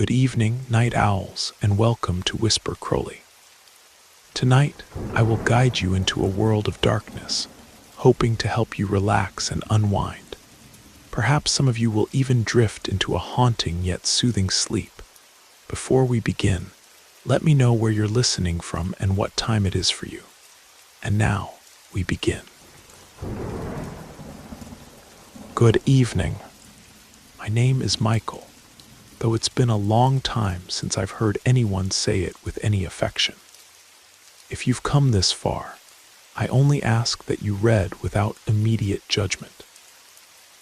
Good evening, night owls, and welcome to Whisper Crowley. Tonight, I will guide you into a world of darkness, hoping to help you relax and unwind. Perhaps some of you will even drift into a haunting yet soothing sleep. Before we begin, let me know where you're listening from and what time it is for you. And now, we begin. Good evening. My name is Michael, though it's been a long time since I've heard anyone say it with any affection. If you've come this far, I only ask that you read without immediate judgment.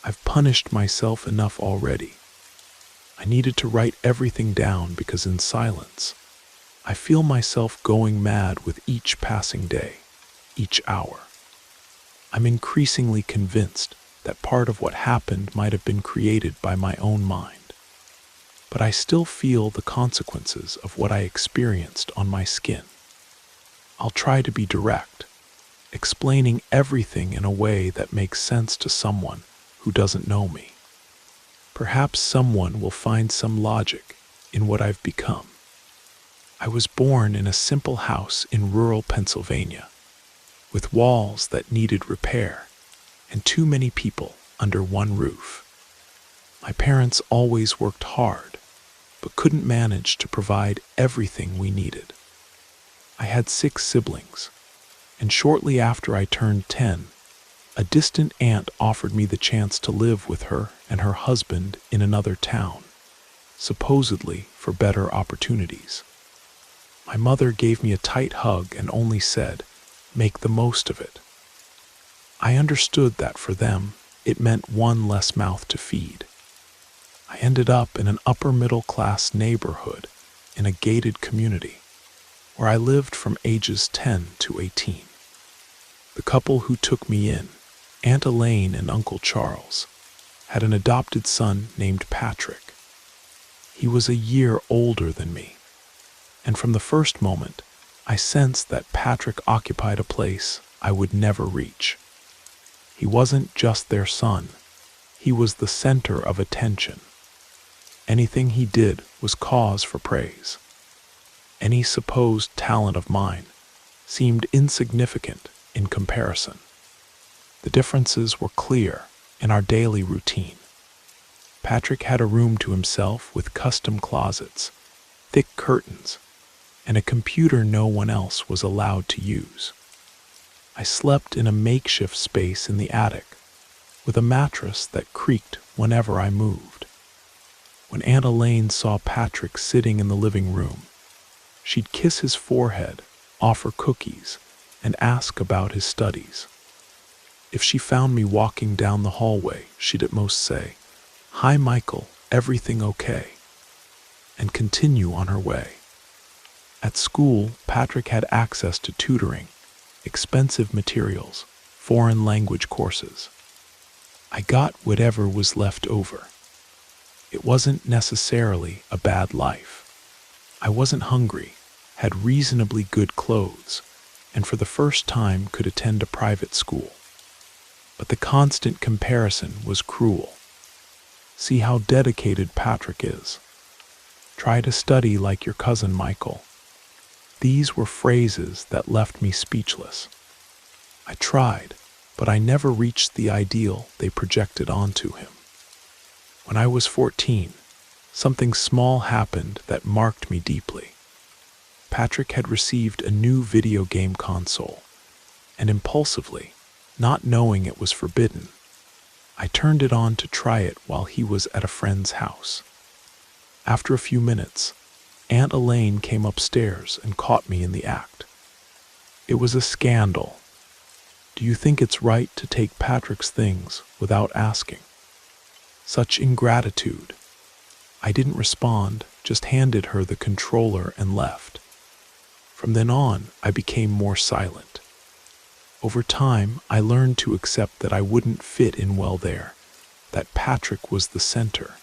I've punished myself enough already. I needed to write everything down because in silence, I feel myself going mad with each passing day, each hour. I'm increasingly convinced that part of what happened might have been created by my own mind. But I still feel the consequences of what I experienced on my skin. I'll try to be direct, explaining everything in a way that makes sense to someone who doesn't know me. Perhaps someone will find some logic in what I've become. I was born in a simple house in rural Pennsylvania, with walls that needed repair and too many people under one roof. My parents always worked hard, but couldn't manage to provide everything we needed. I had 6 siblings, and shortly after I turned 10, a distant aunt offered me the chance to live with her and her husband in another town, supposedly for better opportunities. My mother gave me a tight hug and only said, "Make the most of it." I understood that for them, it meant one less mouth to feed. I ended up in an upper-middle-class neighborhood in a gated community where I lived from ages 10 to 18. The couple who took me in, Aunt Elaine and Uncle Charles, had an adopted son named Patrick. He was a year older than me, and from the first moment, I sensed that Patrick occupied a place I would never reach. He wasn't just their son, he was the center of attention. Anything he did was cause for praise. Any supposed talent of mine seemed insignificant in comparison. The differences were clear in our daily routine. Patrick had a room to himself with custom closets, thick curtains, and a computer no one else was allowed to use. I slept in a makeshift space in the attic, with a mattress that creaked whenever I moved. When Aunt Elaine saw Patrick sitting in the living room, she'd kiss his forehead, offer cookies, and ask about his studies. If she found me walking down the hallway, she'd at most say, "Hi, Michael, everything okay?" and continue on her way. At school, Patrick had access to tutoring, expensive materials, foreign language courses. I got whatever was left over. It wasn't necessarily a bad life. I wasn't hungry, had reasonably good clothes, and for the first time could attend a private school. But the constant comparison was cruel. See how dedicated Patrick is. Try to study like your cousin Michael. These were phrases that left me speechless. I tried, but I never reached the ideal they projected onto him. When I was 14, something small happened that marked me deeply. Patrick had received a new video game console, and impulsively, not knowing it was forbidden, I turned it on to try it while he was at a friend's house. After a few minutes, Aunt Elaine came upstairs and caught me in the act. It was a scandal. Do you think it's right to take Patrick's things without asking? Such ingratitude. I didn't respond, just handed her the controller and left. From then on, I became more silent. Over time, I learned to accept that I wouldn't fit in well there, that Patrick was the center,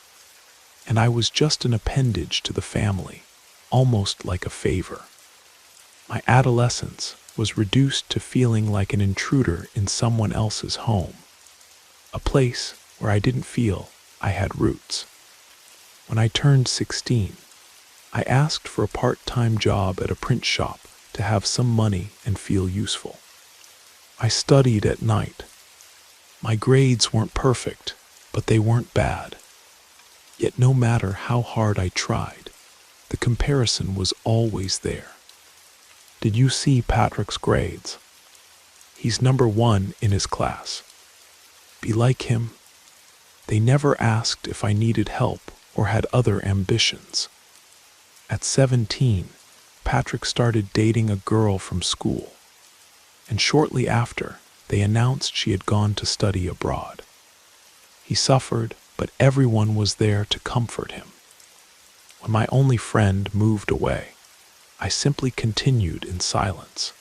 and I was just an appendage to the family, almost like a favor. My adolescence was reduced to feeling like an intruder in someone else's home, a place where I didn't feel I had roots. When I turned 16, I asked for a part-time job at a print shop to have some money and feel useful. I studied at night. My grades weren't perfect, but they weren't bad. Yet no matter how hard I tried, the comparison was always there. Did you see Patrick's grades? He's number 1 in his class. Be like him. They never asked if I needed help or had other ambitions. At 17, Patrick started dating a girl from school, and shortly after, they announced she had gone to study abroad. He suffered, but everyone was there to comfort him. When my only friend moved away, I simply continued in silence.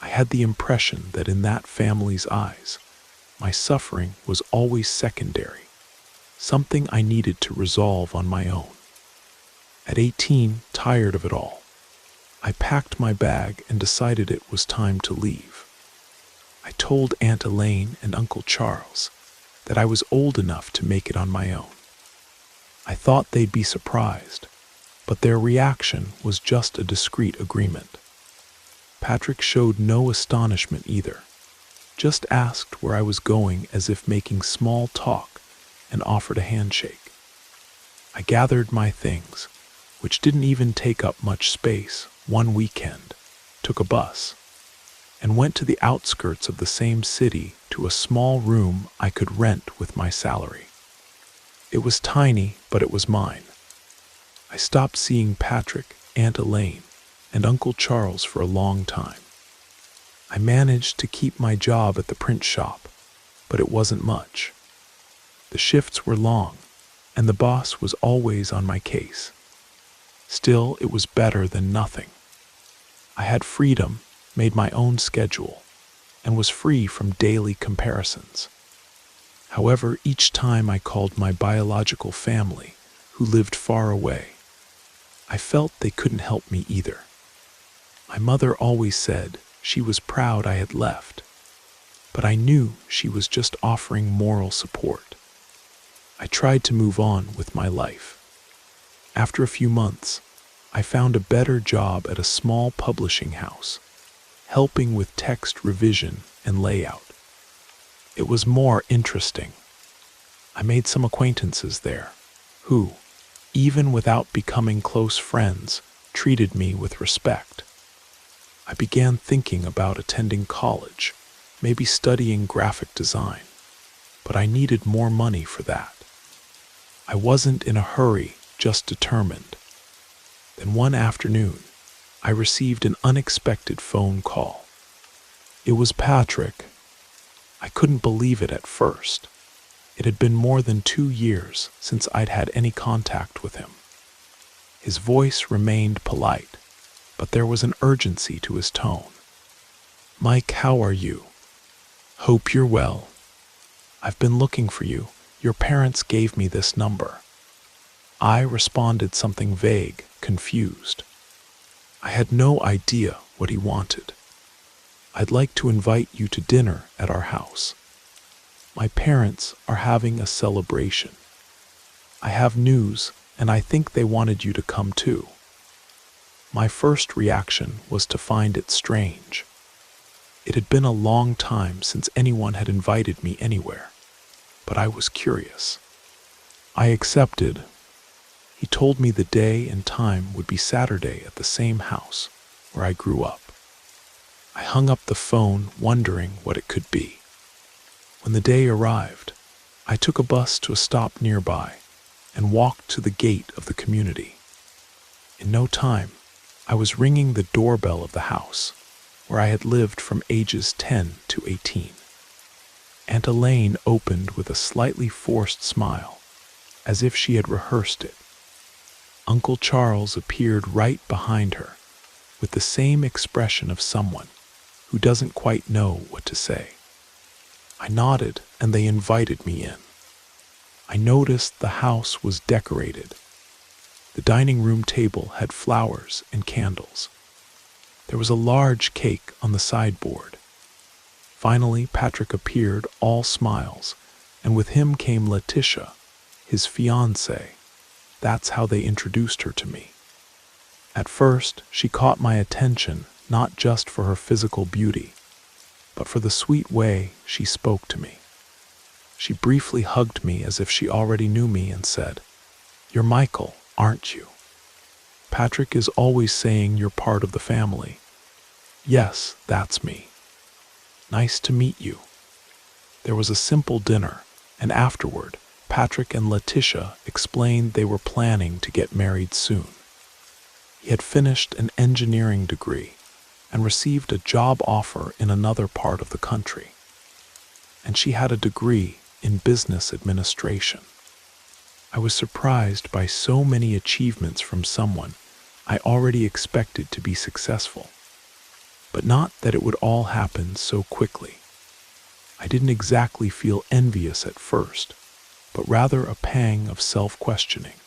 I had the impression that in that family's eyes, my suffering was always secondary, something I needed to resolve on my own. At 18, tired of it all, I packed my bag and decided it was time to leave. I told Aunt Elaine and Uncle Charles that I was old enough to make it on my own. I thought they'd be surprised, but their reaction was just a discreet agreement. Patrick showed no astonishment either, just asked where I was going as if making small talk and offered a handshake. I gathered my things, which didn't even take up much space, one weekend, took a bus, and went to the outskirts of the same city to a small room I could rent with my salary. It was tiny, but it was mine. I stopped seeing Patrick, Aunt Elaine, and Uncle Charles for a long time. I managed to keep my job at the print shop, but it wasn't much. The shifts were long, and the boss was always on my case. Still, it was better than nothing. I had freedom, made my own schedule, and was free from daily comparisons. However, each time I called my biological family, who lived far away, I felt they couldn't help me either. My mother always said she was proud I had left, but I knew she was just offering moral support. I tried to move on with my life. After a few months, I found a better job at a small publishing house, helping with text revision and layout. It was more interesting. I made some acquaintances there, who, even without becoming close friends, treated me with respect. I began thinking about attending college, maybe studying graphic design, but I needed more money for that. I wasn't in a hurry, just determined. Then one afternoon, I received an unexpected phone call. It was Patrick. I couldn't believe it at first. It had been more than 2 years since I'd had any contact with him. His voice remained polite, but there was an urgency to his tone. "Mike, how are you? Hope you're well. I've been looking for you. Your parents gave me this number." I responded something vague, confused. I had no idea what he wanted. "I'd like to invite you to dinner at our house. My parents are having a celebration. I have news, and I think they wanted you to come too." My first reaction was to find it strange. It had been a long time since anyone had invited me anywhere, but I was curious. I accepted. He told me the day and time would be Saturday at the same house where I grew up. I hung up the phone, wondering what it could be. When the day arrived, I took a bus to a stop nearby and walked to the gate of the community. In no time, I was ringing the doorbell of the house, where I had lived from ages 10 to 18. Aunt Elaine opened with a slightly forced smile, as if she had rehearsed it. Uncle Charles appeared right behind her, with the same expression of someone who doesn't quite know what to say. I nodded, and they invited me in. I noticed the house was decorated. The dining room table had flowers and candles. There was a large cake on the sideboard. Finally, Patrick appeared, all smiles, and with him came Letitia, his fiancée. That's how they introduced her to me. At first, she caught my attention not just for her physical beauty, but for the sweet way she spoke to me. She briefly hugged me as if she already knew me and said, "You're Michael, aren't you? Patrick is always saying you're part of the family." "Yes, that's me. Nice to meet you." There was a simple dinner, and afterward, Patrick and Letitia explained they were planning to get married soon. He had finished an engineering degree and received a job offer in another part of the country. And she had a degree in business administration. I was surprised by so many achievements from someone I already expected to be successful, but not that it would all happen so quickly. I didn't exactly feel envious at first, but rather a pang of self-questioning.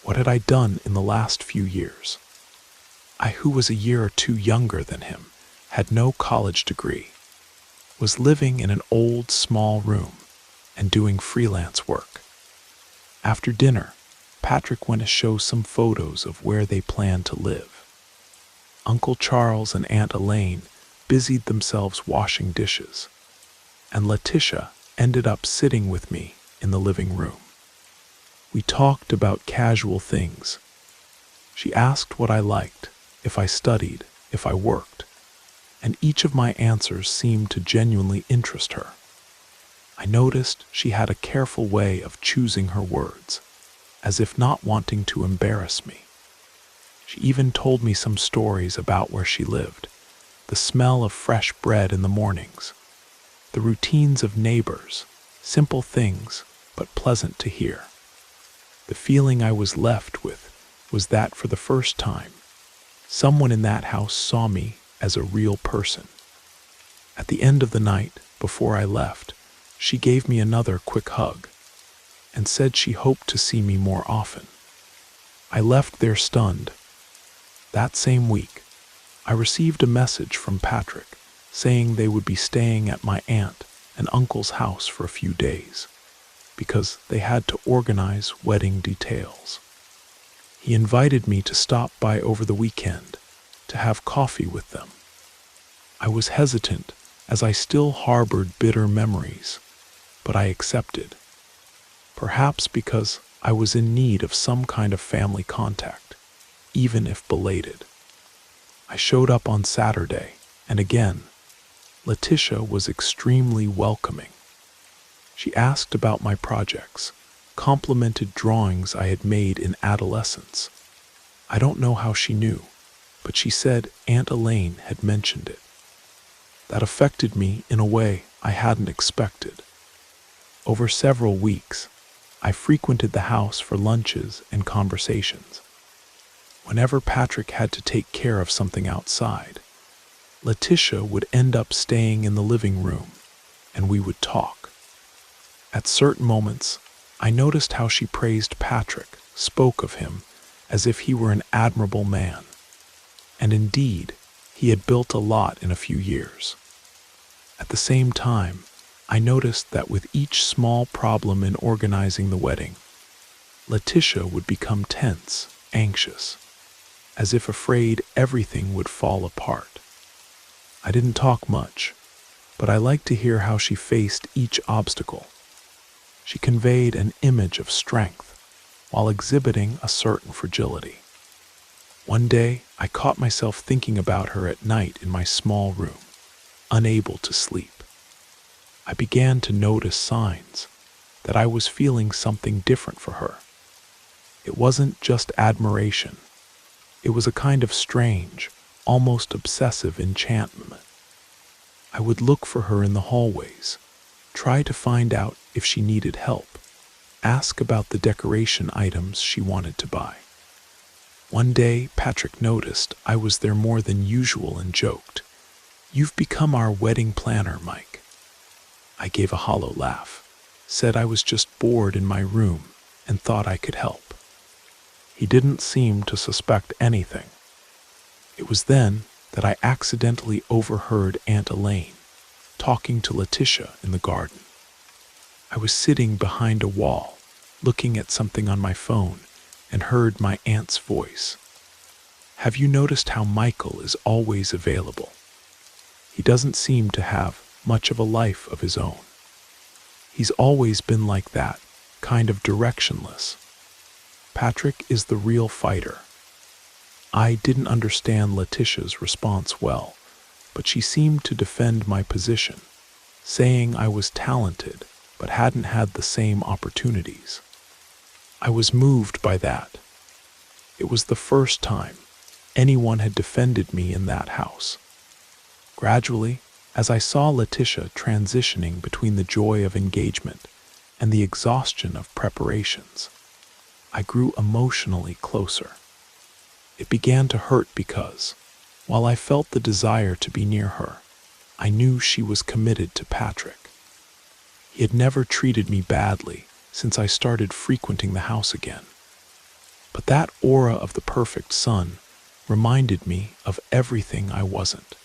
What had I done in the last few years? I, who was a year or two younger than him, had no college degree, was living in an old small room and doing freelance work. After dinner, Patrick went to show some photos of where they planned to live. Uncle Charles and Aunt Elaine busied themselves washing dishes, and Letitia ended up sitting with me in the living room. We talked about casual things. She asked what I liked, if I studied, if I worked, and each of my answers seemed to genuinely interest her. I noticed she had a careful way of choosing her words, as if not wanting to embarrass me. She even told me some stories about where she lived, the smell of fresh bread in the mornings, the routines of neighbors, simple things, but pleasant to hear. The feeling I was left with was that for the first time, someone in that house saw me as a real person. At the end of the night, before I left, she gave me another quick hug and said she hoped to see me more often. I left there stunned. That same week, I received a message from Patrick saying they would be staying at my aunt and uncle's house for a few days because they had to organize wedding details. He invited me to stop by over the weekend to have coffee with them. I was hesitant as I still harbored bitter memories, but I accepted. Perhaps because I was in need of some kind of family contact, even if belated. I showed up on Saturday, and again, Letitia was extremely welcoming. She asked about my projects, complimented drawings I had made in adolescence. I don't know how she knew, but she said Aunt Elaine had mentioned it. That affected me in a way I hadn't expected. Over several weeks, I frequented the house for lunches and conversations. Whenever Patrick had to take care of something outside, Letitia would end up staying in the living room, and we would talk. At certain moments, I noticed how she praised Patrick, spoke of him as if he were an admirable man. And indeed, he had built a lot in a few years. At the same time, I noticed that with each small problem in organizing the wedding, Letitia would become tense, anxious, as if afraid everything would fall apart. I didn't talk much, but I liked to hear how she faced each obstacle. She conveyed an image of strength while exhibiting a certain fragility. One day, I caught myself thinking about her at night in my small room, unable to sleep. I began to notice signs that I was feeling something different for her. It wasn't just admiration. It was a kind of strange, almost obsessive enchantment. I would look for her in the hallways, try to find out if she needed help, ask about the decoration items she wanted to buy. One day, Patrick noticed I was there more than usual and joked, "You've become our wedding planner, Mike." I gave a hollow laugh, said I was just bored in my room and thought I could help. He didn't seem to suspect anything. It was then that I accidentally overheard Aunt Elaine talking to Letitia in the garden. I was sitting behind a wall, looking at something on my phone, and heard my aunt's voice. Have you noticed how Michael is always available? He doesn't seem to have much of a life of his own. He's always been like that, kind of directionless. Patrick is the real fighter. I didn't understand Letitia's response well, but she seemed to defend my position, saying I was talented but hadn't had the same opportunities. I was moved by that. It was the first time anyone had defended me in that house. Gradually, as I saw Letitia transitioning between the joy of engagement and the exhaustion of preparations, I grew emotionally closer. It began to hurt because, while I felt the desire to be near her, I knew she was committed to Patrick. He had never treated me badly since I started frequenting the house again. But that aura of the perfect son reminded me of everything I wasn't.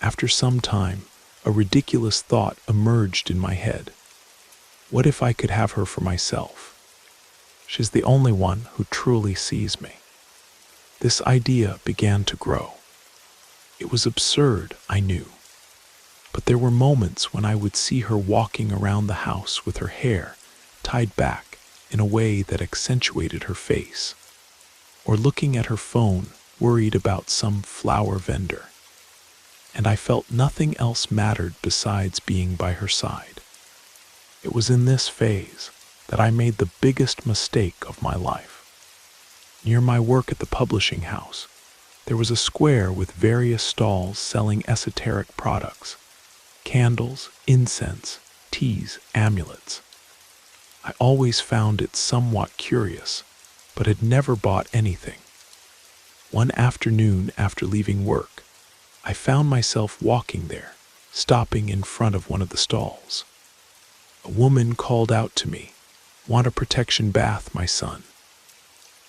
After some time, a ridiculous thought emerged in my head. What if I could have her for myself? She's the only one who truly sees me. This idea began to grow. It was absurd, I knew. But there were moments when I would see her walking around the house with her hair tied back in a way that accentuated her face, or looking at her phone, worried about some flower vendor. And I felt nothing else mattered besides being by her side. It was in this phase that I made the biggest mistake of my life. Near my work at the publishing house, there was a square with various stalls selling esoteric products: candles, incense, teas, amulets. I always found it somewhat curious, but had never bought anything. One afternoon after leaving work, I found myself walking there, stopping in front of one of the stalls. A woman called out to me, "Want a protection bath, my son?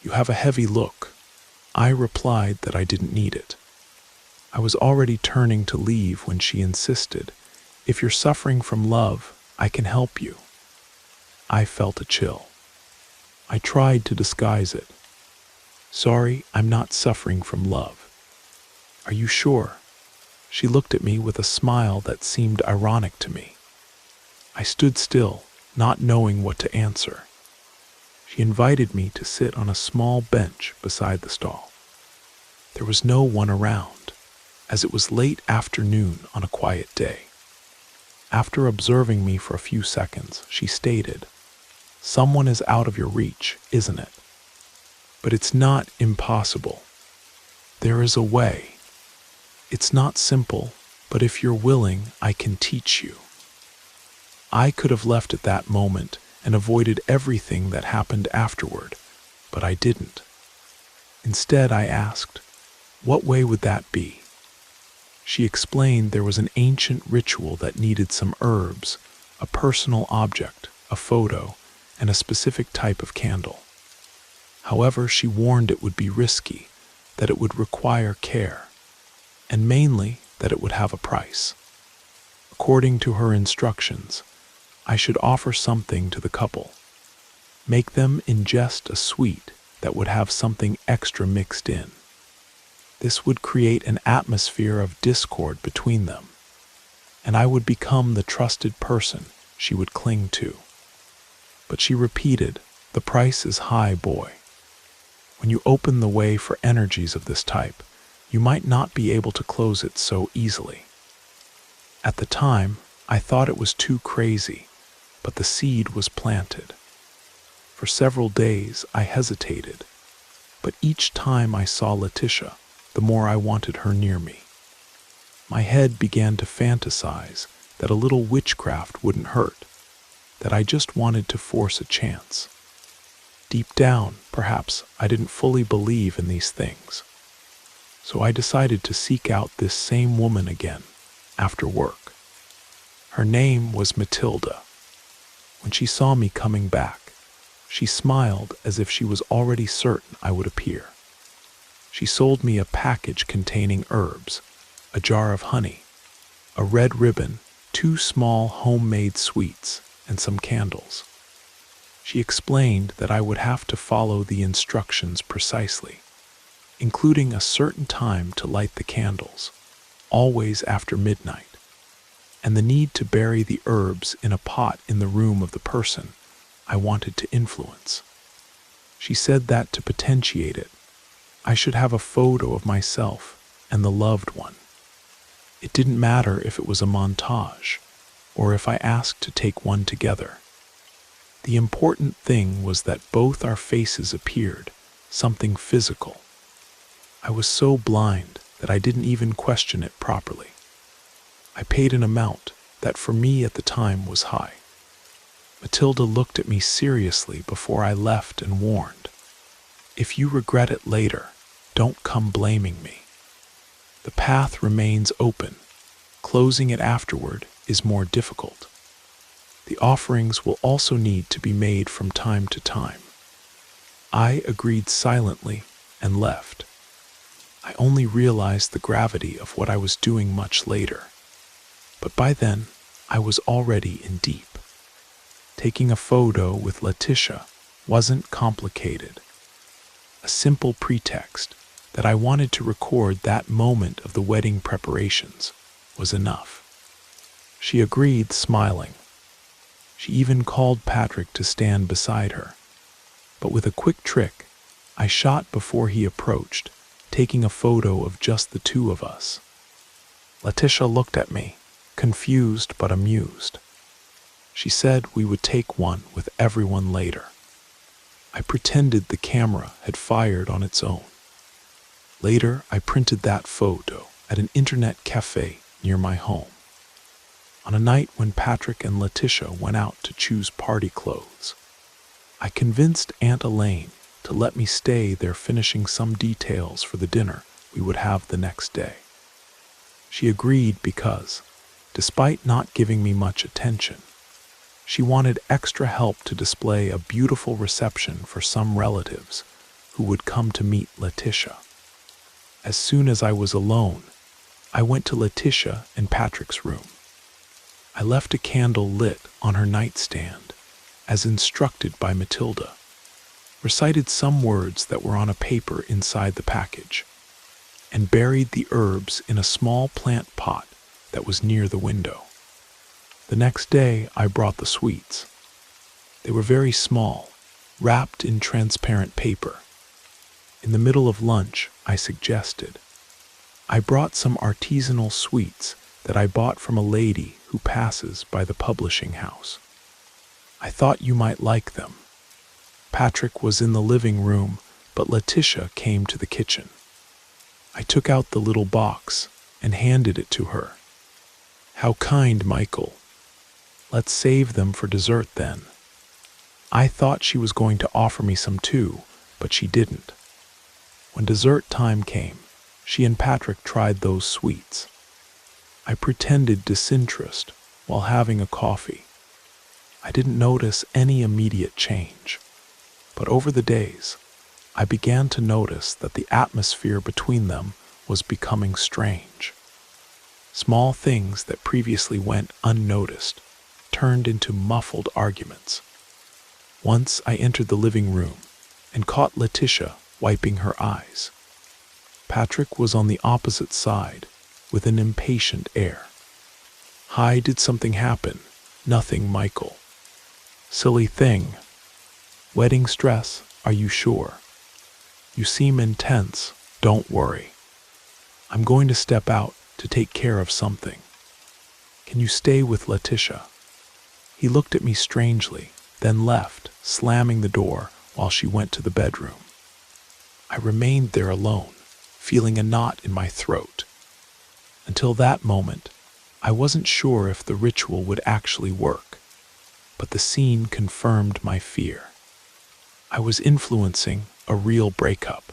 You have a heavy look." I replied that I didn't need it. I was already turning to leave when she insisted, "If you're suffering from love, I can help you." I felt a chill. I tried to disguise it. "Sorry, I'm not suffering from love." "Are you sure?" She looked at me with a smile that seemed ironic to me. I stood still, not knowing what to answer. She invited me to sit on a small bench beside the stall. There was no one around, as it was late afternoon on a quiet day. After observing me for a few seconds, she stated, "Someone is out of your reach, isn't it? But it's not impossible. There is a way. It's not simple, but if you're willing, I can teach you." I could have left at that moment and avoided everything that happened afterward, but I didn't. Instead, I asked, "What way would that be?" She explained there was an ancient ritual that needed some herbs, a personal object, a photo, and a specific type of candle. However, she warned it would be risky, that it would require care, and mainly that it would have a price. According to her instructions, I should offer something to the couple, make them ingest a sweet that would have something extra mixed in. This would create an atmosphere of discord between them, and I would become the trusted person she would cling to. But she repeated, "The price is high, boy. When you open the way for energies of this type, you might not be able to close it so easily." At the time, I thought it was too crazy, but the seed was planted. For several days, I hesitated, but each time I saw Letitia, the more I wanted her near me. My head began to fantasize that a little witchcraft wouldn't hurt, that I just wanted to force a chance. Deep down, perhaps, I didn't fully believe in these things. So I decided to seek out this same woman again, after work. Her name was Matilda. When she saw me coming back, she smiled as if she was already certain I would appear. She sold me a package containing herbs, a jar of honey, a red ribbon, 2 small homemade sweets, and some candles. She explained that I would have to follow the instructions precisely. including a certain time to light the candles, always after midnight, and the need to bury the herbs in a pot in the room of the person I wanted to influence. She said that to potentiate it, I should have a photo of myself and the loved one. It didn't matter if it was a montage, or if I asked to take one together. The important thing was that both our faces appeared, something physical. I was so blind that I didn't even question it properly. I paid an amount that for me at the time was high. Matilda looked at me seriously before I left and warned, "If you regret it later, don't come blaming me. The path remains open. Closing it afterward is more difficult. The offerings will also need to be made from time to time." I agreed silently and left. I only realized the gravity of what I was doing much later. But by then, I was already in deep. Taking a photo with Letitia wasn't complicated. A simple pretext that I wanted to record that moment of the wedding preparations was enough. She agreed, smiling. She even called Patrick to stand beside her. But with a quick trick, I shot before he approached, taking a photo of just the two of us. Letitia looked at me, confused but amused. She said we would take one with everyone later. I pretended the camera had fired on its own. Later, I printed that photo at an internet cafe near my home. On a night when Patrick and Letitia went out to choose party clothes, I convinced Aunt Elaine to let me stay there finishing some details for the dinner we would have the next day. She agreed because, despite not giving me much attention, she wanted extra help to display a beautiful reception for some relatives who would come to meet Letitia. As soon as I was alone, I went to Letitia and Patrick's room. I left a candle lit on her nightstand, as instructed by Matilda, recited some words that were on a paper inside the package, and buried the herbs in a small plant pot that was near the window. The next day, I brought the sweets. They were very small, wrapped in transparent paper. In the middle of lunch, I suggested, "I brought some artisanal sweets that I bought from a lady who passes by the publishing house. I thought you might like them." Patrick was in the living room, but Letitia came to the kitchen. I took out the little box and handed it to her. "How kind, Michael. Let's save them for dessert then." I thought she was going to offer me some too, but she didn't. When dessert time came, she and Patrick tried those sweets. I pretended disinterest while having a coffee. I didn't notice any immediate change, but over the days, I began to notice that the atmosphere between them was becoming strange. Small things that previously went unnoticed turned into muffled arguments. Once I entered the living room and caught Letitia wiping her eyes. Patrick was on the opposite side with an impatient air. "Hi, did something happen?" "Nothing, Michael." "Silly thing." "Wedding stress, are you sure?" "You seem intense." "Don't worry. I'm going to step out to take care of something. Can you stay with Letitia?" He looked at me strangely, then left, slamming the door while she went to the bedroom. I remained there alone, feeling a knot in my throat. Until that moment, I wasn't sure if the ritual would actually work, but the scene confirmed my fear. I was influencing a real breakup.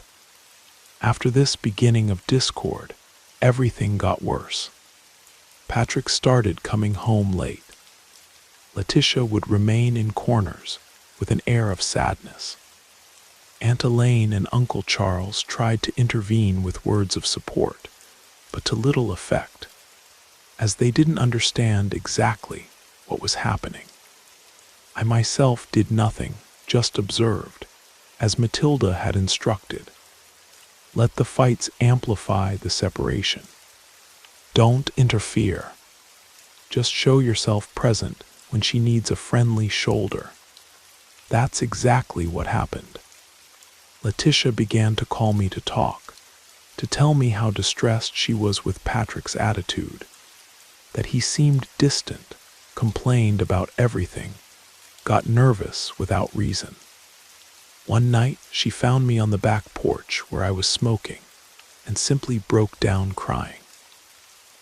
After this beginning of discord, everything got worse. Patrick started coming home late. Letitia would remain in corners with an air of sadness. Aunt Elaine and Uncle Charles tried to intervene with words of support, but to little effect, as they didn't understand exactly what was happening. I myself did nothing, just observed, as Matilda had instructed. Let the fights amplify the separation. Don't interfere. Just show yourself present when she needs a friendly shoulder. That's exactly what happened. Letitia began to call me to talk, to tell me how distressed she was with Patrick's attitude, that he seemed distant, complained about everything, got nervous without reason. One night, she found me on the back porch where I was smoking and simply broke down crying.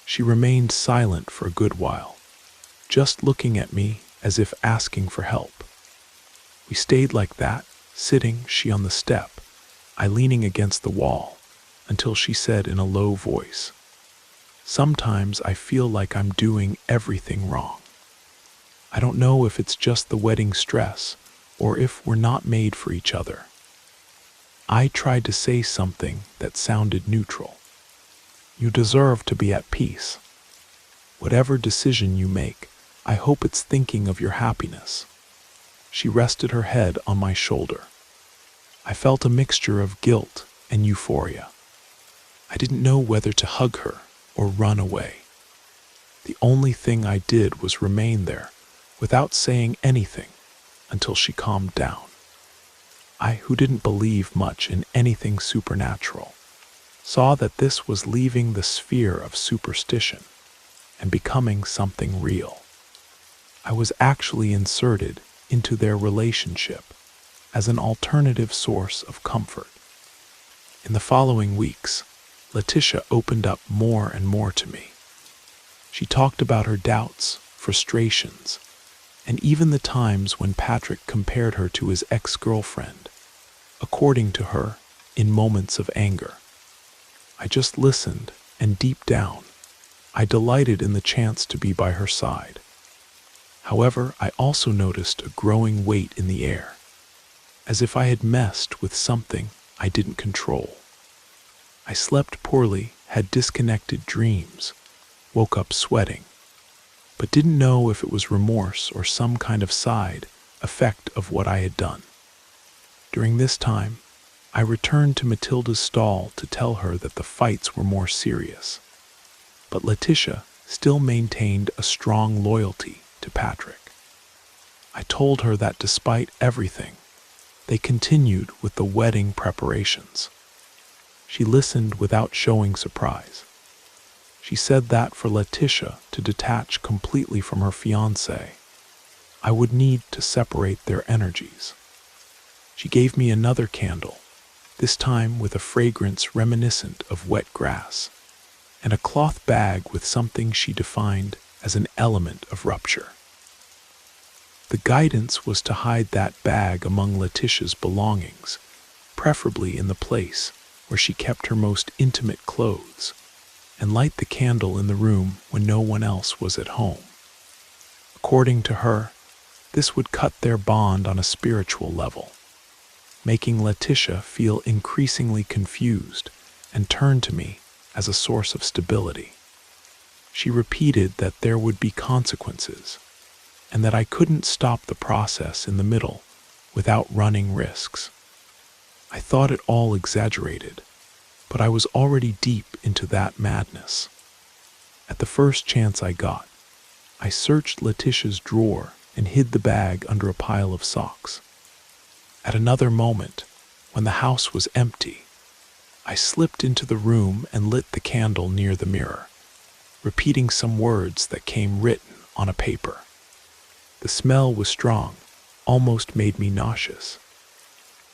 She remained silent for a good while, just looking at me as if asking for help. We stayed like that, sitting, she on the step, I leaning against the wall, until she said in a low voice, "Sometimes I feel like I'm doing everything wrong. I don't know if it's just the wedding stress or if we're not made for each other." I tried to say something that sounded neutral. "You deserve to be at peace. Whatever decision you make, I hope it's thinking of your happiness." She rested her head on my shoulder. I felt a mixture of guilt and euphoria. I didn't know whether to hug her or run away. The only thing I did was remain there, without saying anything, until she calmed down. I, who didn't believe much in anything supernatural, saw that this was leaving the sphere of superstition and becoming something real. I was actually inserted into their relationship as an alternative source of comfort. In the following weeks, Letitia opened up more and more to me. She talked about her doubts, frustrations, and even the times when Patrick compared her to his ex-girlfriend, according to her, in moments of anger. I just listened, and deep down, I delighted in the chance to be by her side. However, I also noticed a growing weight in the air, as if I had messed with something I didn't control. I slept poorly, had disconnected dreams, woke up sweating, but didn't know if it was remorse or some kind of side effect of what I had done. During this time, I returned to Matilda's stall to tell her that the fights were more serious, but Letitia still maintained a strong loyalty to Patrick. I told her that despite everything, they continued with the wedding preparations. She listened without showing surprise. She said that for Letitia to detach completely from her fiancé, I would need to separate their energies. She gave me another candle, this time with a fragrance reminiscent of wet grass, and a cloth bag with something she defined as an element of rupture. The guidance was to hide that bag among Letitia's belongings, preferably in the place where she kept her most intimate clothes, and light the candle in the room when no one else was at home. According to her, this would cut their bond on a spiritual level, making Letitia feel increasingly confused and turn to me as a source of stability. She repeated that there would be consequences, and that I couldn't stop the process in the middle without running risks. I thought it all exaggerated, but I was already deep into that madness. At the first chance I got, I searched Letitia's drawer and hid the bag under a pile of socks. At another moment, when the house was empty, I slipped into the room and lit the candle near the mirror, repeating some words that came written on a paper. The smell was strong, almost made me nauseous.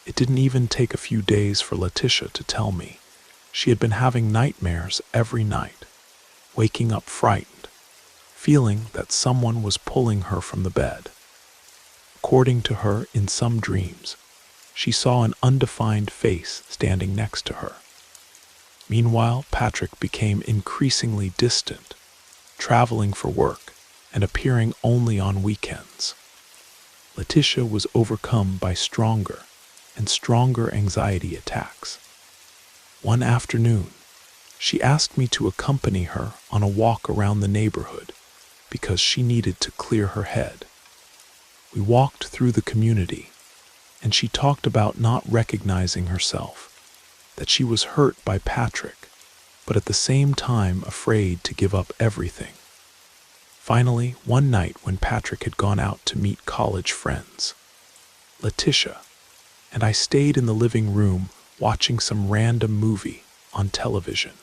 It didn't even take a few days for Letitia to tell me she had been having nightmares every night, waking up frightened, feeling that someone was pulling her from the bed. According to her, in some dreams, she saw an undefined face standing next to her. Meanwhile, Patrick became increasingly distant, traveling for work and appearing only on weekends. Letitia was overcome by stronger and stronger anxiety attacks. One afternoon, she asked me to accompany her on a walk around the neighborhood because she needed to clear her head. We walked through the community, and she talked about not recognizing herself, that she was hurt by Patrick, but at the same time afraid to give up everything. Finally, one night when Patrick had gone out to meet college friends, Letitia and I stayed in the living room watching some random movie on television.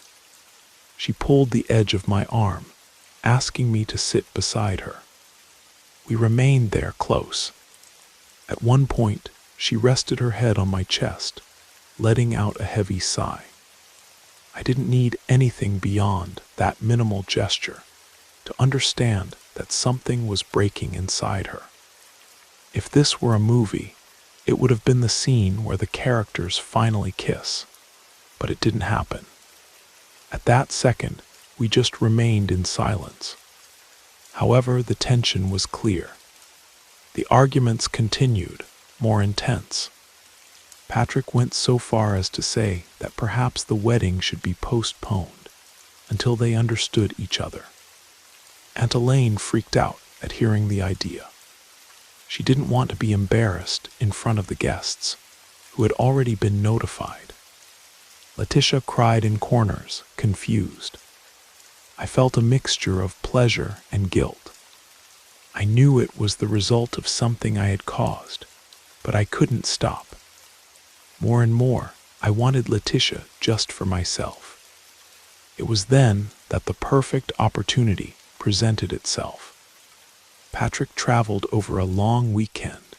She pulled the edge of my arm, asking me to sit beside her. We remained there close. At one point, she rested her head on my chest, letting out a heavy sigh. I didn't need anything beyond that minimal gesture to understand that something was breaking inside her. If this were a movie, it would have been the scene where the characters finally kiss, but it didn't happen. At that second, we just remained in silence. However, the tension was clear. The arguments continued, more intense. Patrick went so far as to say that perhaps the wedding should be postponed until they understood each other. Aunt Elaine freaked out at hearing the idea. She didn't want to be embarrassed in front of the guests, who had already been notified. Letitia cried in corners, confused. I felt a mixture of pleasure and guilt. I knew it was the result of something I had caused, but I couldn't stop. More and more, I wanted Letitia just for myself. It was then that the perfect opportunity presented itself. Patrick traveled over a long weekend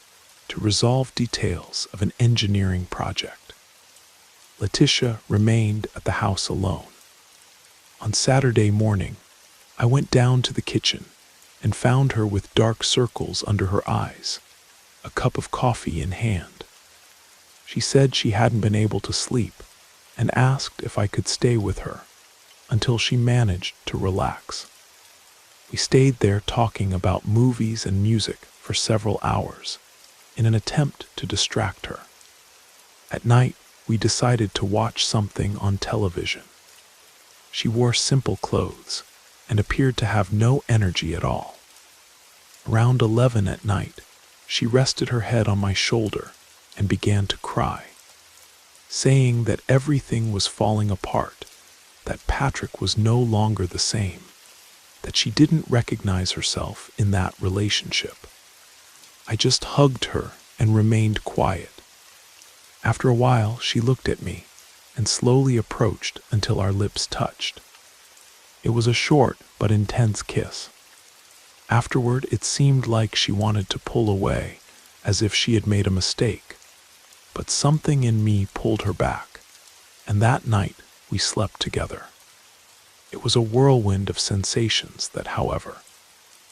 to resolve details of an engineering project. Letitia remained at the house alone. On Saturday morning, I went down to the kitchen and found her with dark circles under her eyes, a cup of coffee in hand. She said she hadn't been able to sleep and asked if I could stay with her until she managed to relax. We stayed there talking about movies and music for several hours in an attempt to distract her. At night, we decided to watch something on television. She wore simple clothes and appeared to have no energy at all. Around 11 at night, she rested her head on my shoulder and began to cry, saying that everything was falling apart, that Patrick was no longer the same, that she didn't recognize herself in that relationship. I just hugged her and remained quiet. After a while, she looked at me and slowly approached until our lips touched. It was a short but intense kiss. Afterward, it seemed like she wanted to pull away, as if she had made a mistake. But something in me pulled her back, and that night we slept together. It was a whirlwind of sensations that, however,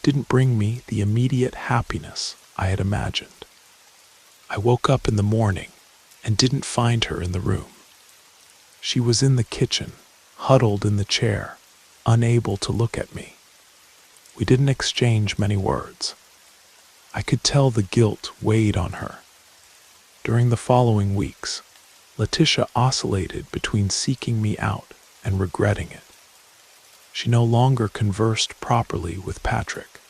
didn't bring me the immediate happiness I had imagined. I woke up in the morning and didn't find her in the room. She was in the kitchen, huddled in the chair, unable to look at me. We didn't exchange many words. I could tell the guilt weighed on her. During the following weeks, Letitia oscillated between seeking me out and regretting it. She no longer conversed properly with Patrick,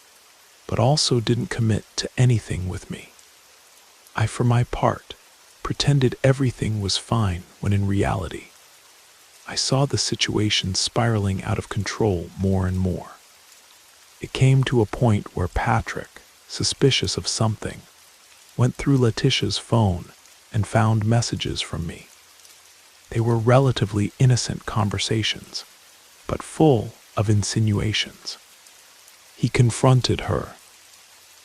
but also didn't commit to anything with me. I, for my part, pretended everything was fine when in reality, I saw the situation spiraling out of control more and more. It came to a point where Patrick, suspicious of something, went through Letitia's phone and found messages from me. They were relatively innocent conversations, but full of insinuations. He confronted her.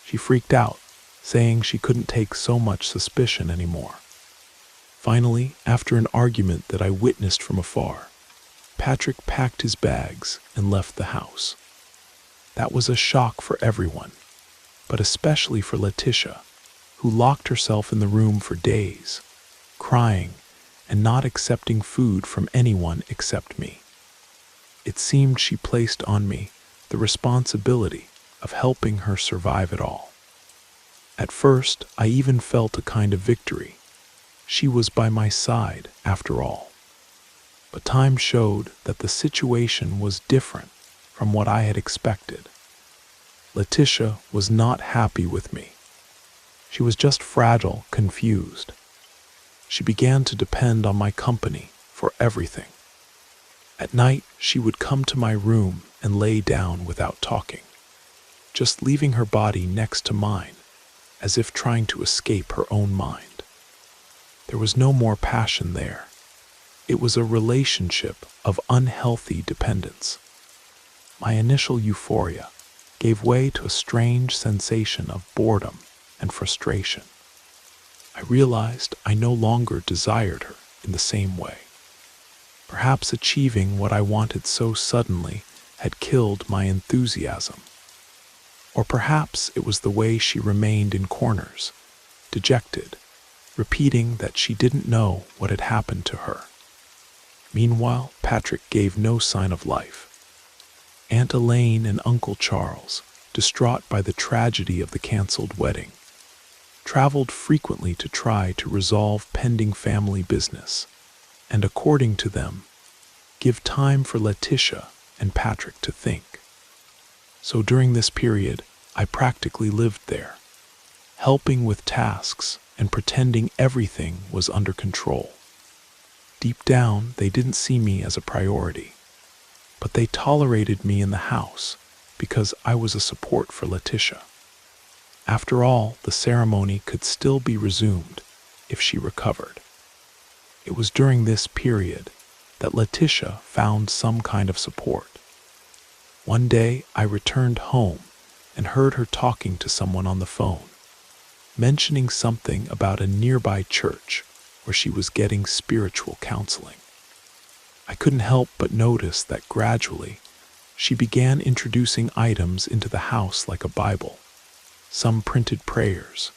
She freaked out, saying she couldn't take so much suspicion anymore. Finally, after an argument that I witnessed from afar, Patrick packed his bags and left the house. That was a shock for everyone, but especially for Letitia, who locked herself in the room for days, crying and not accepting food from anyone except me. It seemed she placed on me the responsibility of helping her survive it all. At first, I even felt a kind of victory. She was by my side, after all. But time showed that the situation was different from what I had expected. Letitia was not happy with me. She was just fragile, confused. She began to depend on my company for everything. At night, she would come to my room and lay down without talking, just leaving her body next to mine, as if trying to escape her own mind. There was no more passion there. It was a relationship of unhealthy dependence. My initial euphoria gave way to a strange sensation of boredom and frustration. I realized I no longer desired her in the same way. Perhaps achieving what I wanted so suddenly had killed my enthusiasm. Or perhaps it was the way she remained in corners, dejected, repeating that she didn't know what had happened to her. Meanwhile, Patrick gave no sign of life. Aunt Elaine and Uncle Charles, distraught by the tragedy of the canceled wedding, traveled frequently to try to resolve pending family business, and according to them, give time for Letitia and Patrick to think. So during this period, I practically lived there, helping with tasks and pretending everything was under control. Deep down, they didn't see me as a priority, but they tolerated me in the house because I was a support for Letitia. After all, the ceremony could still be resumed if she recovered. It was during this period that Letitia found some kind of support. One day, I returned home and heard her talking to someone on the phone, mentioning something about a nearby church where she was getting spiritual counseling. I couldn't help but notice that gradually, she began introducing items into the house like a Bible, some printed prayers,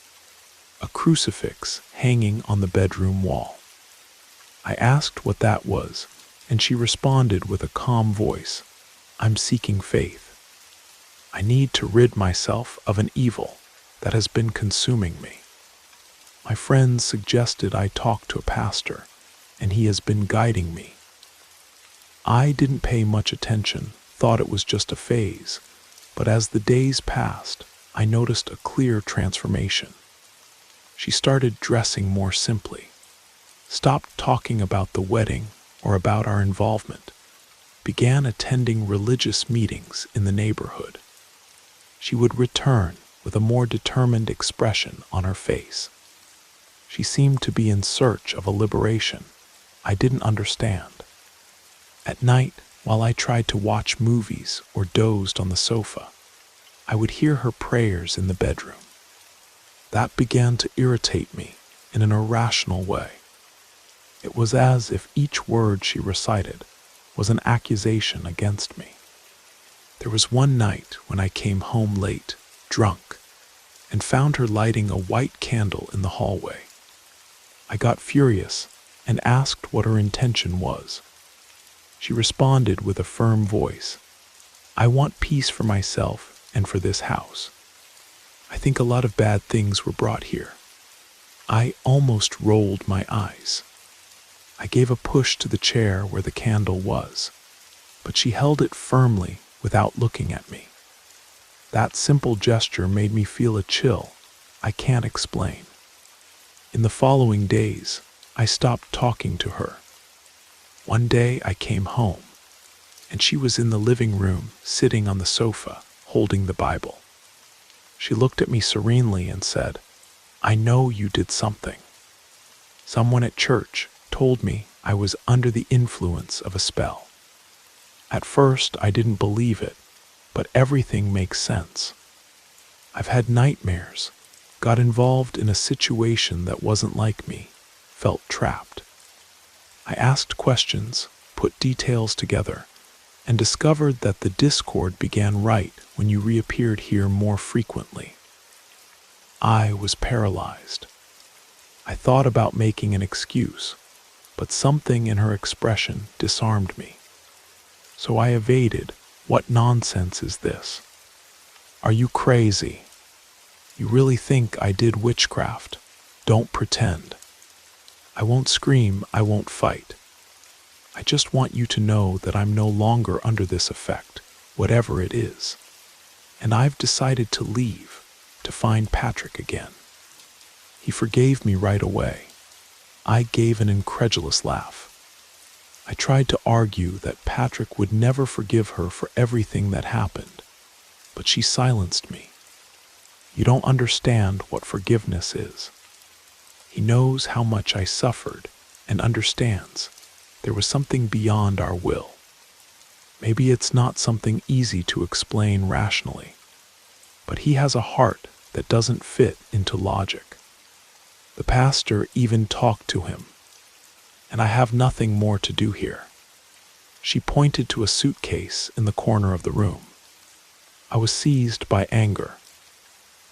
a crucifix hanging on the bedroom wall. I asked what that was, and she responded with a calm voice, "I'm seeking faith. I need to rid myself of an evil that has been consuming me. My friends suggested I talk to a pastor, and he has been guiding me." I didn't pay much attention, thought it was just a phase, but as the days passed, I noticed a clear transformation. She started dressing more simply, stopped talking about the wedding or about our involvement, began attending religious meetings in the neighborhood. She would return with a more determined expression on her face. She seemed to be in search of a liberation I didn't understand. At night, while I tried to watch movies or dozed on the sofa, I would hear her prayers in the bedroom. That began to irritate me in an irrational way. It was as if each word she recited was an accusation against me. There was one night when I came home late, drunk, and found her lighting a white candle in the hallway. I got furious and asked what her intention was. She responded with a firm voice, "I want peace for myself and for this house. I think a lot of bad things were brought here." I almost rolled my eyes. I gave a push to the chair where the candle was, but she held it firmly without looking at me. That simple gesture made me feel a chill I can't explain. In the following days, I stopped talking to her. One day I came home, and she was in the living room, sitting on the sofa, holding the Bible. She looked at me serenely and said, "I know you did something. Someone at church told me I was under the influence of a spell." At first, I didn't believe it, but everything makes sense. I've had nightmares, got involved in a situation that wasn't like me, felt trapped. I asked questions, put details together, and discovered that the discord began right when you reappeared here more frequently. I was paralyzed. I thought about making an excuse, but something in her expression disarmed me. So I evaded, "What nonsense is this? Are you crazy? You really think I did witchcraft? Don't pretend. I won't scream, I won't fight. I just want you to know that I'm no longer under this effect, whatever it is. And I've decided to leave, to find Patrick again." He forgave me right away. I gave an incredulous laugh. I tried to argue that Patrick would never forgive her for everything that happened, but she silenced me. You don't understand what forgiveness is. He knows how much I suffered and understands there was something beyond our will. Maybe it's not something easy to explain rationally, but he has a heart that doesn't fit into logic. The pastor even talked to him, and I have nothing more to do here. She pointed to a suitcase in the corner of the room. I was seized by anger.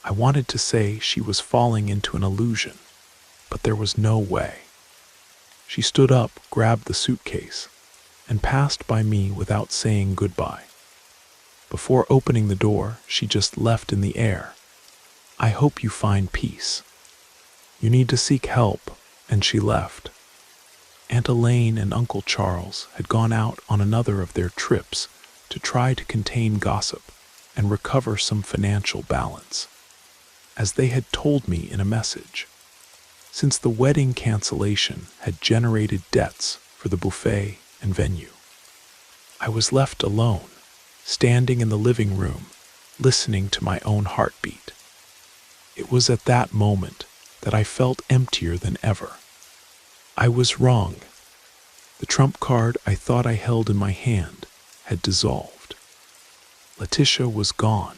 I wanted to say she was falling into an illusion, but there was no way. She stood up, grabbed the suitcase, and passed by me without saying goodbye. Before opening the door, she just left in the air. I hope you find peace. You need to seek help, and she left. Aunt Elaine and Uncle Charles had gone out on another of their trips to try to contain gossip and recover some financial balance, as they had told me in a message. Since the wedding cancellation had generated debts for the buffet and venue, I was left alone, standing in the living room, listening to my own heartbeat. It was at that moment that I felt emptier than ever. I was wrong. The trump card I thought I held in my hand had dissolved. Letitia was gone,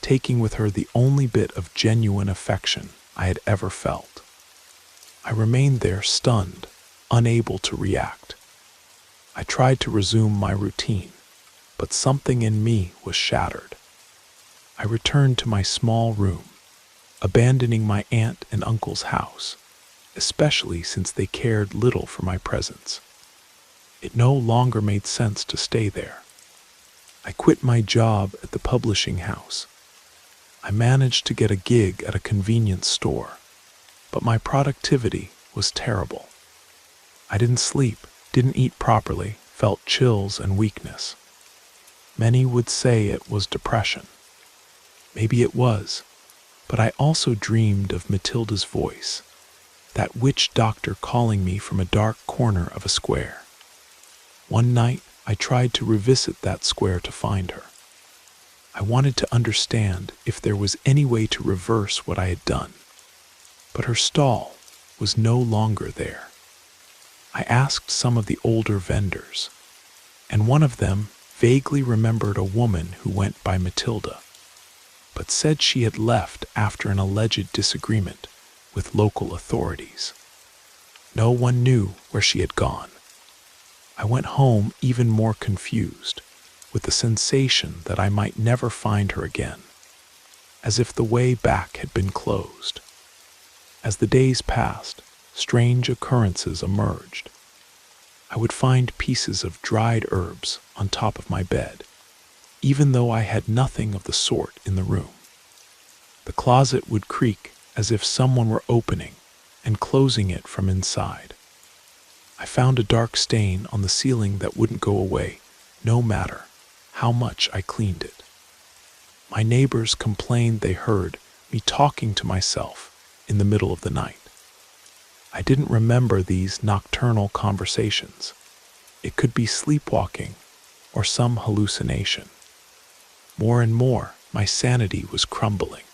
taking with her the only bit of genuine affection I had ever felt. I remained there stunned, unable to react. I tried to resume my routine, but something in me was shattered. I returned to my small room, abandoning my aunt and uncle's house, especially since they cared little for my presence. It no longer made sense to stay there. I quit my job at the publishing house. I managed to get a gig at a convenience store, but my productivity was terrible. I didn't sleep, didn't eat properly, felt chills and weakness. Many would say it was depression. Maybe it was, but I also dreamed of Matilda's voice, that witch doctor calling me from a dark corner of a square. One night, I tried to revisit that square to find her. I wanted to understand if there was any way to reverse what I had done. But her stall was no longer there. I asked some of the older vendors, and one of them vaguely remembered a woman who went by Matilda, but said she had left after an alleged disagreement with local authorities. No one knew where she had gone. I went home even more confused, with the sensation that I might never find her again, as if the way back had been closed. As the days passed, strange occurrences emerged. I would find pieces of dried herbs on top of my bed, even though I had nothing of the sort in the room. The closet would creak as if someone were opening and closing it from inside. I found a dark stain on the ceiling that wouldn't go away, no matter how much I cleaned it. My neighbors complained they heard me talking to myself in the middle of the night. I didn't remember these nocturnal conversations. It could be sleepwalking or some hallucination. More and more, my sanity was crumbling.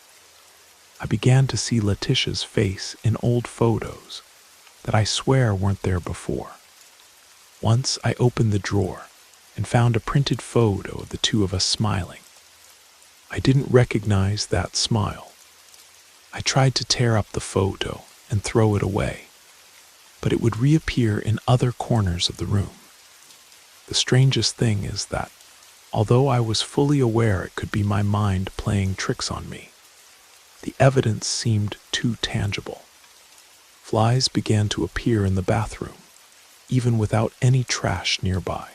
I began to see Letitia's face in old photos that I swear weren't there before. Once I opened the drawer and found a printed photo of the two of us smiling. I didn't recognize that smile. I tried to tear up the photo and throw it away, but it would reappear in other corners of the room. The strangest thing is that, although I was fully aware it could be my mind playing tricks on me, the evidence seemed too tangible. Flies began to appear in the bathroom, even without any trash nearby.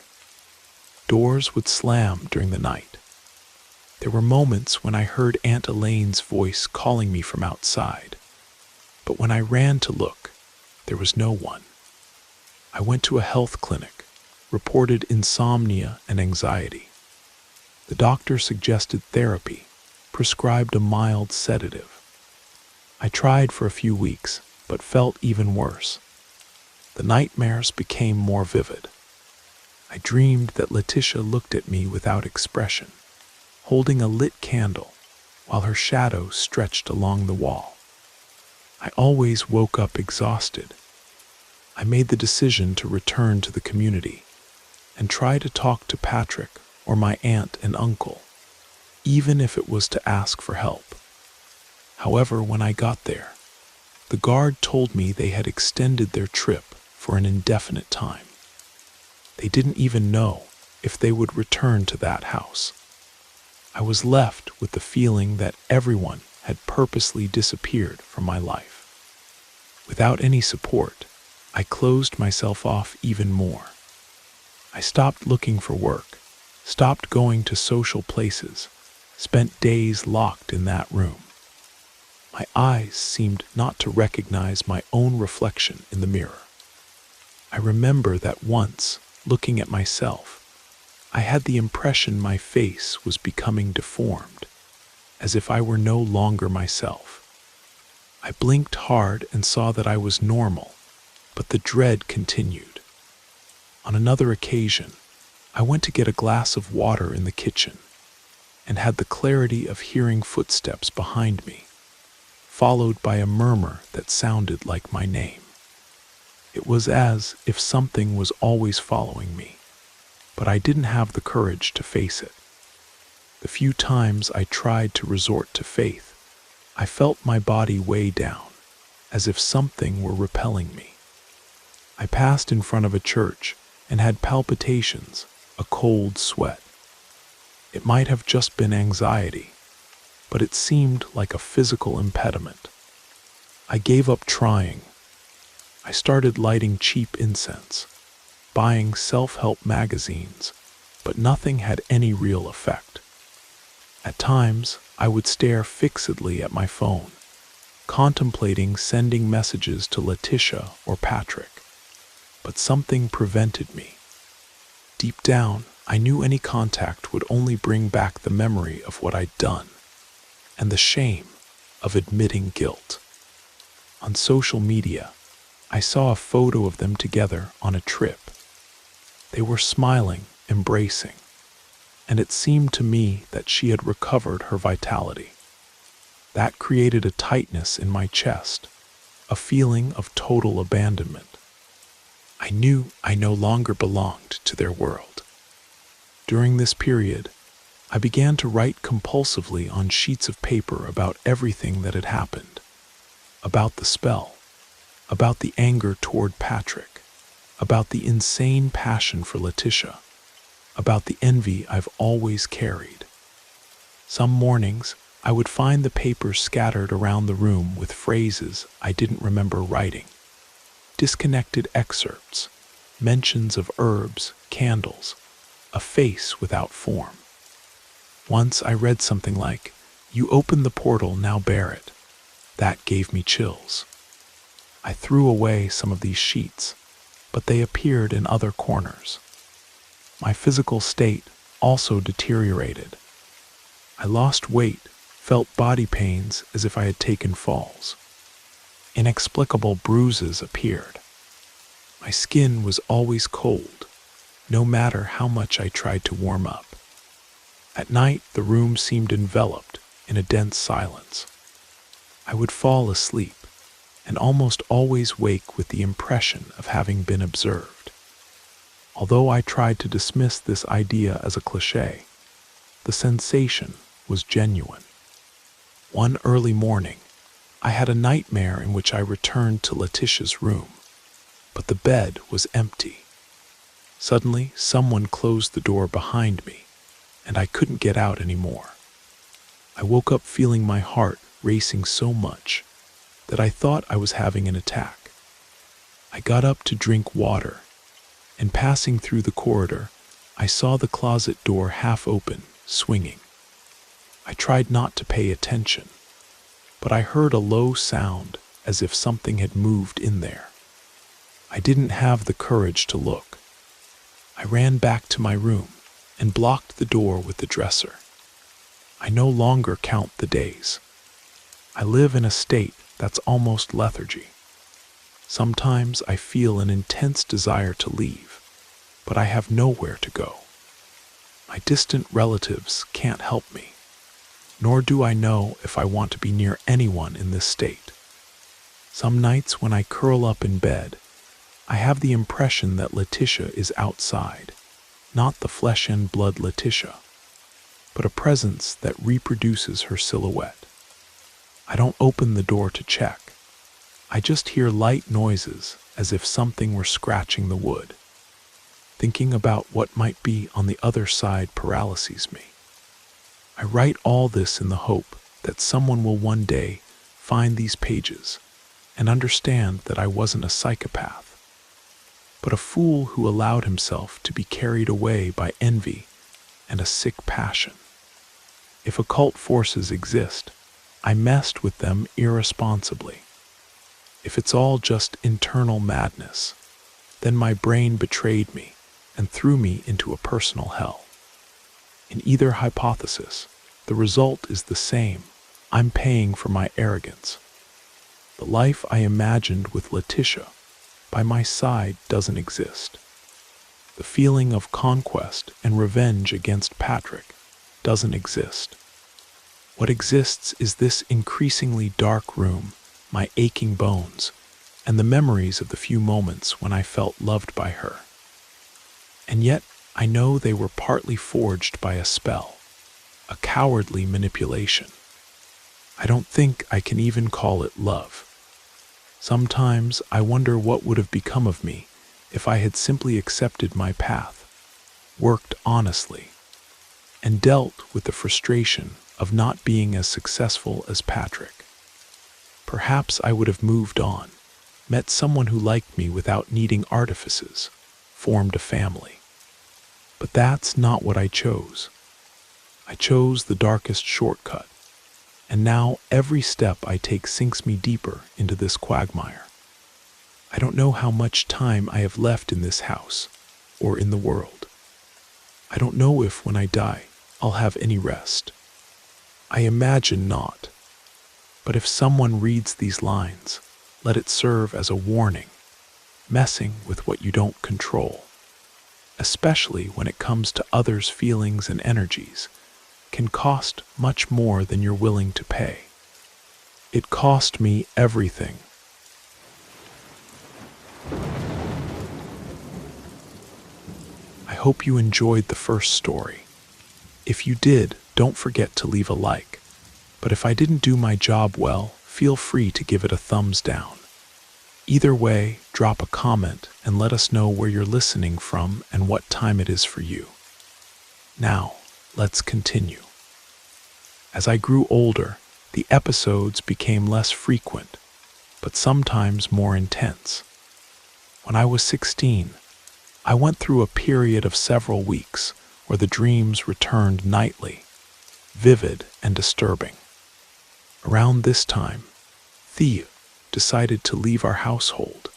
Doors would slam during the night. There were moments when I heard Aunt Elaine's voice calling me from outside, but when I ran to look, there was no one. I went to a health clinic, reported insomnia and anxiety. The doctor suggested therapy, prescribed a mild sedative. I tried for a few weeks, but felt even worse. The nightmares became more vivid. I dreamed that Letitia looked at me without expression, holding a lit candle while her shadow stretched along the wall. I always woke up exhausted. I made the decision to return to the community and try to talk to Patrick or my aunt and uncle, even if it was to ask for help. However, when I got there, the guard told me they had extended their trip for an indefinite time. They didn't even know if they would return to that house. I was left with the feeling that everyone had purposely disappeared from my life. Without any support, I closed myself off even more. I stopped looking for work, stopped going to social places, spent days locked in that room. My eyes seemed not to recognize my own reflection in the mirror. I remember that once, looking at myself, I had the impression my face was becoming deformed, as if I were no longer myself. I blinked hard and saw that I was normal, but the dread continued. On another occasion, I went to get a glass of water in the kitchen and had the clarity of hearing footsteps behind me, followed by a murmur that sounded like my name. It was as if something was always following me, but I didn't have the courage to face it. The few times I tried to resort to faith, I felt my body weigh down, as if something were repelling me. I passed in front of a church and had palpitations, a cold sweat. It might have just been anxiety, but it seemed like a physical impediment. I gave up trying. I started lighting cheap incense, buying self-help magazines, but nothing had any real effect. At times, I would stare fixedly at my phone, contemplating sending messages to Letitia or Patrick, but something prevented me. Deep down, I knew any contact would only bring back the memory of what I'd done, and the shame of admitting guilt. On social media, I saw a photo of them together on a trip. They were smiling, embracing, and it seemed to me that she had recovered her vitality. That created a tightness in my chest, a feeling of total abandonment. I knew I no longer belonged to their world. During this period, I began to write compulsively on sheets of paper about everything that had happened, about the spell, about the anger toward Patrick, about the insane passion for Letitia, about the envy I've always carried. Some mornings, I would find the paper scattered around the room with phrases I didn't remember writing, disconnected excerpts, mentions of herbs, candles, a face without form. Once I read something like, "You opened the portal, now bear it." That gave me chills. I threw away some of these sheets, but they appeared in other corners. My physical state also deteriorated. I lost weight, felt body pains as if I had taken falls. Inexplicable bruises appeared. My skin was always cold, no matter how much I tried to warm up. At night, the room seemed enveloped in a dense silence. I would fall asleep and almost always wake with the impression of having been observed. Although I tried to dismiss this idea as a cliché, the sensation was genuine. One early morning, I had a nightmare in which I returned to Letitia's room, but the bed was empty. Suddenly, someone closed the door behind me, and I couldn't get out anymore. I woke up feeling my heart racing so much that I thought I was having an attack. I got up to drink water, and passing through the corridor, I saw the closet door half open, swinging. I tried not to pay attention, but I heard a low sound as if something had moved in there. I didn't have the courage to look. I ran back to my room and blocked the door with the dresser. I no longer count the days. I live in a state that's almost lethargy. Sometimes I feel an intense desire to leave, but I have nowhere to go. My distant relatives can't help me, nor do I know if I want to be near anyone in this state. Some nights when I curl up in bed, I have the impression that Letitia is outside, not the flesh and blood Letitia, but a presence that reproduces her silhouette. I don't open the door to check. I just hear light noises as if something were scratching the wood. Thinking about what might be on the other side paralyses me. I write all this in the hope that someone will one day find these pages and understand that I wasn't a psychopath, but a fool who allowed himself to be carried away by envy and a sick passion. If occult forces exist, I messed with them irresponsibly. If it's all just internal madness, then my brain betrayed me and threw me into a personal hell. In either hypothesis, the result is the same. I'm paying for my arrogance. The life I imagined with Letitia by my side doesn't exist. The feeling of conquest and revenge against Patrick doesn't exist. What exists is this increasingly dark room, my aching bones, and the memories of the few moments when I felt loved by her. And yet, I know they were partly forged by a spell, a cowardly manipulation. I don't think I can even call it love. Sometimes I wonder what would have become of me if I had simply accepted my path, worked honestly, and dealt with the frustration of not being as successful as Patrick. Perhaps I would have moved on, met someone who liked me without needing artifices, formed a family. But that's not what I chose. I chose the darkest shortcut, and now every step I take sinks me deeper into this quagmire. I don't know how much time I have left in this house, or in the world. I don't know if when I die, I'll have any rest. I imagine not. But if someone reads these lines, let it serve as a warning. Messing with what you don't control, especially when it comes to others' feelings and energies, can cost much more than you're willing to pay. It cost me everything. I hope you enjoyed the first story. If you did, don't forget to leave a like. But if I didn't do my job well, feel free to give it a thumbs down. Either way, drop a comment and let us know where you're listening from and what time it is for you. Now, let's continue. As I grew older, the episodes became less frequent, but sometimes more intense. When I was 16, I went through a period of several weeks where the dreams returned nightly, vivid and disturbing. Around this time, Theo decided to leave our household,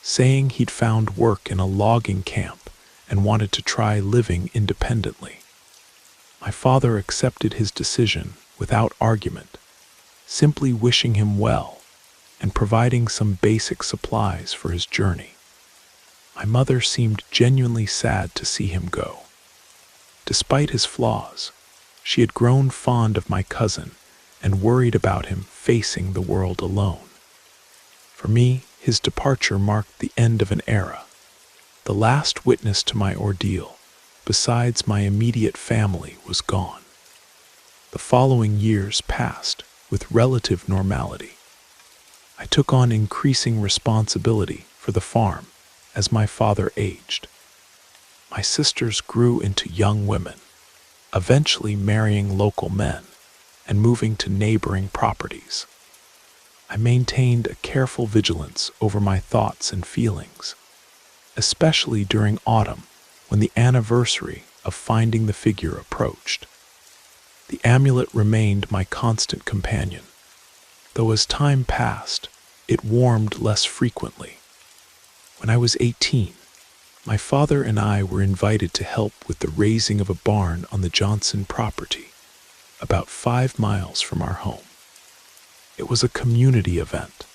saying he'd found work in a logging camp and wanted to try living independently. My father accepted his decision without argument, simply wishing him well and providing some basic supplies for his journey. My mother seemed genuinely sad to see him go. Despite his flaws, she had grown fond of my cousin and worried about him facing the world alone. For me, his departure marked the end of an era, the last witness to my ordeal, besides my immediate family, was gone. The following years passed with relative normality. I took on increasing responsibility for the farm as my father aged. My sisters grew into young women, eventually marrying local men and moving to neighboring properties. I maintained a careful vigilance over my thoughts and feelings, especially during autumn when the anniversary of finding the figure approached. The amulet remained my constant companion, though as time passed, it warmed less frequently. When I was 18, my father and I were invited to help with the raising of a barn on the Johnson property, about 5 miles from our home. It was a community event,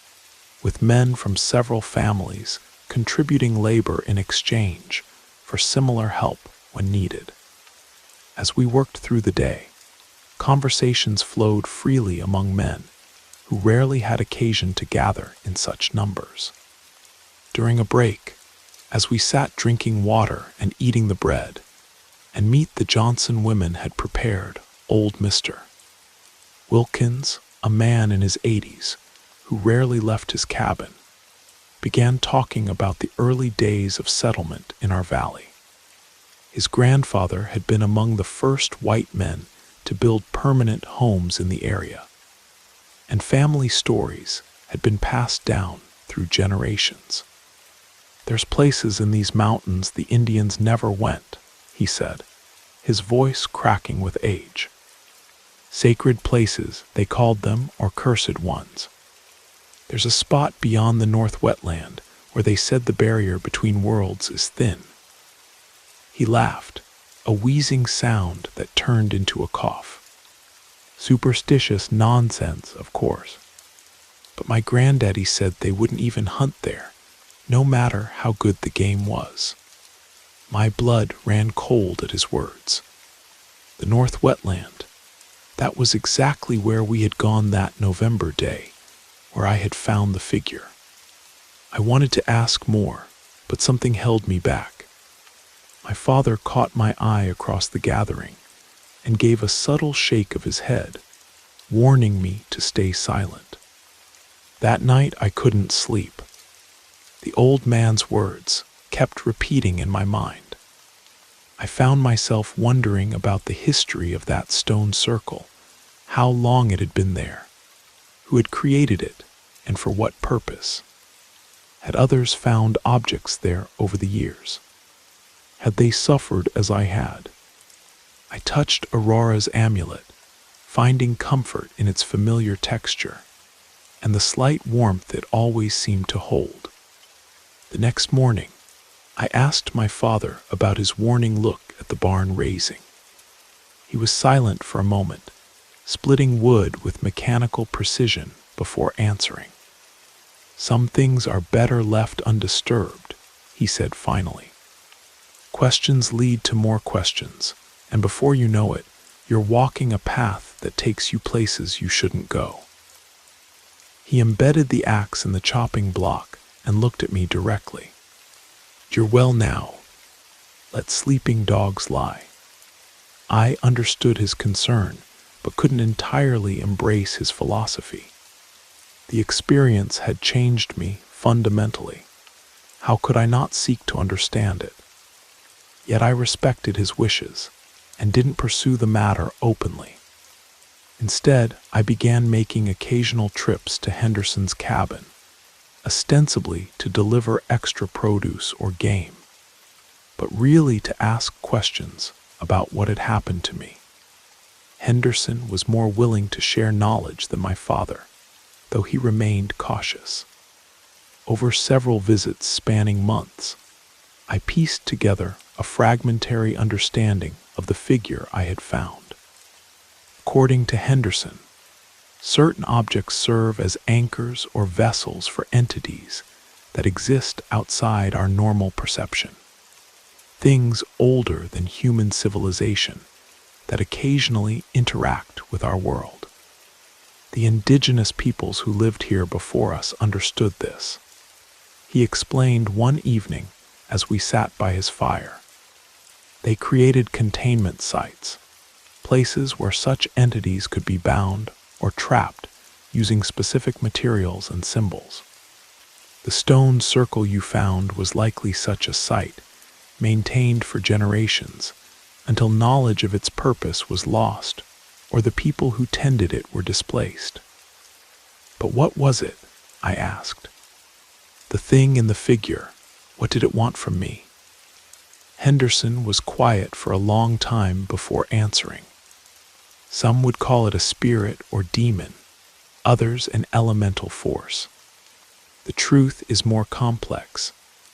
with men from several families contributing labor in exchange for similar help when needed. As we worked through the day, conversations flowed freely among men who rarely had occasion to gather in such numbers. During a break, as we sat drinking water and eating the bread, and meat the Johnson women had prepared, old Mr. Wilkins, a man in his 80s, who rarely left his cabin, began talking about the early days of settlement in our valley. His grandfather had been among the first white men to build permanent homes in the area, and family stories had been passed down through generations. "There's places in these mountains the Indians never went," he said, his voice cracking with age. "Sacred places, they called them, or cursed ones. There's a spot beyond the North Wetland where they said the barrier between worlds is thin." He laughed, a wheezing sound that turned into a cough. "Superstitious nonsense, of course. But my granddaddy said they wouldn't even hunt there, no matter how good the game was." My blood ran cold at his words. The North Wetland, that was exactly where we had gone that November day, where I had found the figure. I wanted to ask more, but something held me back. My father caught my eye across the gathering and gave a subtle shake of his head, warning me to stay silent. That night I couldn't sleep. The old man's words kept repeating in my mind. I found myself wondering about the history of that stone circle, how long it had been there, who had created it, and for what purpose. Had others found objects there over the years? Had they suffered as I had? I touched Aurora's amulet, finding comfort in its familiar texture and the slight warmth it always seemed to hold. The next morning, I asked my father about his warning look at the barn raising. He was silent for a moment, splitting wood with mechanical precision before answering. "Some things are better left undisturbed," he said finally. "Questions lead to more questions, and before you know it, you're walking a path that takes you places you shouldn't go." He embedded the axe in the chopping block and looked at me directly. "You're well now. Let sleeping dogs lie." I understood his concern, but couldn't entirely embrace his philosophy. The experience had changed me fundamentally. How could I not seek to understand it? Yet I respected his wishes and didn't pursue the matter openly. Instead, I began making occasional trips to Henderson's cabin, ostensibly to deliver extra produce or game, but really to ask questions about what had happened to me. Henderson was more willing to share knowledge than my father, though he remained cautious. Over several visits spanning months, I pieced together a fragmentary understanding of the figure I had found. According to Henderson, certain objects serve as anchors or vessels for entities that exist outside our normal perception. Things older than human civilization that occasionally interact with our world. The indigenous peoples who lived here before us understood this. He explained one evening as we sat by his fire. They created containment sites, places where such entities could be bound or trapped using specific materials and symbols. The stone circle you found was likely such a site, maintained for generations, until knowledge of its purpose was lost, or the people who tended it were displaced. But what was it? I asked. The thing in the figure, what did it want from me? Henderson was quiet for a long time before answering. Some would call it a spirit or demon, others an elemental force. The truth is more complex,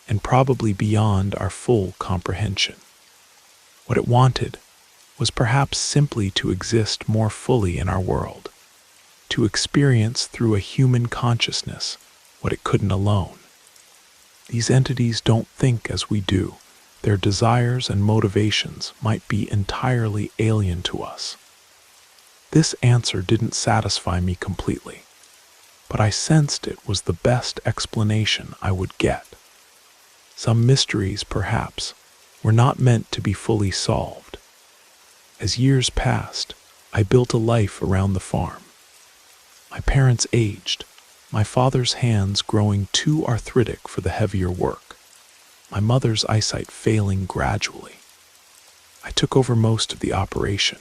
and probably beyond our full comprehension. What it wanted was perhaps simply to exist more fully in our world, to experience through a human consciousness what it couldn't alone. These entities don't think as we do, their desires and motivations might be entirely alien to us. This answer didn't satisfy me completely, but I sensed it was the best explanation I would get. Some mysteries, perhaps, were not meant to be fully solved. As years passed, I built a life around the farm. My parents aged, my father's hands growing too arthritic for the heavier work, my mother's eyesight failing gradually. I took over most of the operation,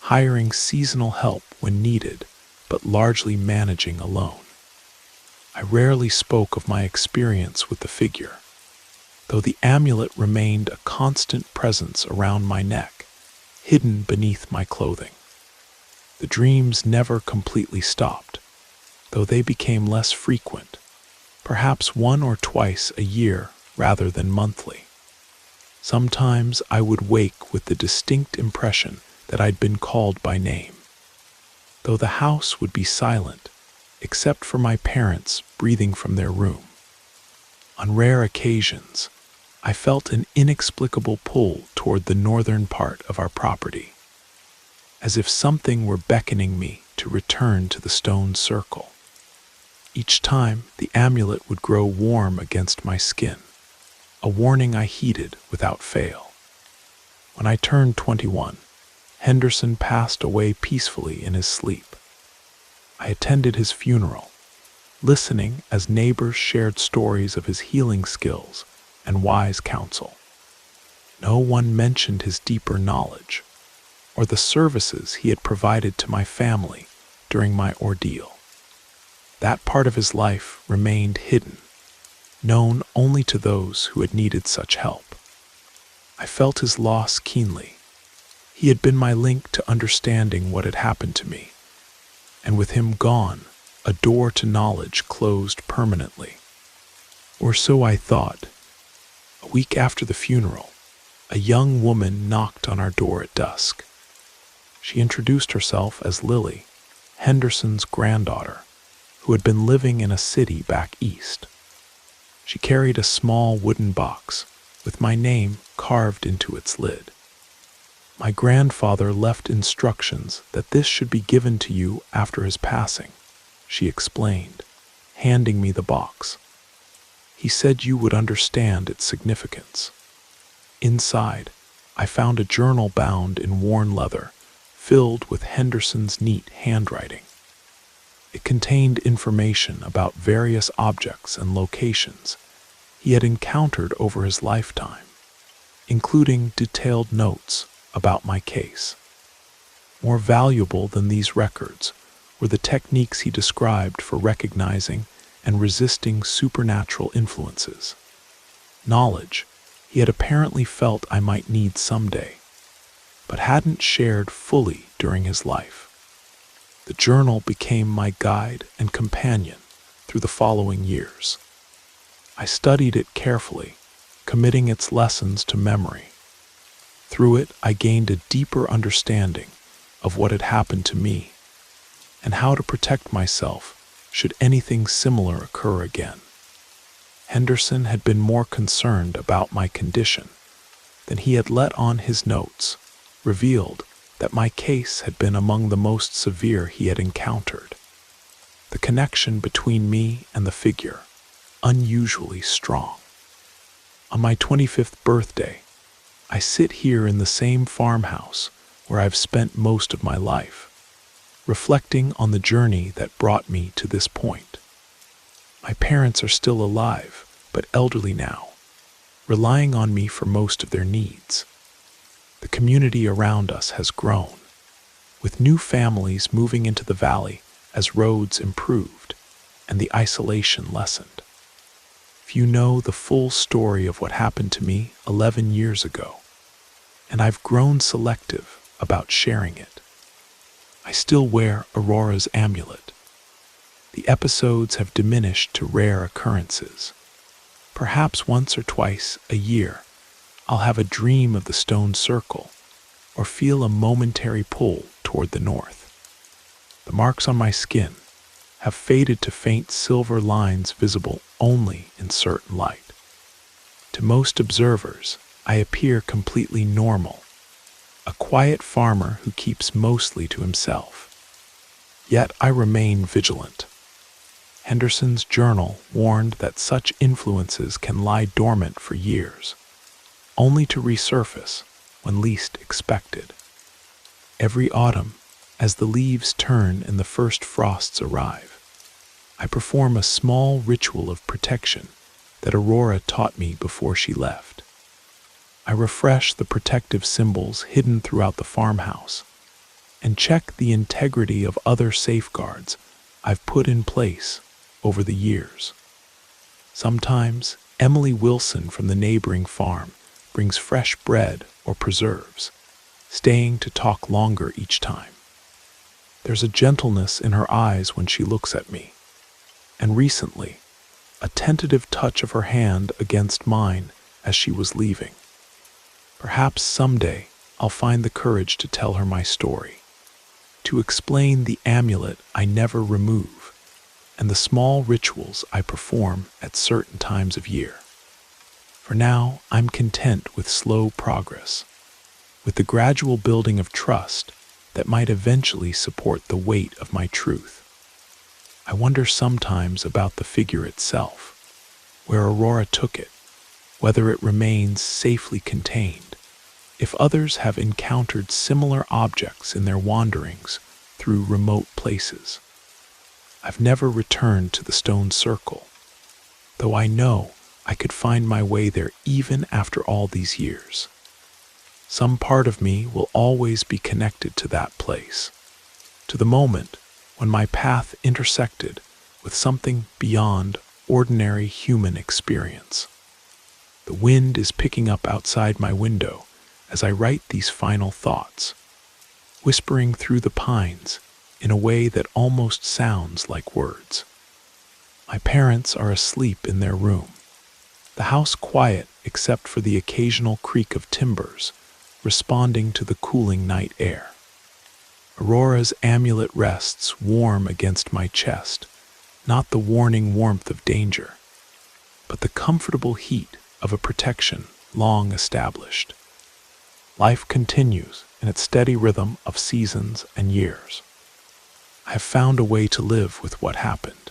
hiring seasonal help when needed, but largely managing alone. I rarely spoke of my experience with the figure, though the amulet remained a constant presence around my neck, hidden beneath my clothing. The dreams never completely stopped, though they became less frequent, perhaps 1 or twice a year rather than monthly. Sometimes I would wake with the distinct impression that I'd been called by name, though the house would be silent, except for my parents breathing from their room. On rare occasions, I felt an inexplicable pull toward the northern part of our property, as if something were beckoning me to return to the stone circle. Each time, the amulet would grow warm against my skin, a warning I heeded without fail. When I turned 21, Henderson passed away peacefully in his sleep. I attended his funeral, listening as neighbors shared stories of his healing skills and wise counsel. No one mentioned his deeper knowledge or the services he had provided to my family during my ordeal. That part of his life remained hidden, known only to those who had needed such help. I felt his loss keenly. He had been my link to understanding what had happened to me, and with him gone, a door to knowledge closed permanently. Or so I thought. A week after the funeral, a young woman knocked on our door at dusk. She introduced herself as Lily, Henderson's granddaughter, who had been living in a city back east. She carried a small wooden box with my name carved into its lid. My grandfather left instructions that this should be given to you after his passing, she explained, handing me the box. He said you would understand its significance. Inside, I found a journal bound in worn leather, filled with Henderson's neat handwriting. It contained information about various objects and locations he had encountered over his lifetime, including detailed notes about my case. More valuable than these records were the techniques he described for recognizing and resisting supernatural influences, knowledge he had apparently felt I might need someday, but hadn't shared fully during his life. The journal became my guide and companion through the following years. I studied it carefully, committing its lessons to memory. Through it, I gained a deeper understanding of what had happened to me and how to protect myself should anything similar occur again. Henderson had been more concerned about my condition than he had let on. His notes revealed that my case had been among the most severe he had encountered. The connection between me and the figure, unusually strong. On my 25th birthday, I sit here in the same farmhouse where I've spent most of my life, reflecting on the journey that brought me to this point. My parents are still alive, but elderly now, relying on me for most of their needs. The community around us has grown, with new families moving into the valley as roads improved and the isolation lessened. Few know the full story of what happened to me 11 years ago, and I've grown selective about sharing it. I still wear Aurora's amulet. The episodes have diminished to rare occurrences. Perhaps once or twice a year, I'll have a dream of the stone circle or feel a momentary pull toward the north. The marks on my skin have faded to faint silver lines visible only in certain light. To most observers, I appear completely normal, a quiet farmer who keeps mostly to himself. Yet I remain vigilant. Henderson's journal warned that such influences can lie dormant for years, only to resurface when least expected. Every autumn, as the leaves turn and the first frosts arrive, I perform a small ritual of protection that Aurora taught me before she left. I refresh the protective symbols hidden throughout the farmhouse and check the integrity of other safeguards I've put in place over the years. Sometimes Emily Wilson from the neighboring farm brings fresh bread or preserves, staying to talk longer each time. There's a gentleness in her eyes when she looks at me, and recently, a tentative touch of her hand against mine as she was leaving. Perhaps someday I'll find the courage to tell her my story, to explain the amulet I never remove, and the small rituals I perform at certain times of year. For now, I'm content with slow progress, with the gradual building of trust that might eventually support the weight of my truth. I wonder sometimes about the figure itself, where Aurora took it, whether it remains safely contained, if others have encountered similar objects in their wanderings through remote places. I've never returned to the stone circle, though I know I could find my way there even after all these years. Some part of me will always be connected to that place, to the moment when my path intersected with something beyond ordinary human experience. The wind is picking up outside my window as I write these final thoughts, whispering through the pines in a way that almost sounds like words. My parents are asleep in their room, the house quiet except for the occasional creak of timbers responding to the cooling night air. Aurora's amulet rests warm against my chest, not the warning warmth of danger, but the comfortable heat of a protection long established. Life continues in its steady rhythm of seasons and years. I have found a way to live with what happened,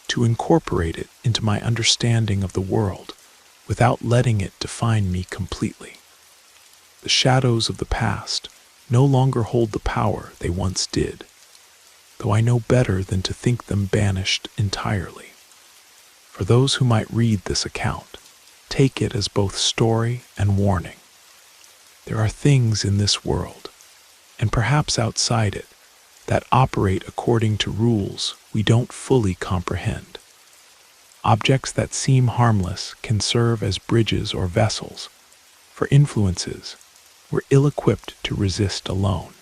to incorporate it into my understanding of the world without letting it define me completely. The shadows of the past no longer hold the power they once did, though I know better than to think them banished entirely. For those who might read this account, take it as both story and warning. There are things in this world, and perhaps outside it, that operate according to rules we don't fully comprehend. Objects that seem harmless can serve as bridges or vessels for influences we're ill-equipped to resist alone.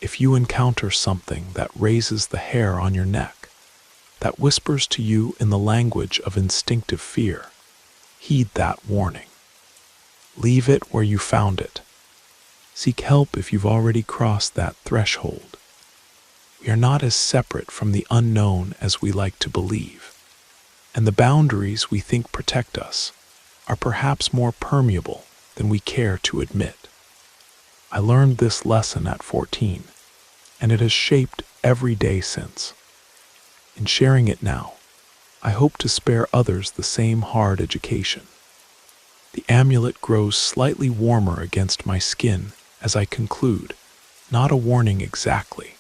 If you encounter something that raises the hair on your neck, that whispers to you in the language of instinctive fear, heed that warning. Leave it where you found it. Seek help if you've already crossed that threshold. We are not as separate from the unknown as we like to believe, and the boundaries we think protect us are perhaps more permeable than we care to admit. I learned this lesson at 14, and it has shaped every day since. In sharing it now, I hope to spare others the same hard education. The amulet grows slightly warmer against my skin as I conclude, not a warning exactly,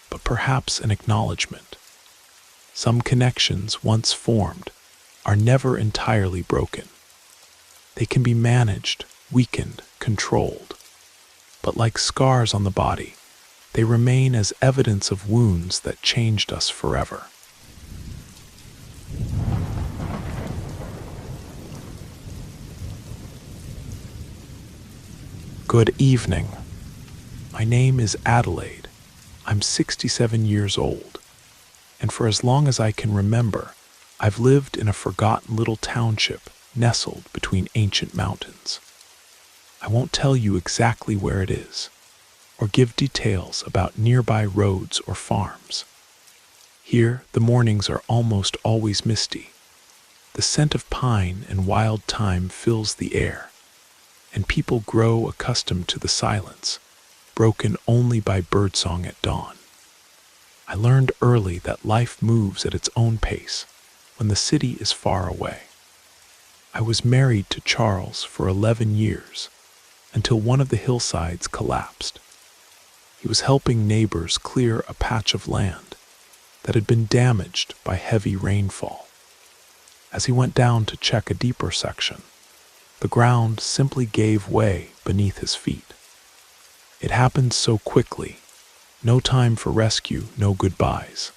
but perhaps an acknowledgement. Some connections once formed are never entirely broken. They can be managed, weakened, controlled, but like scars on the body, they remain as evidence of wounds that changed us forever. Good evening. My name is Adelaide. I'm 67 years old, and for as long as I can remember, I've lived in a forgotten little township nestled between ancient mountains. I won't tell you exactly where it is, or give details about nearby roads or farms. Here, the mornings are almost always misty. The scent of pine and wild thyme fills the air, and people grow accustomed to the silence, broken only by birdsong at dawn. I learned early that life moves at its own pace when the city is far away. I was married to Charles for 11 years, until one of the hillsides collapsed. He was helping neighbors clear a patch of land that had been damaged by heavy rainfall. As he went down to check a deeper section, the ground simply gave way beneath his feet. It happened so quickly, no time for rescue, no goodbyes.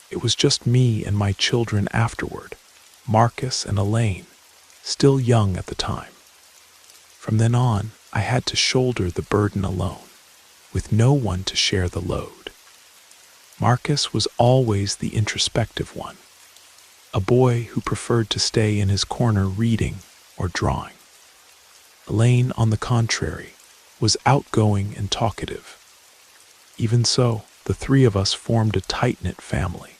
It was just me and my children afterward, Marcus and Elaine, still young at the time. From then on, I had to shoulder the burden alone, with no one to share the load. Marcus was always the introspective one, a boy who preferred to stay in his corner reading or drawing. Elaine, on the contrary, was outgoing and talkative. Even so, the three of us formed a tight-knit family.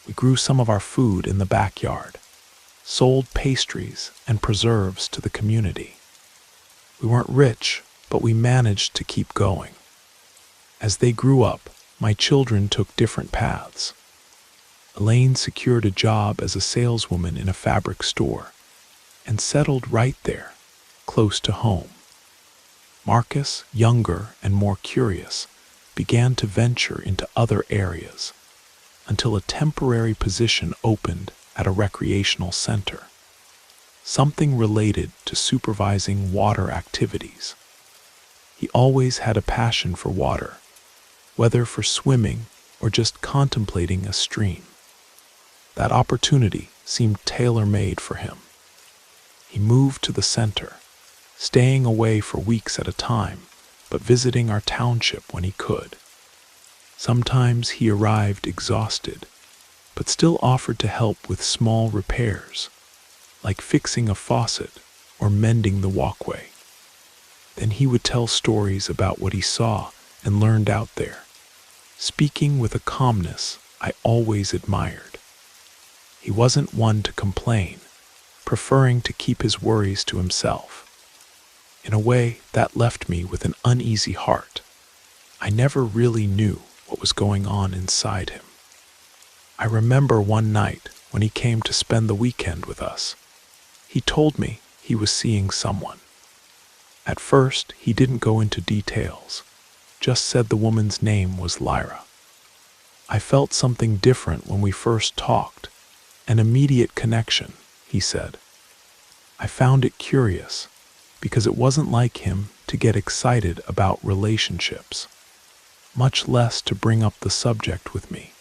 We grew some of our food in the backyard, sold pastries and preserves to the community. We weren't rich, but we managed to keep going. As they grew up, my children took different paths. Elaine secured a job as a saleswoman in a fabric store and settled right there, close to home. Marcus, younger and more curious, began to venture into other areas until a temporary position opened at a recreational center, something related to supervising water activities. He always had a passion for water, whether for swimming or just contemplating a stream. That opportunity seemed tailor-made for him. He moved to the center, staying away for weeks at a time, but visiting our township when he could. Sometimes he arrived exhausted, but still offered to help with small repairs, like fixing a faucet or mending the walkway. Then he would tell stories about what he saw and learned out there, speaking with a calmness I always admired. He wasn't one to complain, preferring to keep his worries to himself. In a way, that left me with an uneasy heart. I never really knew what was going on inside him. I remember one night when he came to spend the weekend with us. He told me he was seeing someone. At first, he didn't go into details, just said the woman's name was Lyra. I felt something different when we first talked, an immediate connection, he said. I found it curious, because it wasn't like him to get excited about relationships, much less to bring up the subject with me.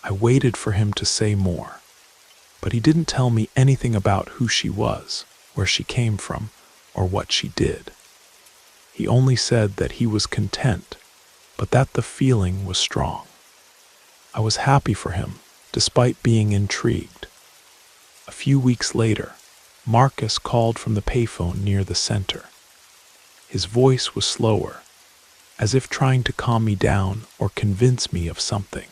I waited for him to say more, but he didn't tell me anything about who she was, where she came from, or what she did. He only said that he was content, but that the feeling was strong. I was happy for him, despite being intrigued. A few weeks later, Marcus called from the payphone near the center. His voice was slower, as if trying to calm me down or convince me of something.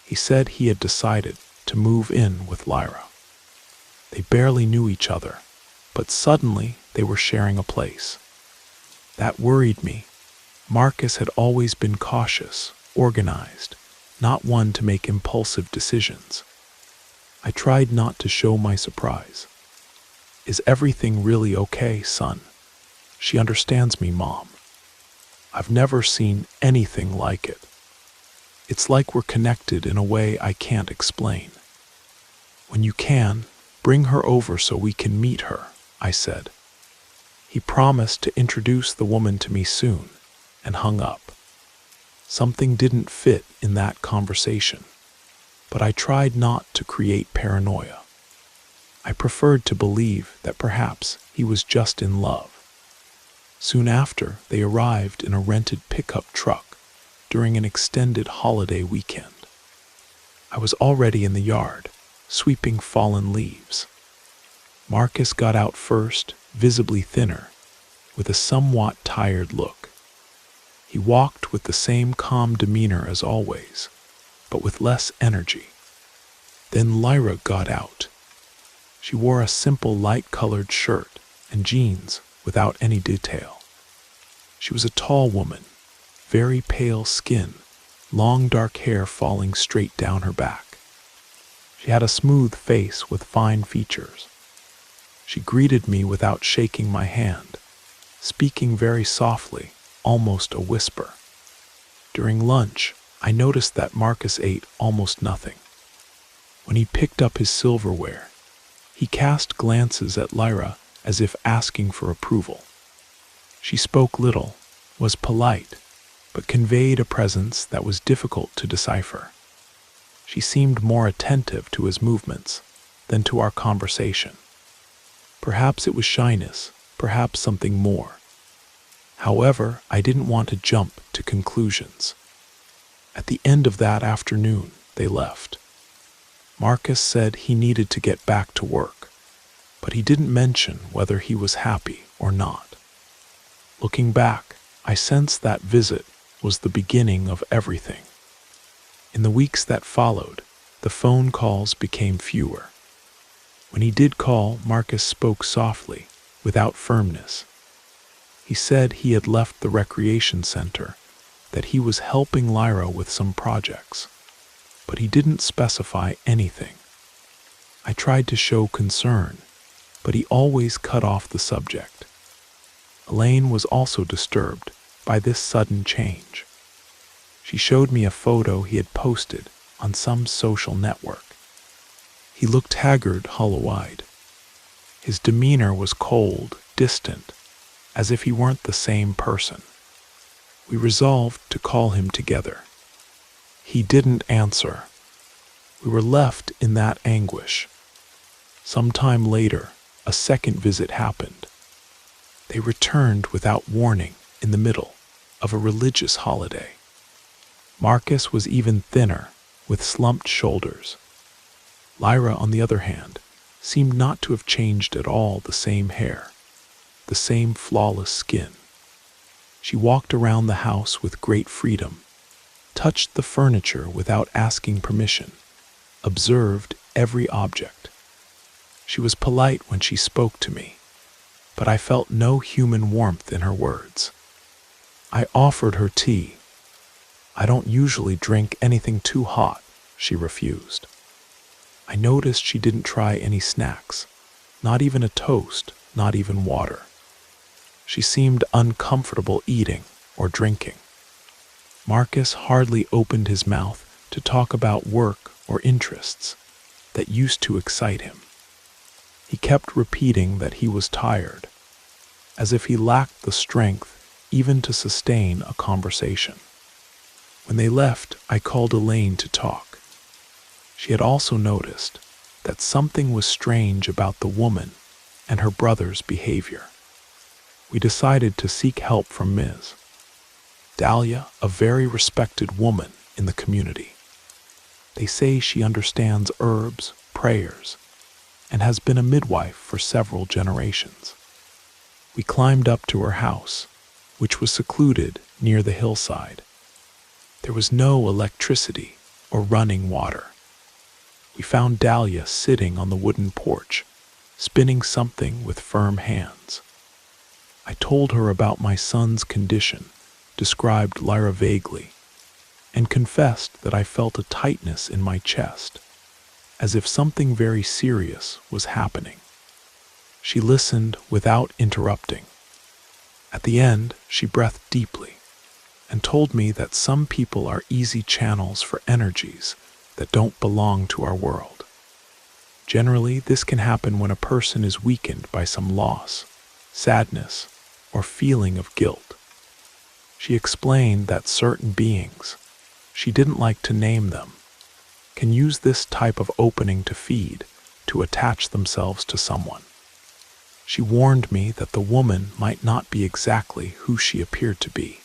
He said he had decided to move in with Lyra. They barely knew each other, but suddenly they were sharing a place. That worried me. Marcus had always been cautious, organized, not one to make impulsive decisions. I tried not to show my surprise. Is everything really okay, son? She understands me, Mom. I've never seen anything like it. It's like we're connected in a way I can't explain. When you can, bring her over so we can meet her, I said. He promised to introduce the woman to me soon, and hung up. Something didn't fit in that conversation, but I tried not to create paranoia. I preferred to believe that perhaps he was just in love. Soon after, they arrived in a rented pickup truck during an extended holiday weekend. I was already in the yard, sweeping fallen leaves. Marcus got out first, visibly thinner, with a somewhat tired look. He walked with the same calm demeanor as always, but with less energy. Then Lyra got out. She wore a simple light-colored shirt and jeans without any detail. She was a tall woman, very pale skin, long dark hair falling straight down her back. She had a smooth face with fine features. She greeted me without shaking my hand, speaking very softly, almost a whisper. During lunch, I noticed that Marcus ate almost nothing. When he picked up his silverware, he cast glances at Lyra as if asking for approval. She spoke little, was polite, but conveyed a presence that was difficult to decipher. She seemed more attentive to his movements than to our conversation. Perhaps it was shyness, perhaps something more. However, I didn't want to jump to conclusions. At the end of that afternoon, they left. Marcus said he needed to get back to work, but he didn't mention whether he was happy or not. Looking back, I sensed that visit was the beginning of everything. In the weeks that followed, the phone calls became fewer. When he did call, Marcus spoke softly, without firmness. He said he had left the recreation center, that he was helping Lyra with some projects, but he didn't specify anything. I tried to show concern, but he always cut off the subject. Elaine was also disturbed by this sudden change. She showed me a photo he had posted on some social network. He looked haggard, hollow-eyed. His demeanor was cold, distant, as if he weren't the same person. We resolved to call him together. He didn't answer. We were left in that anguish. Some time later, a second visit happened. They returned without warning in the middle of a religious holiday. Marcus was even thinner, with slumped shoulders. Lyra, on the other hand, seemed not to have changed at all. The same hair, the same flawless skin. She walked around the house with great freedom, touched the furniture without asking permission, observed every object. She was polite when she spoke to me, but I felt no human warmth in her words. I offered her tea. I don't usually drink anything too hot, she refused. I noticed she didn't try any snacks, not even a toast, not even water. She seemed uncomfortable eating or drinking. Marcus hardly opened his mouth to talk about work or interests that used to excite him. He kept repeating that he was tired, as if he lacked the strength even to sustain a conversation. When they left, I called Elaine to talk. She had also noticed that something was strange about the woman and her brother's behavior. We decided to seek help from Ms. Dahlia, a very respected woman in the community. They say she understands herbs, prayers, and has been a midwife for several generations. We climbed up to her house, which was secluded near the hillside. There was no electricity or running water. We found Dahlia sitting on the wooden porch, spinning something with firm hands. I told her about my son's condition, described Lyra vaguely, and confessed that I felt a tightness in my chest, as if something very serious was happening. She listened without interrupting. At the end, she breathed deeply and told me that some people are easy channels for energies that don't belong to our world. Generally, this can happen when a person is weakened by some loss, sadness, or feeling of guilt. She explained that certain beings, she didn't like to name them, can use this type of opening to feed, to attach themselves to someone. She warned me that the woman might not be exactly who she appeared to be,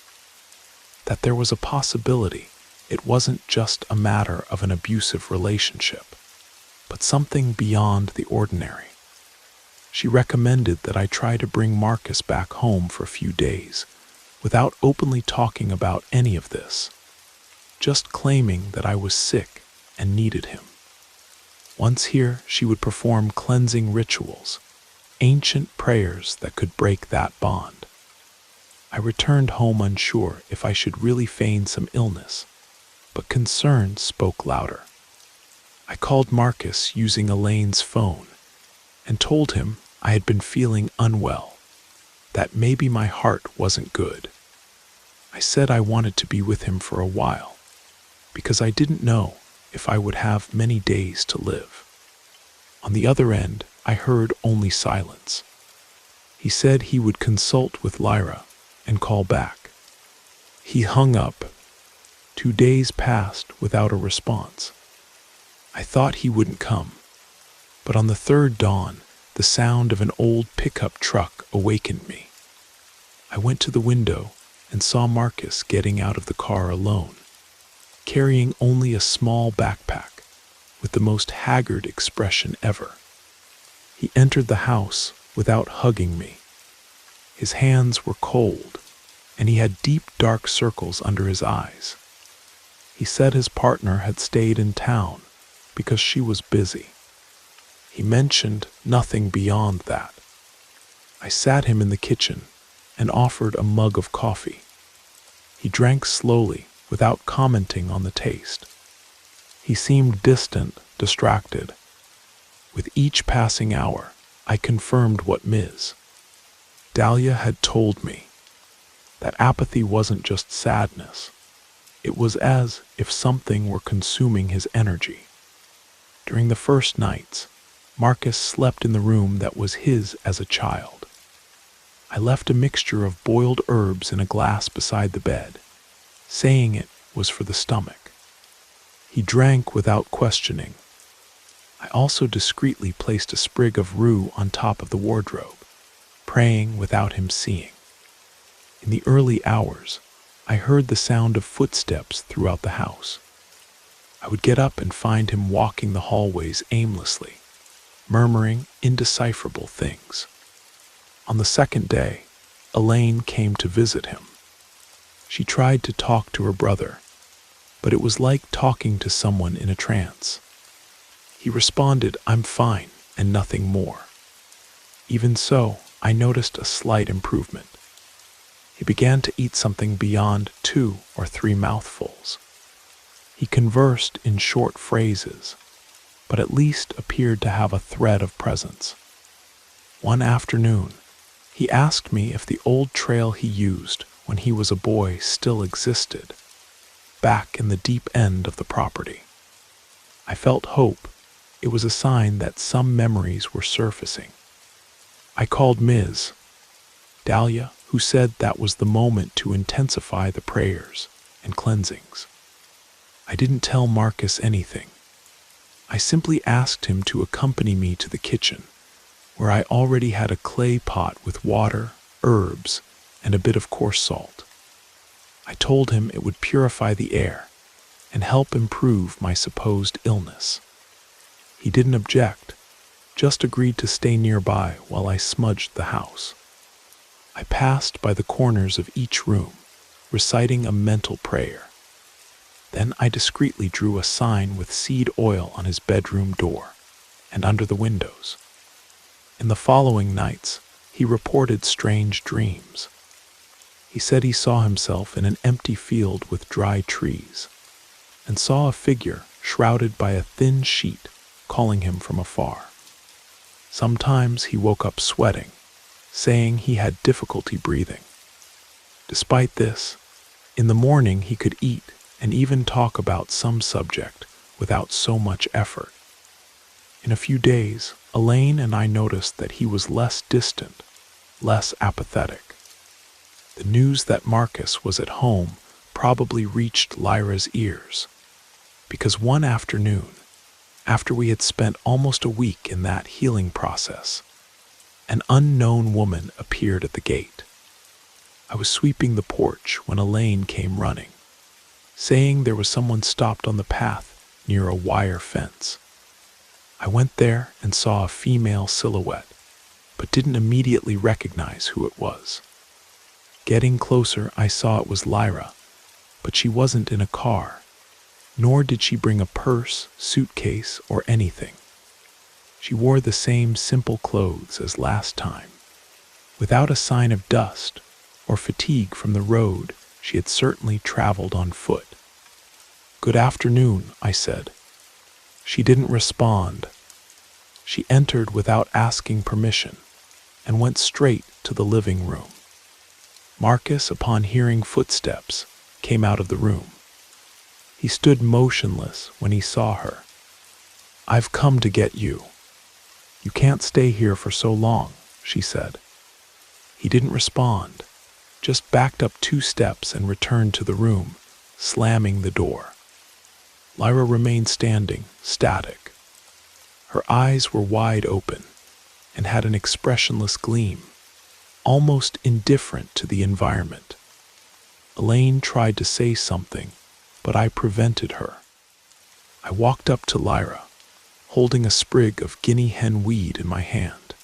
that there was a possibility it wasn't just a matter of an abusive relationship, but something beyond the ordinary. She recommended that I try to bring Marcus back home for a few days, without openly talking about any of this, just claiming that I was sick and needed him. Once here, she would perform cleansing rituals, ancient prayers that could break that bond. I returned home unsure if I should really feign some illness, but concern spoke louder. I called Marcus using Elaine's phone and told him I had been feeling unwell, that maybe my heart wasn't good. I said I wanted to be with him for a while, because I didn't know if I would have many days to live. On the other end, I heard only silence. He said he would consult with Lyra and call back. He hung up. 2 days passed without a response. I thought he wouldn't come, but on the third dawn, the sound of an old pickup truck awakened me. I went to the window and saw Marcus getting out of the car alone, carrying only a small backpack with the most haggard expression ever. He entered the house without hugging me. His hands were cold, and he had deep dark circles under his eyes. He said his partner had stayed in town because she was busy. He mentioned nothing beyond that. I sat him in the kitchen and offered a mug of coffee. He drank slowly without commenting on the taste. He seemed distant, distracted. With each passing hour, I confirmed what Ms. Dahlia had told me, that apathy wasn't just sadness. It was as if something were consuming his energy. During the first nights, Marcus slept in the room that was his as a child. I left a mixture of boiled herbs in a glass beside the bed, saying it was for the stomach. He drank without questioning. I also discreetly placed a sprig of rue on top of the wardrobe, praying without him seeing. In the early hours, I heard the sound of footsteps throughout the house. I would get up and find him walking the hallways aimlessly, murmuring indecipherable things. On the second day, Elaine came to visit him. She tried to talk to her brother, but it was like talking to someone in a trance. He responded, "I'm fine," and nothing more. Even so, I noticed a slight improvement. He began to eat something beyond 2 or 3 mouthfuls. He conversed in short phrases, but at least appeared to have a thread of presence. One afternoon, he asked me if the old trail he used when he was a boy still existed, back in the deep end of the property. I felt hope. It was a sign that some memories were surfacing. I called Ms. Dahlia, who said that was the moment to intensify the prayers and cleansings. I didn't tell Marcus anything. I simply asked him to accompany me to the kitchen, where I already had a clay pot with water, herbs, and a bit of coarse salt. I told him it would purify the air and help improve my supposed illness. He didn't object, just agreed to stay nearby while I smudged the house. I passed by the corners of each room, reciting a mental prayer. Then I discreetly drew a sign with seed oil on his bedroom door and under the windows. In the following nights, he reported strange dreams. He said he saw himself in an empty field with dry trees and saw a figure shrouded by a thin sheet calling him from afar. Sometimes he woke up sweating, saying he had difficulty breathing. Despite this, in the morning he could eat and even talk about some subject without so much effort. In a few days, Elaine and I noticed that he was less distant, less apathetic. The news that Marcus was at home probably reached Lyra's ears, because one afternoon, after we had spent almost a week in that healing process, an unknown woman appeared at the gate. I was sweeping the porch when Elaine came running, saying there was someone stopped on the path near a wire fence. I went there and saw a female silhouette, but didn't immediately recognize who it was. Getting closer, I saw it was Lyra, but she wasn't in a car, nor did she bring a purse, suitcase, or anything. She wore the same simple clothes as last time, without a sign of dust or fatigue from the road she had certainly traveled on foot. "Good afternoon," I said. She didn't respond. She entered without asking permission and went straight to the living room. Marcus, upon hearing footsteps, came out of the room. He stood motionless when he saw her. "I've come to get you. You can't stay here for so long," she said. He didn't respond, just backed up 2 steps and returned to the room, slamming the door. Lyra remained standing, static. Her eyes were wide open and had an expressionless gleam, almost indifferent to the environment. Elaine tried to say something, but I prevented her. I walked up to Lyra, holding a sprig of guinea hen weed in my hand.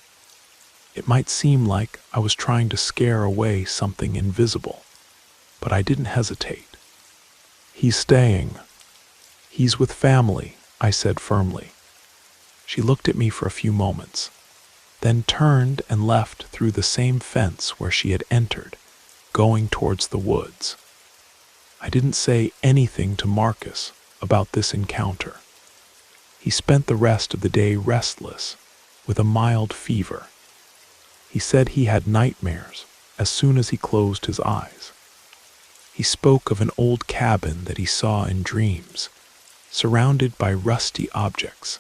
It might seem like I was trying to scare away something invisible, but I didn't hesitate. "He's staying. He's with family," I said firmly. She looked at me for a few moments, then turned and left through the same fence where she had entered, going towards the woods. I didn't say anything to Marcus about this encounter. He spent the rest of the day restless, with a mild fever. He said he had nightmares as soon as he closed his eyes. He spoke of an old cabin that he saw in dreams, surrounded by rusty objects,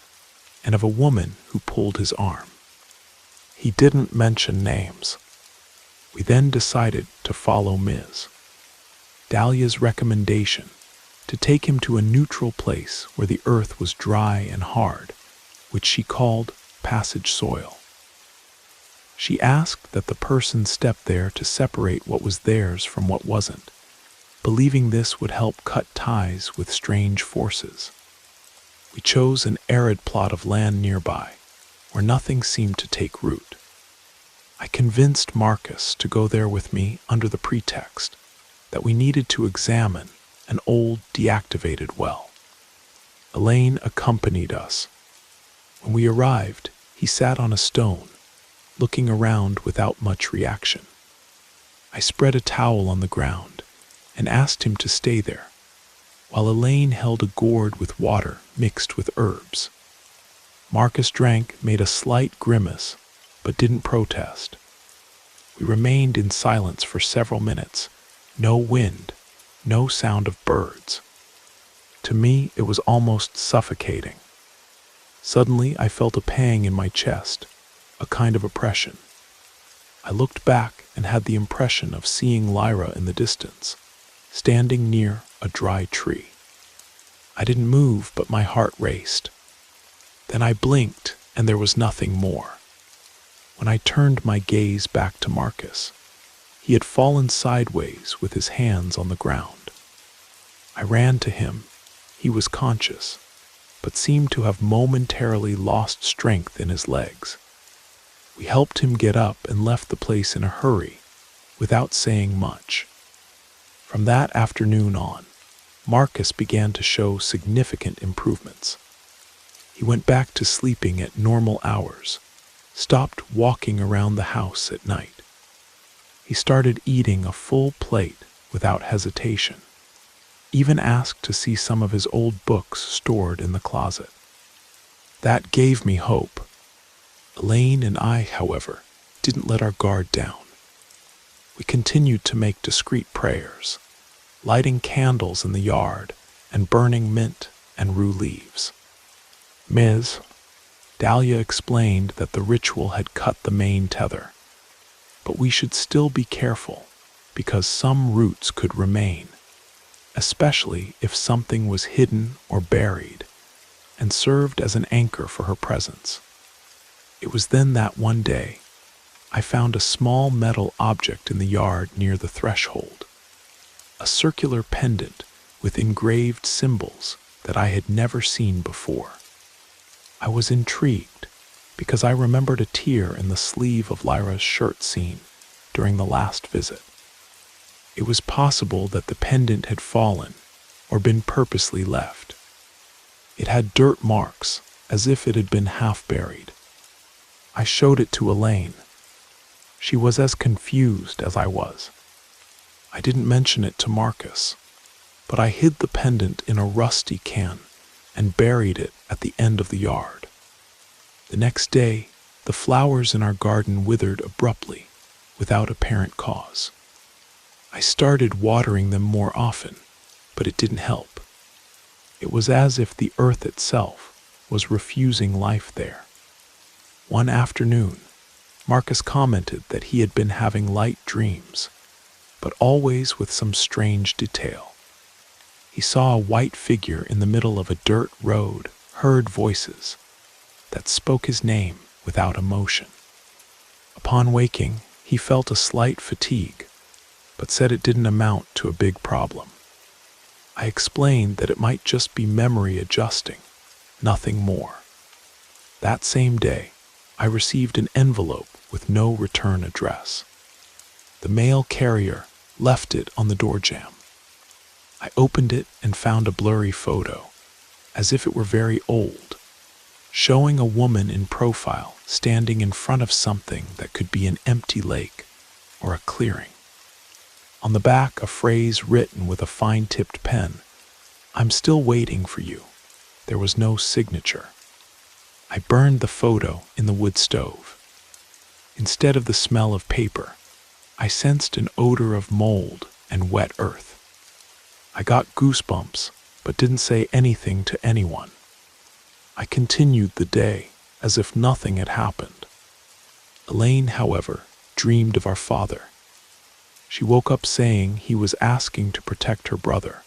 and of a woman who pulled his arm. He didn't mention names. We then decided to follow Ms. Dahlia's recommendation to take him to a neutral place where the earth was dry and hard, which she called passage soil. She asked that the person step there to separate what was theirs from what wasn't, believing this would help cut ties with strange forces. We chose an arid plot of land nearby, where nothing seemed to take root. I convinced Marcus to go there with me under the pretext that we needed to examine an old deactivated well. Elaine accompanied us. When we arrived, he sat on a stone, looking around without much reaction. I spread a towel on the ground and asked him to stay there, while Elaine held a gourd with water mixed with herbs. Marcus drank, made a slight grimace, but didn't protest. We remained in silence for several minutes. No wind, no sound of birds. To me, it was almost suffocating. Suddenly, I felt a pang in my chest, a kind of oppression. I looked back and had the impression of seeing Lyra in the distance, standing near a dry tree. I didn't move, but my heart raced. Then I blinked, and there was nothing more. When I turned my gaze back to Marcus, he had fallen sideways with his hands on the ground. I ran to him. He was conscious, but seemed to have momentarily lost strength in his legs. We helped him get up and left the place in a hurry, without saying much. From that afternoon on, Marcus began to show significant improvements. He went back to sleeping at normal hours, stopped walking around the house at night. He started eating a full plate without hesitation, even asked to see some of his old books stored in the closet. That gave me hope. Elaine and I, however, didn't let our guard down. We continued to make discreet prayers, lighting candles in the yard and burning mint and rue leaves. Ms. Dahlia explained that the ritual had cut the main tether, but we should still be careful because some roots could remain, especially if something was hidden or buried, and served as an anchor for her presence. It was then that one day I found a small metal object in the yard near the threshold, a circular pendant with engraved symbols that I had never seen before. I was intrigued because I remembered a tear in the sleeve of Lyra's shirt seen during the last visit. It was possible that the pendant had fallen or been purposely left. It had dirt marks as if it had been half buried. I showed it to Elaine. She was as confused as I was. I didn't mention it to Marcus, but I hid the pendant in a rusty can and buried it at the end of the yard. The next day, the flowers in our garden withered abruptly, without apparent cause. I started watering them more often, but it didn't help. It was as if the earth itself was refusing life there. One afternoon, Marcus commented that he had been having light dreams, but always with some strange detail. He saw a white figure in the middle of a dirt road, heard voices that spoke his name without emotion. Upon waking, he felt a slight fatigue, but said it didn't amount to a big problem. I explained that it might just be memory adjusting, nothing more. That same day, I received an envelope with no return address. The mail carrier left it on the door jamb. I opened it and found a blurry photo, as if it were very old, showing a woman in profile standing in front of something that could be an empty lake or a clearing. On the back, a phrase written with a fine-tipped pen, "I'm still waiting for you." There was no signature. I burned the photo in the wood stove. Instead of the smell of paper, I sensed an odor of mold and wet earth. I got goosebumps, but didn't say anything to anyone. I continued the day as if nothing had happened. Elaine, however, dreamed of our father. She woke up saying he was asking to protect her brother,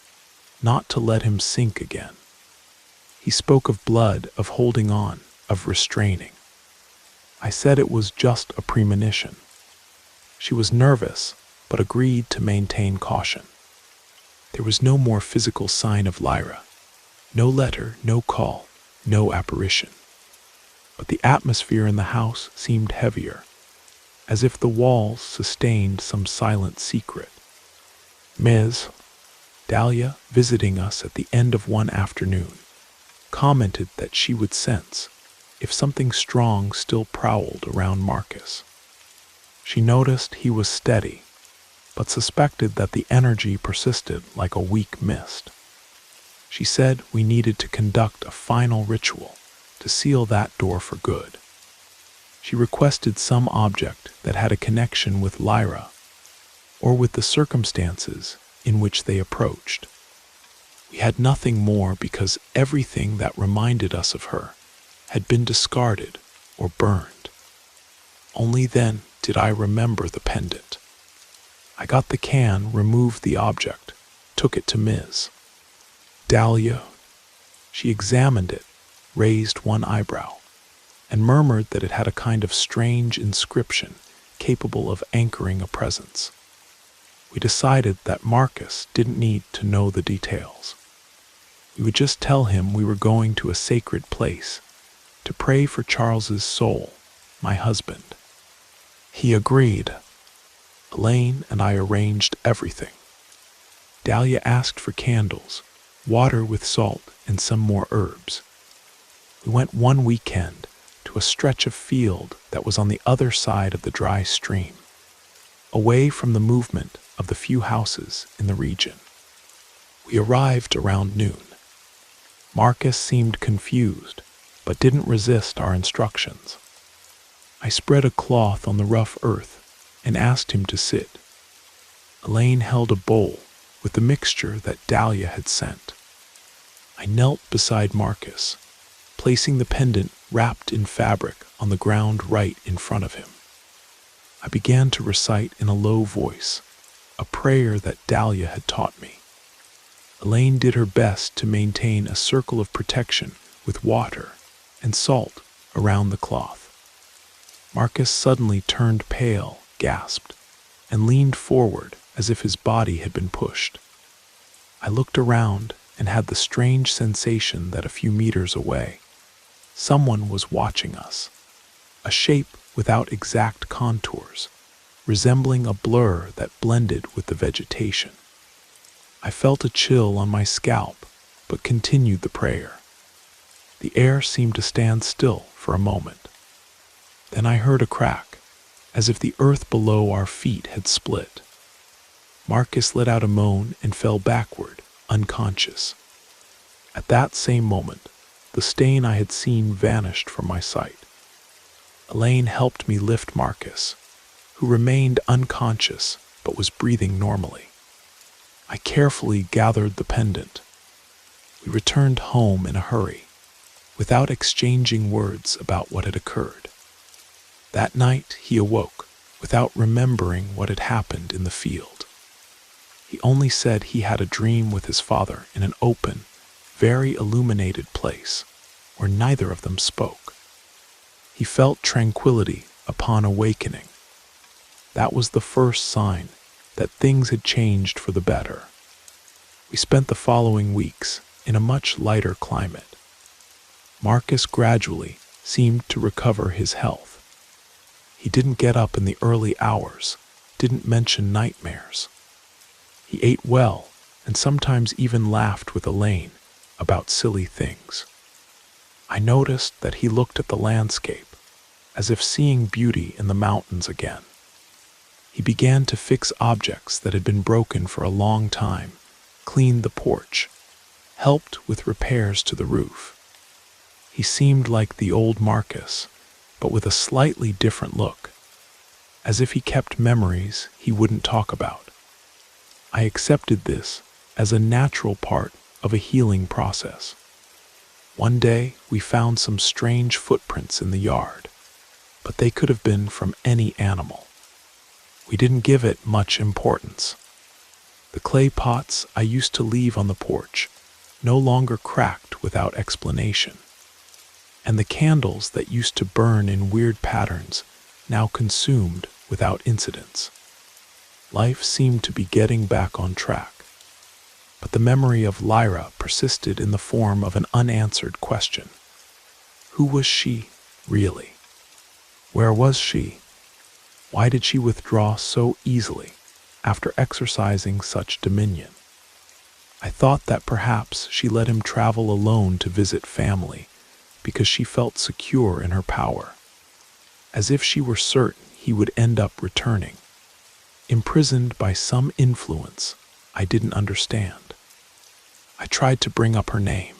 not to let him sink again. He spoke of blood, of holding on, of restraining. I said it was just a premonition. She was nervous, but agreed to maintain caution. There was no more physical sign of Lyra. No letter, no call, no apparition. But the atmosphere in the house seemed heavier, as if the walls sustained some silent secret. Ms. Dahlia, visiting us at the end of one afternoon, commented that she would sense if something strong still prowled around Marcus. She noticed he was steady, but suspected that the energy persisted like a weak mist. She said we needed to conduct a final ritual to seal that door for good. She requested some object that had a connection with Lyra, or with the circumstances in which they approached. We had nothing more because everything that reminded us of her had been discarded or burned. Only then did I remember the pendant. I got the can, removed the object, took it to Ms. Dahlia. She examined it, raised one eyebrow, and murmured that it had a kind of strange inscription capable of anchoring a presence. We decided that Marcus didn't need to know the details. We would just tell him we were going to a sacred place to pray for Charles's soul, my husband. He agreed. Elaine and I arranged everything. Dahlia asked for candles, water with salt, and some more herbs. We went one weekend to a stretch of field that was on the other side of the dry stream, away from the movement of the few houses in the region. We arrived around noon. Marcus seemed confused, but didn't resist our instructions. I spread a cloth on the rough earth and asked him to sit. Elaine held a bowl with the mixture that Dahlia had sent. I knelt beside Marcus, placing the pendant wrapped in fabric on the ground right in front of him. I began to recite in a low voice, a prayer that Dahlia had taught me. Elaine did her best to maintain a circle of protection with water and salt around the cloth. Marcus suddenly turned pale, gasped, and leaned forward as if his body had been pushed. I looked around and had the strange sensation that a few meters away, someone was watching us, a shape without exact contours, resembling a blur that blended with the vegetation. I felt a chill on my scalp, but continued the prayer. The air seemed to stand still for a moment. Then I heard a crack, as if the earth below our feet had split. Marcus let out a moan and fell backward, unconscious. At that same moment, the stain I had seen vanished from my sight. Elaine helped me lift Marcus, who remained unconscious but was breathing normally. I carefully gathered the pendant. We returned home in a hurry, without exchanging words about what had occurred. That night he awoke, without remembering what had happened in the field. He only said he had a dream with his father in an open, very illuminated place, where neither of them spoke. He felt tranquility upon awakening. That was the first sign that things had changed for the better. We spent the following weeks in a much lighter climate. Marcus gradually seemed to recover his health. He didn't get up in the early hours, didn't mention nightmares. He ate well and sometimes even laughed with Elaine about silly things. I noticed that he looked at the landscape, as if seeing beauty in the mountains again. He began to fix objects that had been broken for a long time, cleaned the porch, helped with repairs to the roof. He seemed like the old Marcus, but with a slightly different look, as if he kept memories he wouldn't talk about. I accepted this as a natural part of a healing process. One day, we found some strange footprints in the yard, but they could have been from any animal. We didn't give it much importance. The clay pots I used to leave on the porch no longer cracked without explanation, and the candles that used to burn in weird patterns now consumed without incidents. Life seemed to be getting back on track, but the memory of Lyra persisted in the form of an unanswered question. Who was she, really? Where was she? Why did she withdraw so easily after exercising such dominion? I thought that perhaps she let him travel alone to visit family because she felt secure in her power, as if she were certain he would end up returning, imprisoned by some influence I didn't understand. I tried to bring up her name,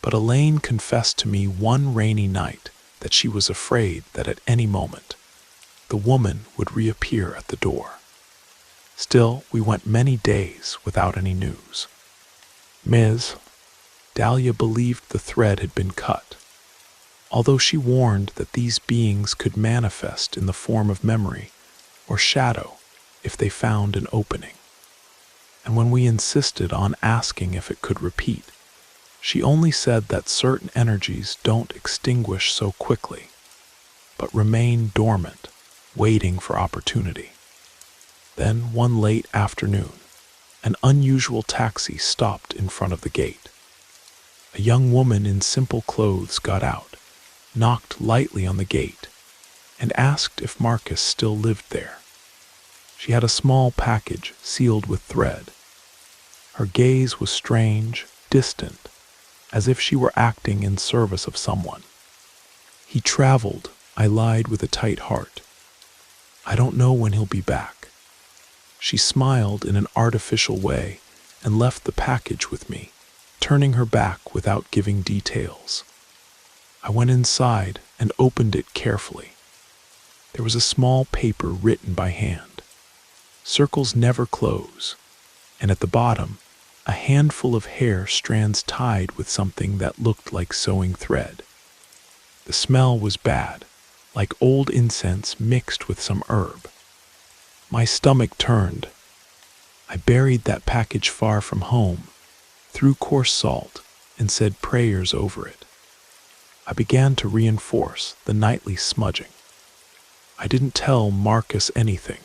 but Elaine confessed to me one rainy night that she was afraid that at any moment the woman would reappear at the door. Still, we went many days without any news. Ms. Dahlia believed the thread had been cut, although she warned that these beings could manifest in the form of memory or shadow if they found an opening. And when we insisted on asking if it could repeat, she only said that certain energies don't extinguish so quickly, but remain dormant, waiting for opportunity. Then one late afternoon, an unusual taxi stopped in front of the gate. A young woman in simple clothes got out, knocked lightly on the gate, and asked if Marcus still lived there. She had a small package sealed with thread. Her gaze was strange, distant, as if she were acting in service of someone. He traveled, I lied with a tight heart. I don't know when he'll be back. She smiled in an artificial way and left the package with me, turning her back without giving details. I went inside and opened it carefully. There was a small paper written by hand. Circles never close, and at the bottom, a handful of hair strands tied with something that looked like sewing thread. The smell was bad, like old incense mixed with some herb. My stomach turned. I buried that package far from home, threw coarse salt, and said prayers over it. I began to reinforce the nightly smudging. I didn't tell Marcus anything.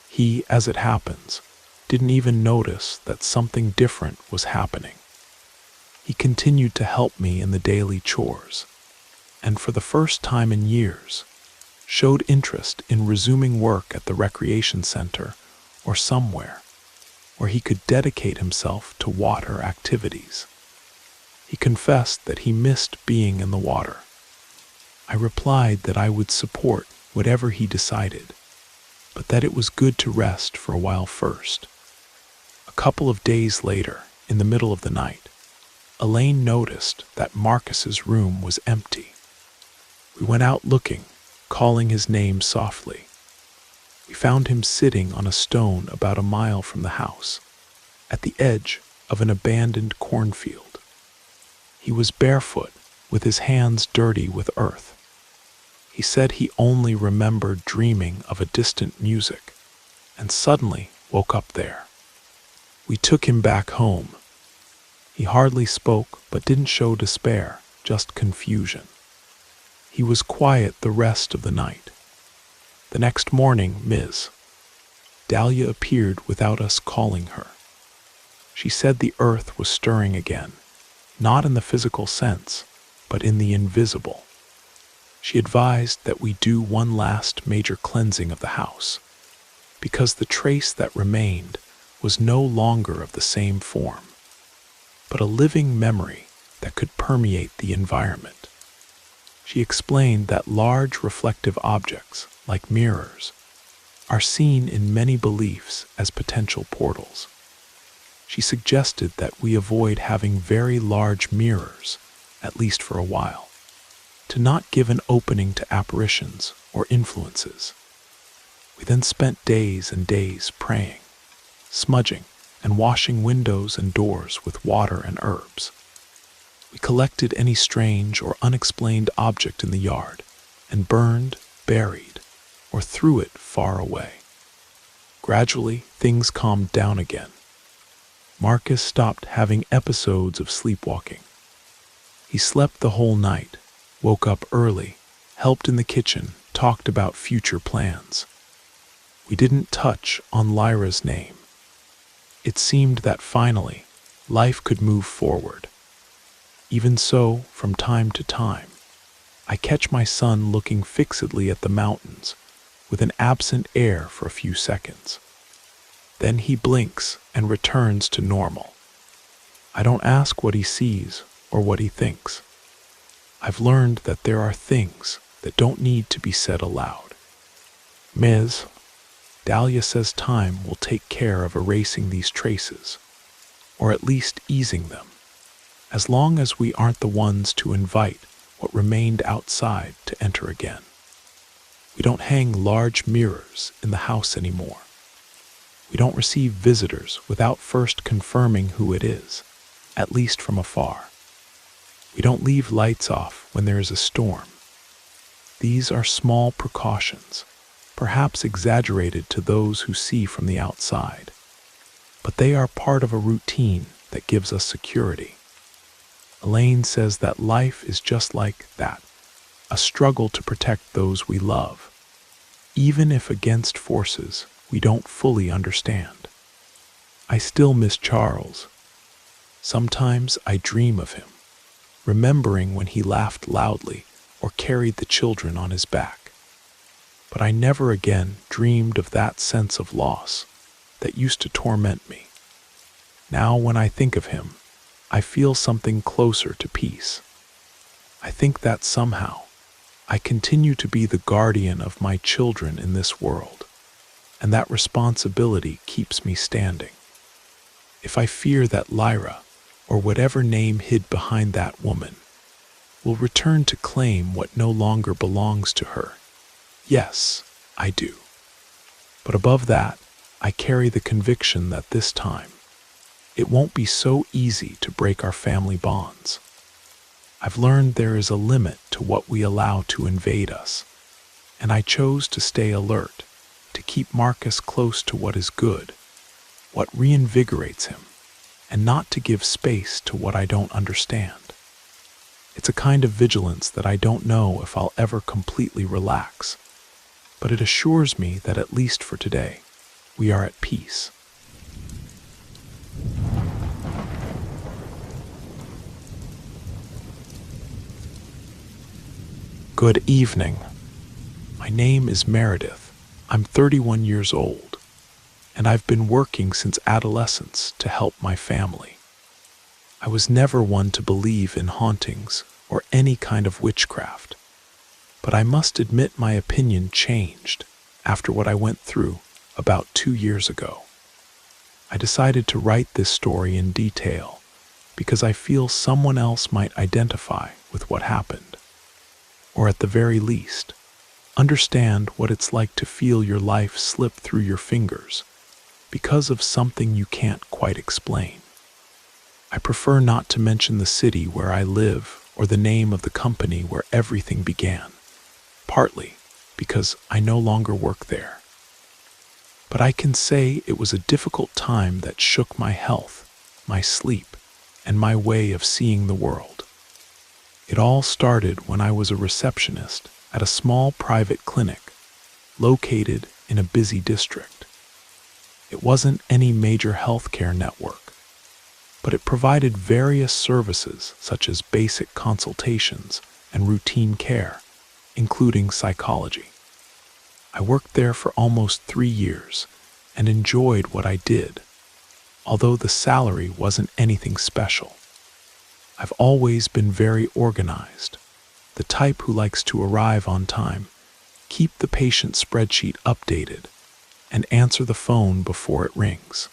He, as it happens, didn't even notice that something different was happening. He continued to help me in the daily chores, and for the first time in years, showed interest in resuming work at the recreation center or somewhere where he could dedicate himself to water activities. He confessed that he missed being in the water. I replied that I would support whatever he decided, but that it was good to rest for a while first. A couple of days later, in the middle of the night, Elaine noticed that Marcus's room was empty. We went out looking, calling his name softly. We found him sitting on a stone about a mile from the house, at the edge of an abandoned cornfield. He was barefoot, with his hands dirty with earth. He said he only remembered dreaming of a distant music, and suddenly woke up there. We took him back home. He hardly spoke, but didn't show despair, just confusion. He was quiet the rest of the night. The next morning, Ms. Dahlia appeared without us calling her. She said the earth was stirring again, not in the physical sense, but in the invisible. She advised that we do one last major cleansing of the house, because the trace that remained was no longer of the same form, but a living memory that could permeate the environment. She explained that large reflective objects, like mirrors, are seen in many beliefs as potential portals. She suggested that we avoid having very large mirrors, at least for a while, to not give an opening to apparitions or influences. We then spent days and days praying, smudging, and washing windows and doors with water and herbs. We collected any strange or unexplained object in the yard and burned, buried, or threw it far away. Gradually, things calmed down again. Marcus stopped having episodes of sleepwalking. He slept the whole night, woke up early, helped in the kitchen, talked about future plans. We didn't touch on Lyra's name. It seemed that finally, life could move forward. Even so, from time to time, I catch my son looking fixedly at the mountains with an absent air for a few seconds. Then he blinks and returns to normal. I don't ask what he sees or what he thinks. I've learned that there are things that don't need to be said aloud. Ms. Dahlia says time will take care of erasing these traces, or at least easing them, as long as we aren't the ones to invite what remained outside to enter again. We don't hang large mirrors in the house anymore. We don't receive visitors without first confirming who it is, at least from afar. We don't leave lights off when there is a storm. These are small precautions, perhaps exaggerated to those who see from the outside, but they are part of a routine that gives us security. Elaine says that life is just like that, a struggle to protect those we love, even if against forces we don't fully understand. I still miss Charles. Sometimes I dream of him, remembering when he laughed loudly or carried the children on his back. But I never again dreamed of that sense of loss that used to torment me. Now when I think of him, I feel something closer to peace. I think that somehow I continue to be the guardian of my children in this world, and that responsibility keeps me standing. If I fear that Lyra, or whatever name hid behind that woman, will return to claim what no longer belongs to her, yes, I do. But above that, I carry the conviction that this time, it won't be so easy to break our family bonds. I've learned there is a limit to what we allow to invade us, and I chose to stay alert, to keep Marcus close to what is good, what reinvigorates him, and not to give space to what I don't understand. It's a kind of vigilance that I don't know if I'll ever completely relax, but it assures me that at least for today, we are at peace. Good evening. My name is Meredith. I'm 31 years old, and I've been working since adolescence to help my family. I was never one to believe in hauntings or any kind of witchcraft, but I must admit my opinion changed after what I went through about 2 years ago. I decided to write this story in detail because I feel someone else might identify with what happened, or at the very least, understand what it's like to feel your life slip through your fingers because of something you can't quite explain. I prefer not to mention the city where I live or the name of the company where everything began, partly because I no longer work there. But I can say it was a difficult time that shook my health, my sleep, and my way of seeing the world. It all started when I was a receptionist at a small private clinic located in a busy district. It wasn't any major healthcare network, but it provided various services such as basic consultations and routine care, including psychology. I worked there for almost 3 years and enjoyed what I did, although the salary wasn't anything special. I've always been very organized, the type who likes to arrive on time, keep the patient spreadsheet updated, and answer the phone before it rings.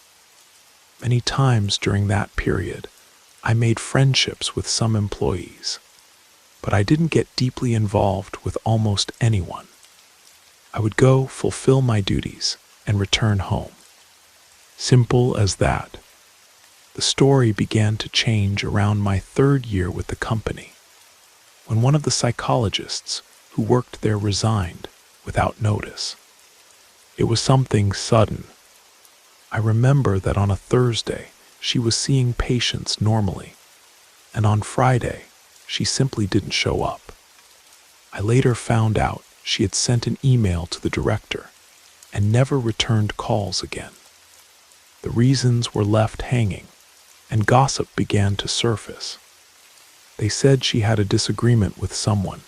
Many times during that period, I made friendships with some employees, but I didn't get deeply involved with almost anyone. I would go fulfill my duties and return home. Simple as that. The story began to change around my 3rd year with the company, when one of the psychologists who worked there resigned without notice. It was something sudden. I remember that on a Thursday, she was seeing patients normally, and on Friday, she simply didn't show up. I later found out she had sent an email to the director and never returned calls again. The reasons were left hanging, and gossip began to surface. They said she had a disagreement with someone,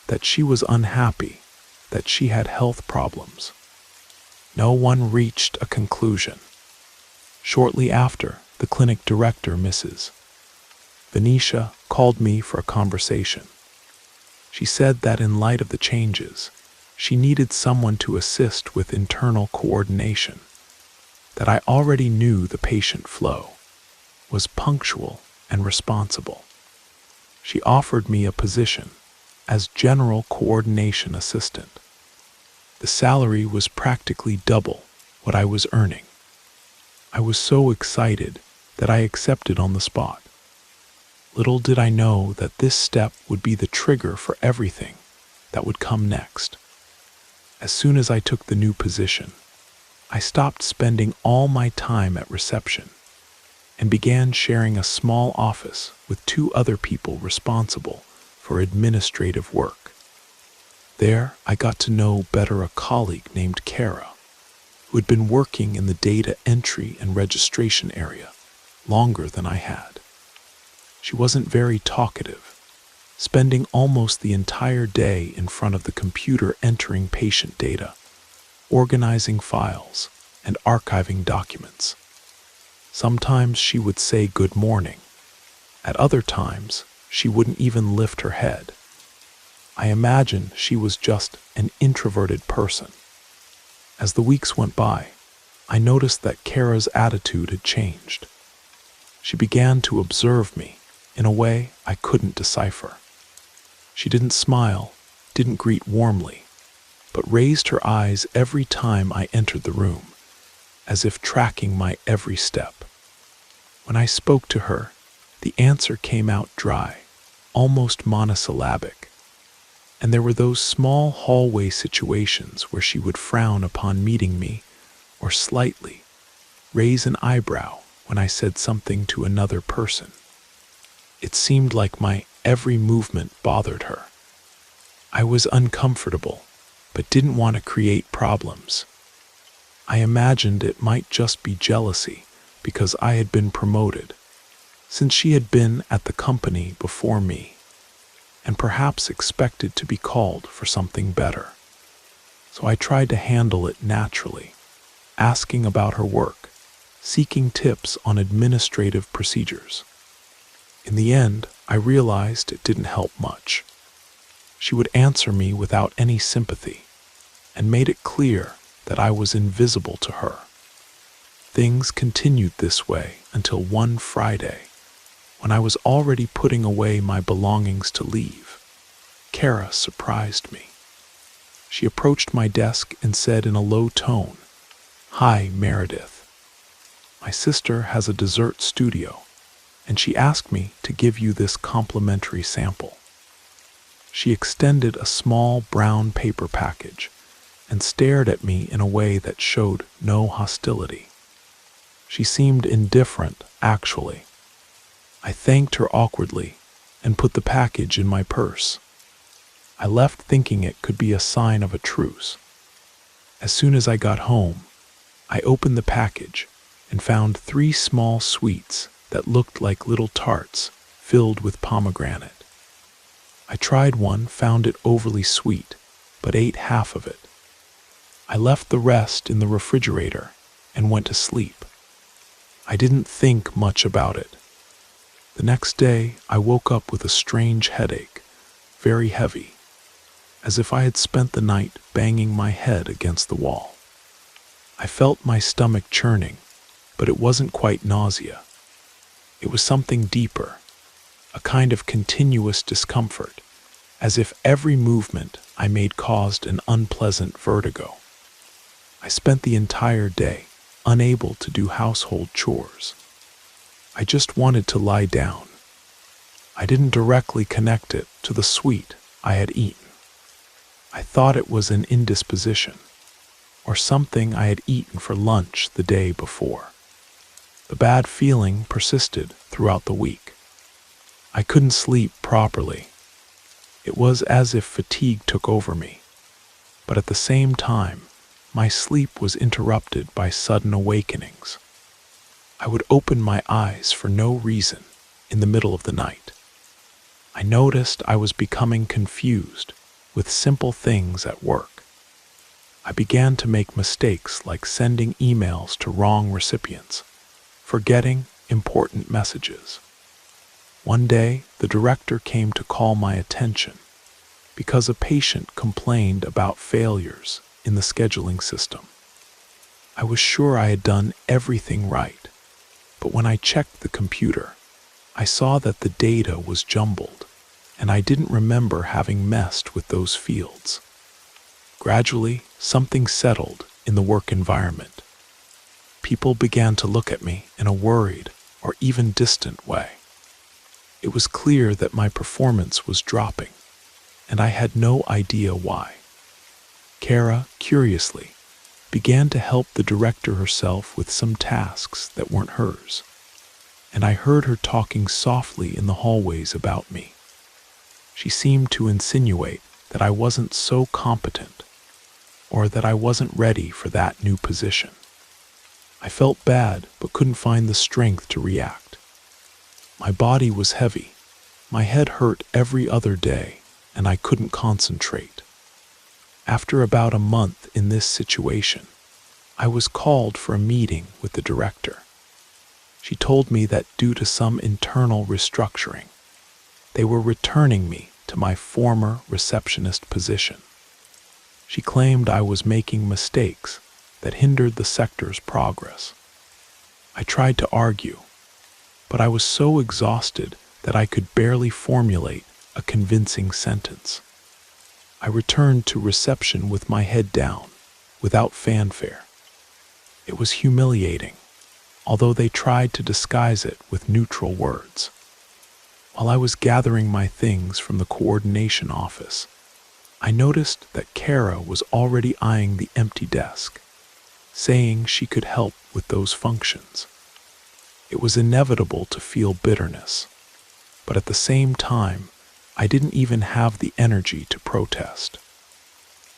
that she was unhappy, that she had health problems. No one reached a conclusion. Shortly after, the clinic director, Mrs. Venetia, called me for a conversation. She said that in light of the changes, she needed someone to assist with internal coordination, that I already knew the patient flow, was punctual and responsible. She offered me a position as general coordination assistant. The salary was practically double what I was earning. I was so excited that I accepted on the spot. Little did I know that this step would be the trigger for everything that would come next. As soon as I took the new position, I stopped spending all my time at reception and began sharing a small office with 2 other people responsible for administrative work. There, I got to know better a colleague named Kara, who had been working in the data entry and registration area longer than I had. She wasn't very talkative, spending almost the entire day in front of the computer entering patient data, organizing files, and archiving documents. Sometimes she would say good morning. At other times, she wouldn't even lift her head. I imagine she was just an introverted person. As the weeks went by, I noticed that Kara's attitude had changed. She began to observe me in a way I couldn't decipher. She didn't smile, didn't greet warmly, but raised her eyes every time I entered the room, as if tracking my every step. When I spoke to her, the answer came out dry, almost monosyllabic, and there were those small hallway situations where she would frown upon meeting me, or slightly raise an eyebrow when I said something to another person. It seemed like my every movement bothered her. I was uncomfortable, but didn't want to create problems. I imagined it might just be jealousy because I had been promoted, since she had been at the company before me, and perhaps expected to be called for something better. So I tried to handle it naturally, asking about her work, seeking tips on administrative procedures. In the end, I realized it didn't help much. She would answer me without any sympathy, and made it clear that I was invisible to her. Things continued this way until one Friday, when I was already putting away my belongings to leave. Kara surprised me. She approached my desk and said in a low tone, "Hi, Meredith. My sister has a dessert studio, and she asked me to give you this complimentary sample." She extended a small brown paper package and stared at me in a way that showed no hostility. She seemed indifferent, actually. I thanked her awkwardly and put the package in my purse. I left thinking it could be a sign of a truce. As soon as I got home, I opened the package and found 3 small sweets that looked like little tarts filled with pomegranate. I tried one, found it overly sweet, but ate half of it. I left the rest in the refrigerator and went to sleep. I didn't think much about it. The next day, I woke up with a strange headache, very heavy, as if I had spent the night banging my head against the wall. I felt my stomach churning, but it wasn't quite nausea. It was something deeper, a kind of continuous discomfort, as if every movement I made caused an unpleasant vertigo. I spent the entire day unable to do household chores. I just wanted to lie down. I didn't directly connect it to the sweet I had eaten. I thought it was an indisposition, or something I had eaten for lunch the day before. The bad feeling persisted throughout the week. I couldn't sleep properly. It was as if fatigue took over me, but at the same time, my sleep was interrupted by sudden awakenings. I would open my eyes for no reason in the middle of the night. I noticed I was becoming confused with simple things at work. I began to make mistakes like sending emails to wrong recipients, forgetting important messages. One day, the director came to call my attention because a patient complained about failures in the scheduling system. I was sure I had done everything right, but when I checked the computer, I saw that the data was jumbled, and I didn't remember having messed with those fields. Gradually, something settled in the work environment. People began to look at me in a worried or even distant way. It was clear that my performance was dropping, and I had no idea why. Kara, curiously, began to help the director herself with some tasks that weren't hers, and I heard her talking softly in the hallways about me. She seemed to insinuate that I wasn't so competent, or that I wasn't ready for that new position. I felt bad, but couldn't find the strength to react. My body was heavy, my head hurt every other day, and I couldn't concentrate. After about a month in this situation, I was called for a meeting with the director. She told me that due to some internal restructuring, they were returning me to my former receptionist position. She claimed I was making mistakes that hindered the sector's progress. I tried to argue, but I was so exhausted that I could barely formulate a convincing sentence. I returned to reception with my head down, without fanfare. It was humiliating, although they tried to disguise it with neutral words. While I was gathering my things from the coordination office, I noticed that Kara was already eyeing the empty desk, saying she could help with those functions. It was inevitable to feel bitterness, but at the same time, I didn't even have the energy to protest.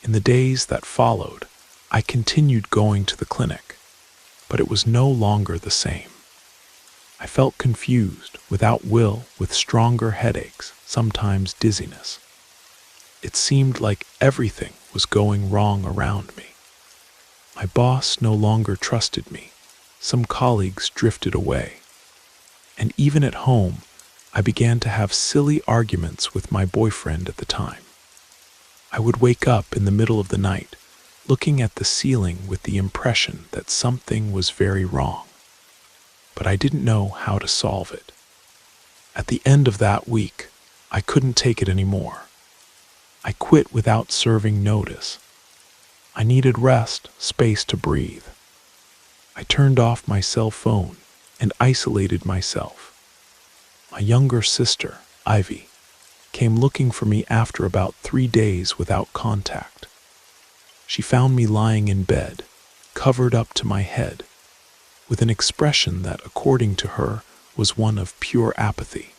In the days that followed, I continued going to the clinic, but it was no longer the same. I felt confused, without will, with stronger headaches, sometimes dizziness. It seemed like everything was going wrong around me. My boss no longer trusted me. Some colleagues drifted away. And even at home, I began to have silly arguments with my boyfriend at the time. I would wake up in the middle of the night, looking at the ceiling with the impression that something was very wrong, but I didn't know how to solve it. At the end of that week, I couldn't take it anymore. I quit without serving notice. I needed rest, space to breathe. I turned off my cell phone and isolated myself. My younger sister, Ivy, came looking for me after about 3 days without contact. She found me lying in bed, covered up to my head, with an expression that, according to her, was one of pure apathy.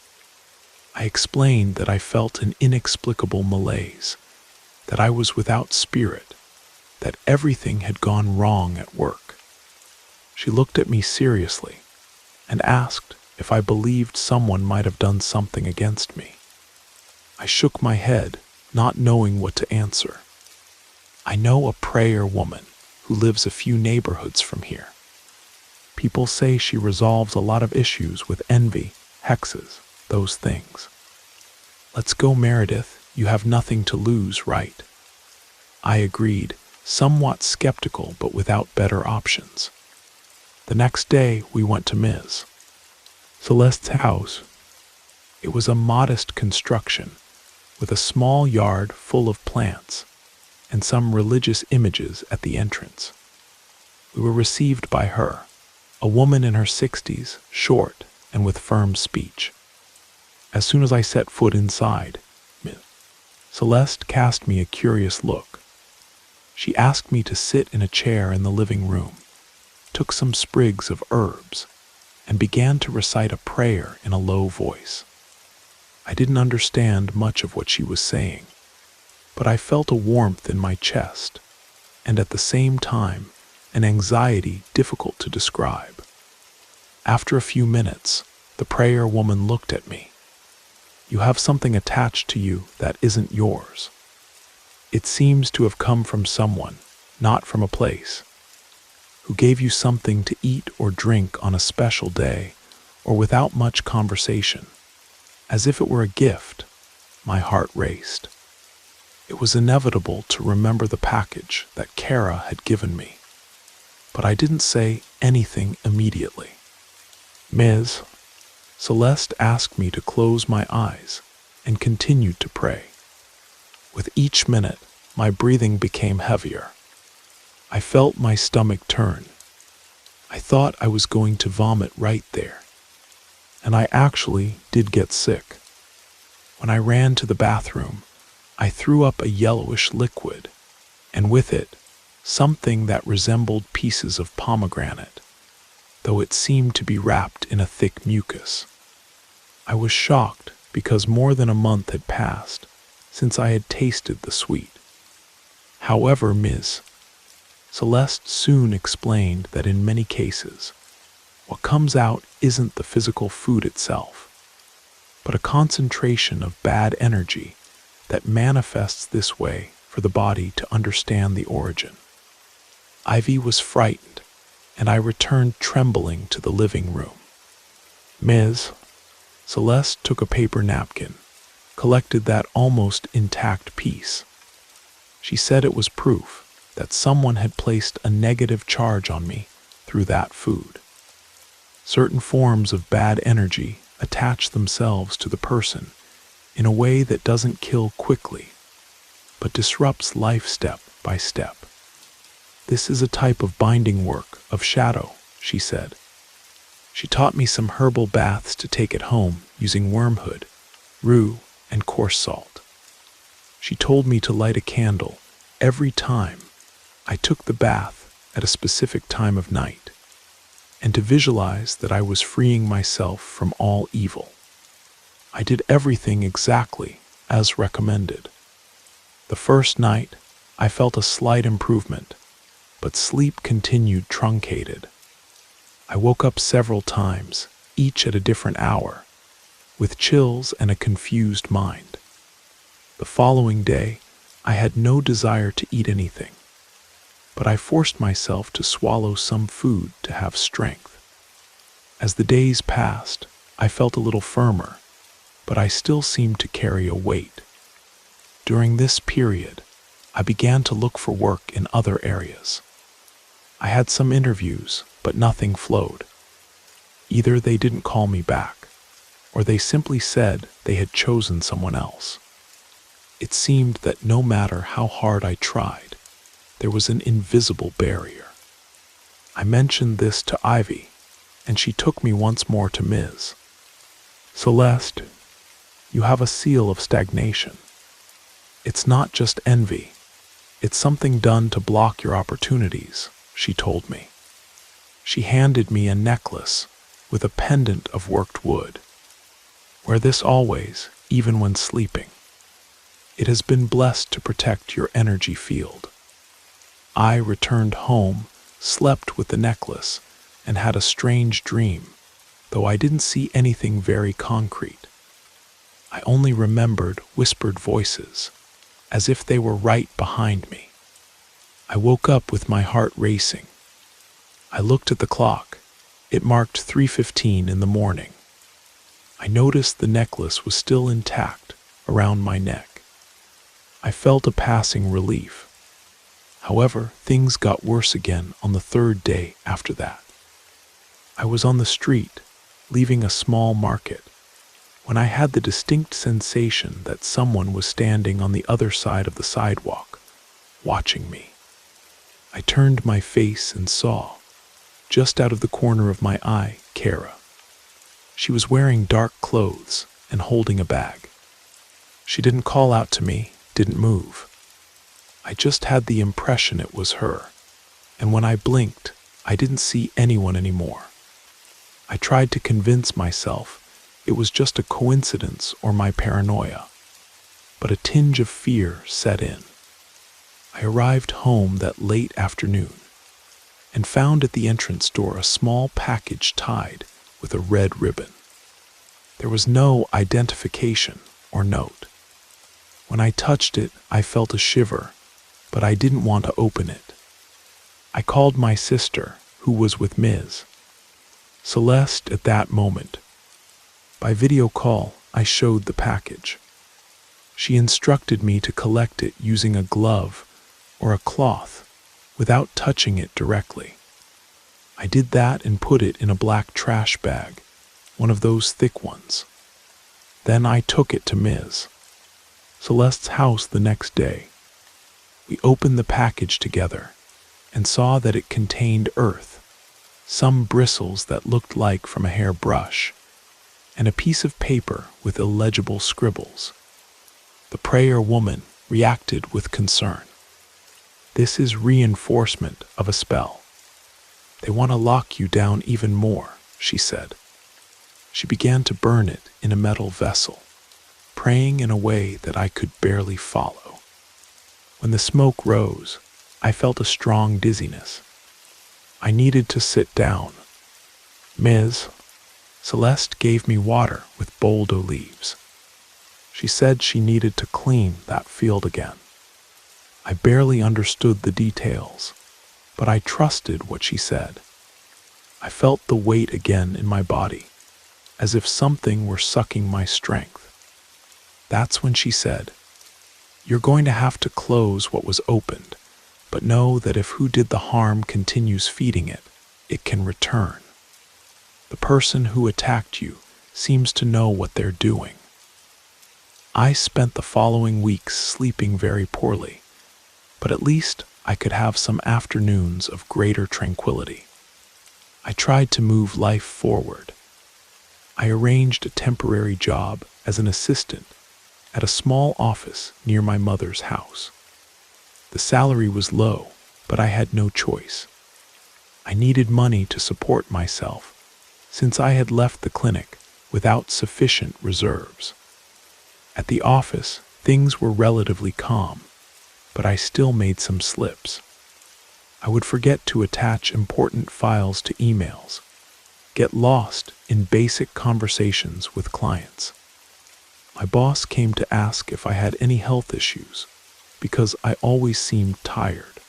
I explained that I felt an inexplicable malaise, that I was without spirit, that everything had gone wrong at work. She looked at me seriously and asked if I believed someone might have done something against me. I shook my head, not knowing what to answer. I know a prayer woman who lives a few neighborhoods from here. People say she resolves a lot of issues with envy, hexes, those things. Let's go, Meredith. You have nothing to lose, right? I agreed, somewhat skeptical but without better options. The next day, we went to Ms. Celeste's house. It was a modest construction, with a small yard full of plants and some religious images at the entrance. We were received by her, a woman in her 60s, short and with firm speech. As soon as I set foot inside, Ms. Celeste cast me a curious look. She asked me to sit in a chair in the living room, took some sprigs of herbs, and began to recite a prayer in a low voice. I didn't understand much of what she was saying, but I felt a warmth in my chest, and at the same time, an anxiety difficult to describe. After a few minutes, the prayer woman looked at me. You have something attached to you that isn't yours. It seems to have come from someone, not from a place, who gave you something to eat or drink on a special day, or without much conversation. As if it were a gift, my heart raced. It was inevitable to remember the package that Kara had given me, but I didn't say anything immediately. Ms. Celeste asked me to close my eyes and continued to pray. With each minute, my breathing became heavier. I felt my stomach turn. I thought I was going to vomit right there, and I actually did get sick. When I ran to the bathroom, I threw up a yellowish liquid, and with it, something that resembled pieces of pomegranate, though it seemed to be wrapped in a thick mucus. I was shocked because more than a month had passed since I had tasted the sweet. However, Ms. Celeste soon explained that in many cases, what comes out isn't the physical food itself, but a concentration of bad energy that manifests this way for the body to understand the origin. Ivy was frightened, and I returned trembling to the living room. Ms. Celeste took a paper napkin, collected that almost intact piece. She said it was proof that someone had placed a negative charge on me through that food. Certain forms of bad energy attach themselves to the person in a way that doesn't kill quickly, but disrupts life step by step. This is a type of binding work of shadow, she said. She taught me some herbal baths to take at home using wormwood, rue, and coarse salt. She told me to light a candle every time I took the bath at a specific time of night, and to visualize that I was freeing myself from all evil. I did everything exactly as recommended. The first night, I felt a slight improvement, but sleep continued truncated. I woke up several times, each at a different hour, with chills and a confused mind. The following day, I had no desire to eat anything, but I forced myself to swallow some food to have strength. As the days passed, I felt a little firmer, but I still seemed to carry a weight. During this period, I began to look for work in other areas. I had some interviews, but nothing flowed. Either they didn't call me back, or they simply said they had chosen someone else. It seemed that no matter how hard I tried, there was an invisible barrier. I mentioned this to Ivy, and she took me once more to Ms. Celeste, you have a seal of stagnation. It's not just envy. It's something done to block your opportunities, she told me. She handed me a necklace with a pendant of worked wood. Wear this always, even when sleeping. It has been blessed to protect your energy field. I returned home, slept with the necklace, and had a strange dream, though I didn't see anything very concrete. I only remembered whispered voices, as if they were right behind me. I woke up with my heart racing. I looked at the clock. It marked 3:15 in the morning. I noticed the necklace was still intact around my neck. I felt a passing relief. However, things got worse again on the third day after that. I was on the street, leaving a small market, when I had the distinct sensation that someone was standing on the other side of the sidewalk, watching me. I turned my face and saw, just out of the corner of my eye, Kara. She was wearing dark clothes and holding a bag. She didn't call out to me, didn't move. I just had the impression it was her, and when I blinked, I didn't see anyone anymore. I tried to convince myself it was just a coincidence or my paranoia, but a tinge of fear set in. I arrived home that late afternoon and found at the entrance door a small package tied with a red ribbon. There was no identification or note. When I touched it, I felt a shiver, but I didn't want to open it. I called my sister, who was with Ms. Celeste at that moment. By video call, I showed the package. She instructed me to collect it using a glove or a cloth without touching it directly. I did that and put it in a black trash bag, one of those thick ones. Then I took it to Ms. Celeste's house the next day. We opened the package together and saw that it contained earth, some bristles that looked like from a hairbrush, and a piece of paper with illegible scribbles. The prayer woman reacted with concern. This is reinforcement of a spell. They want to lock you down even more, she said. She began to burn it in a metal vessel, praying in a way that I could barely follow. When the smoke rose, I felt a strong dizziness. I needed to sit down. Ms. Celeste gave me water with boldo leaves. She said she needed to clean that field again. I barely understood the details, but I trusted what she said. I felt the weight again in my body, as if something were sucking my strength. That's when she said, "You're going to have to close what was opened, but know that if who did the harm continues feeding it, it can return. The person who attacked you seems to know what they're doing." I spent the following weeks sleeping very poorly, but at least I could have some afternoons of greater tranquility. I tried to move life forward. I arranged a temporary job as an assistant at a small office near my mother's house. The salary was low, but I had no choice. I needed money to support myself, since I had left the clinic without sufficient reserves. At the office, things were relatively calm, but I still made some slips. I would forget to attach important files to emails, get lost in basic conversations with clients. My boss came to ask if I had any health issues, because I always seemed tired.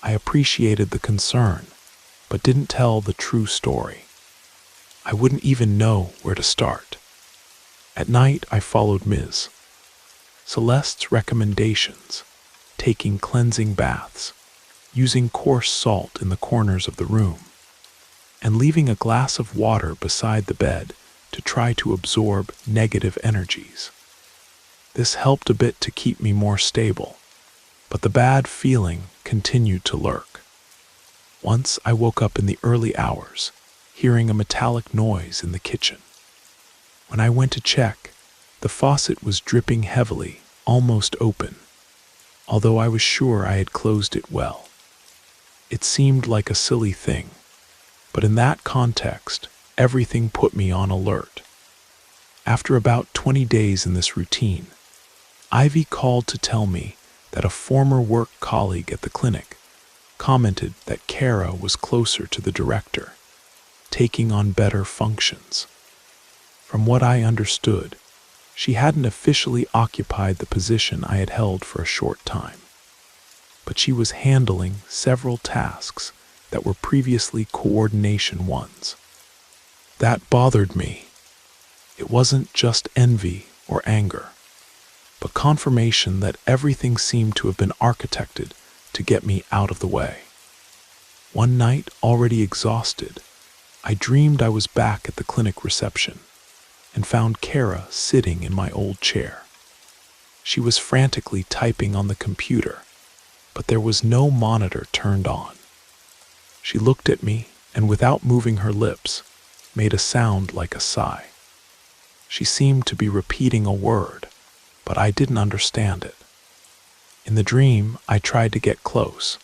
I appreciated the concern, but didn't tell the true story. I wouldn't even know where to start. At night, I followed Ms. Celeste's recommendations, taking cleansing baths, using coarse salt in the corners of the room, and leaving a glass of water beside the bed to try to absorb negative energies. This helped a bit to keep me more stable, but the bad feeling continued to lurk. Once I woke up in the early hours, hearing a metallic noise in the kitchen. When I went to check, the faucet was dripping heavily, almost open, although I was sure I had closed it well. It seemed like a silly thing, but in that context, everything put me on alert. After about 20 days in this routine, Ivy called to tell me that a former work colleague at the clinic commented that Kara was closer to the director, taking on better functions. From what I understood, she hadn't officially occupied the position I had held for a short time, but she was handling several tasks that were previously coordination ones. That bothered me. It wasn't just envy or anger, but confirmation that everything seemed to have been architected to get me out of the way. One night, already exhausted, I dreamed I was back at the clinic reception and found Kara sitting in my old chair. She was frantically typing on the computer, but there was no monitor turned on. She looked at me and, without moving her lips, made a sound like a sigh. She seemed to be repeating a word, but I didn't understand it. In the dream, I tried to get close,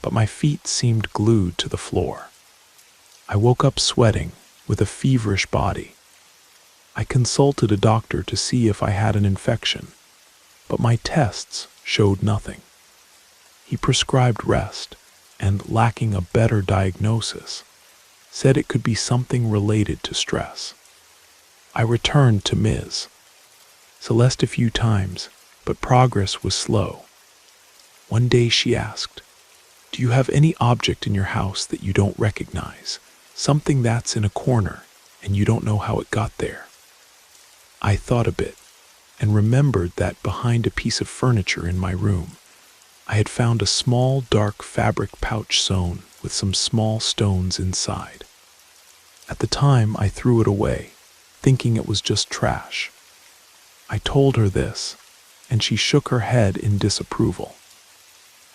but my feet seemed glued to the floor. I woke up sweating, with a feverish body. I consulted a doctor to see if I had an infection, but my tests showed nothing. He prescribed rest, and, lacking a better diagnosis, said it could be something related to stress. I returned to Ms. Celeste a few times, but progress was slow. One day she asked, "Do you have any object in your house that you don't recognize? Something that's in a corner and you don't know how it got there?" I thought a bit and remembered that behind a piece of furniture in my room, I had found a small dark fabric pouch sewn with some small stones inside. At the time, I threw it away, thinking it was just trash. I told her this, and she shook her head in disapproval.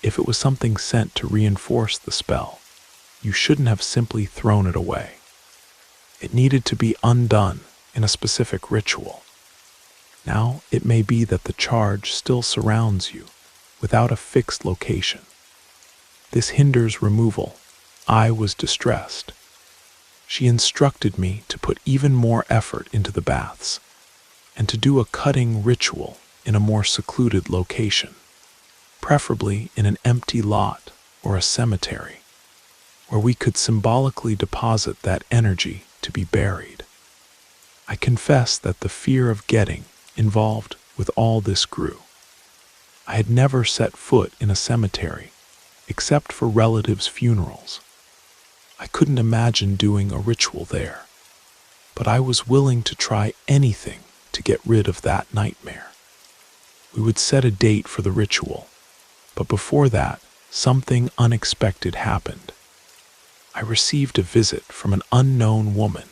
If it was something sent to reinforce the spell, you shouldn't have simply thrown it away. It needed to be undone in a specific ritual. Now, it may be that the charge still surrounds you, without a fixed location. This hinders removal. I was distressed. She instructed me to put even more effort into the baths, and to do a cutting ritual in a more secluded location, preferably in an empty lot or a cemetery, where we could symbolically deposit that energy to be buried. I confess that the fear of getting involved with all this grew. I had never set foot in a cemetery, except for relatives' funerals. I couldn't imagine doing a ritual there, but I was willing to try anything to get rid of that nightmare. We would set a date for the ritual, but before that, something unexpected happened. I received a visit from an unknown woman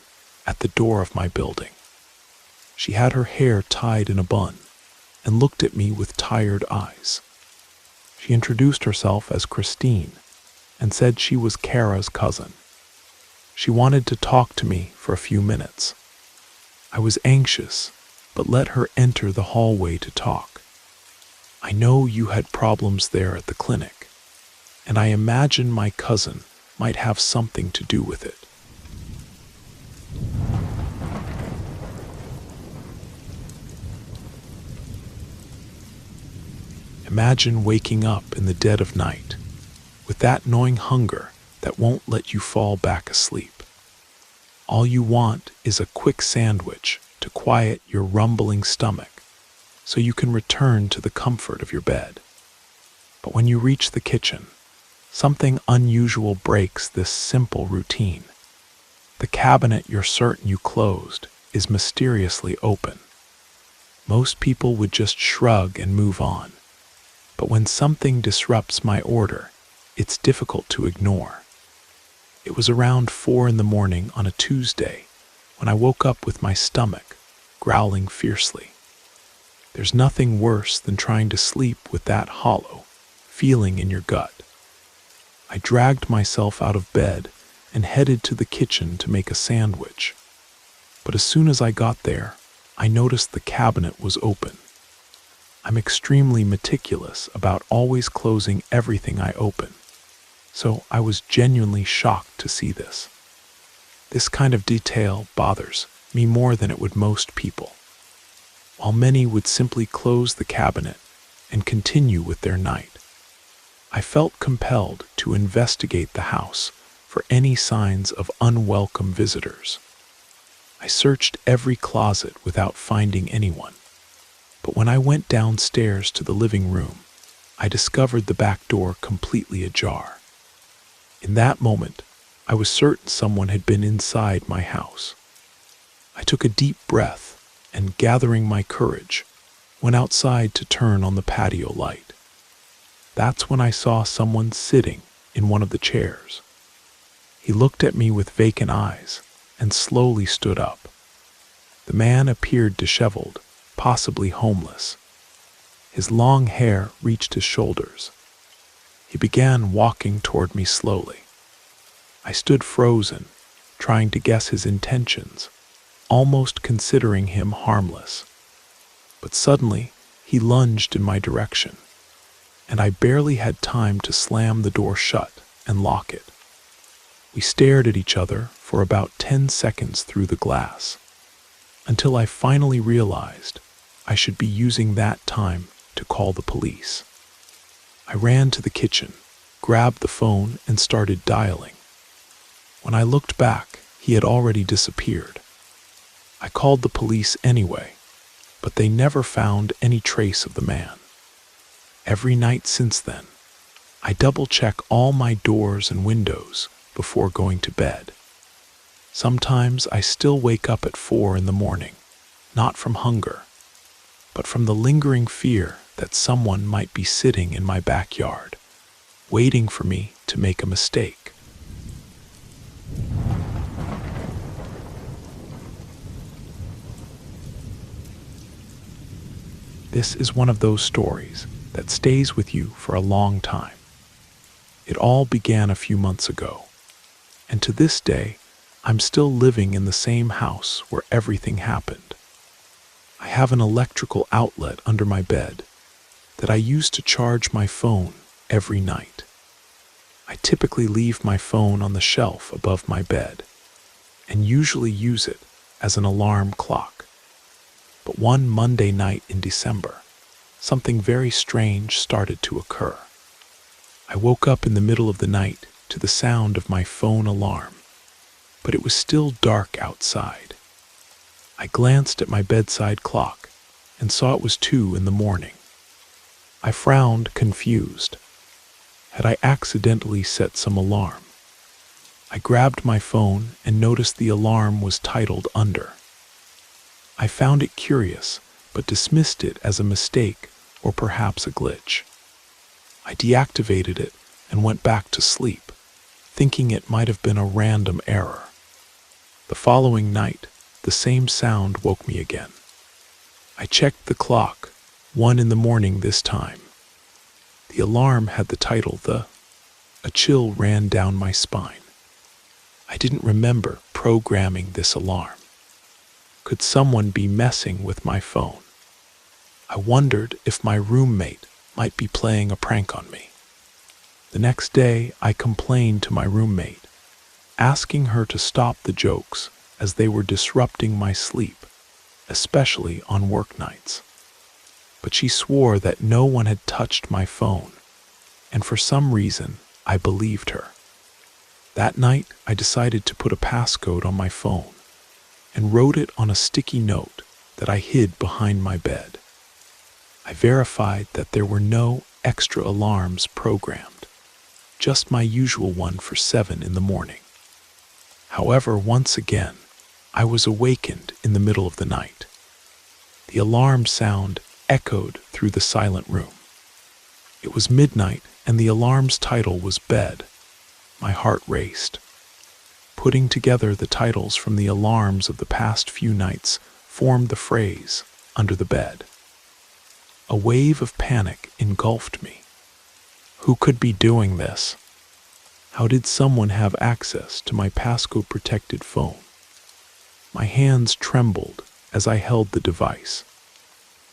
at the door of my building. She had her hair tied in a bun and looked at me with tired eyes. She introduced herself as Christine and said she was Kara's cousin. She wanted to talk to me for a few minutes. I was anxious, but let her enter the hallway to talk. "I know you had problems there at the clinic, and I imagine my cousin might have something to do with it." Imagine waking up in the dead of night with that gnawing hunger that won't let you fall back asleep. All you want is a quick sandwich to quiet your rumbling stomach so you can return to the comfort of your bed. But when you reach the kitchen, something unusual breaks this simple routine. The cabinet you're certain you closed is mysteriously open. Most people would just shrug and move on. But when something disrupts my order, it's difficult to ignore. It was around 4 in the morning on a Tuesday when I woke up with my stomach growling fiercely. There's nothing worse than trying to sleep with that hollow feeling in your gut. I dragged myself out of bed and headed to the kitchen to make a sandwich. But as soon as I got there, I noticed the cabinet was open. I'm extremely meticulous about always closing everything I open, so I was genuinely shocked to see this. This kind of detail bothers me more than it would most people. While many would simply close the cabinet and continue with their night, I felt compelled to investigate the house for any signs of unwelcome visitors. I searched every closet without finding anyone, but when I went downstairs to the living room, I discovered the back door completely ajar. In that moment, I was certain someone had been inside my house. I took a deep breath and, gathering my courage, went outside to turn on the patio light. That's when I saw someone sitting in one of the chairs. He looked at me with vacant eyes and slowly stood up. The man appeared disheveled, possibly homeless. His long hair reached his shoulders. He began walking toward me slowly. I stood frozen, trying to guess his intentions, almost considering him harmless. But suddenly, he lunged in my direction, and I barely had time to slam the door shut and lock it. We stared at each other for about 10 seconds through the glass, until I finally realized I should be using that time to call the police. I ran to the kitchen, grabbed the phone, and started dialing. When I looked back, he had already disappeared. I called the police anyway, but they never found any trace of the man. Every night since then, I double-check all my doors and windows before going to bed. Sometimes I still wake up at 4 in the morning, not from hunger, but from the lingering fear that someone might be sitting in my backyard, waiting for me to make a mistake. This is one of those stories that stays with you for a long time. It all began a few months ago, and to this day, I'm still living in the same house where everything happened. I have an electrical outlet under my bed that I use to charge my phone every night. I typically leave my phone on the shelf above my bed and usually use it as an alarm clock. But one Monday night in December, something very strange started to occur. I woke up in the middle of the night to the sound of my phone alarm, but it was still dark outside. I glanced at my bedside clock and saw it was 2 in the morning. I frowned, confused. Had I accidentally set some alarm? I grabbed my phone and noticed the alarm was titled Under. I found it curious, but dismissed it as a mistake or perhaps a glitch. I deactivated it and went back to sleep, thinking it might have been a random error. The following night, the same sound woke me again. I checked the clock, 1 in the morning this time. The alarm had the title The. A chill ran down my spine. I didn't remember programming this alarm. Could someone be messing with my phone? I wondered if my roommate might be playing a prank on me. The next day, I complained to my roommate, asking her to stop the jokes as they were disrupting my sleep, especially on work nights. But she swore that no one had touched my phone, and for some reason, I believed her. That night, I decided to put a passcode on my phone and wrote it on a sticky note that I hid behind my bed. I verified that there were no extra alarms programmed, just my usual one for 7 in the morning. However, once again, I was awakened in the middle of the night. The alarm sound echoed through the silent room. It was midnight, and the alarm's title was Bed. My heart raced. Putting together the titles from the alarms of the past few nights formed the phrase, "under the bed." A wave of panic engulfed me. Who could be doing this? How did someone have access to my passcode-protected phone? My hands trembled as I held the device.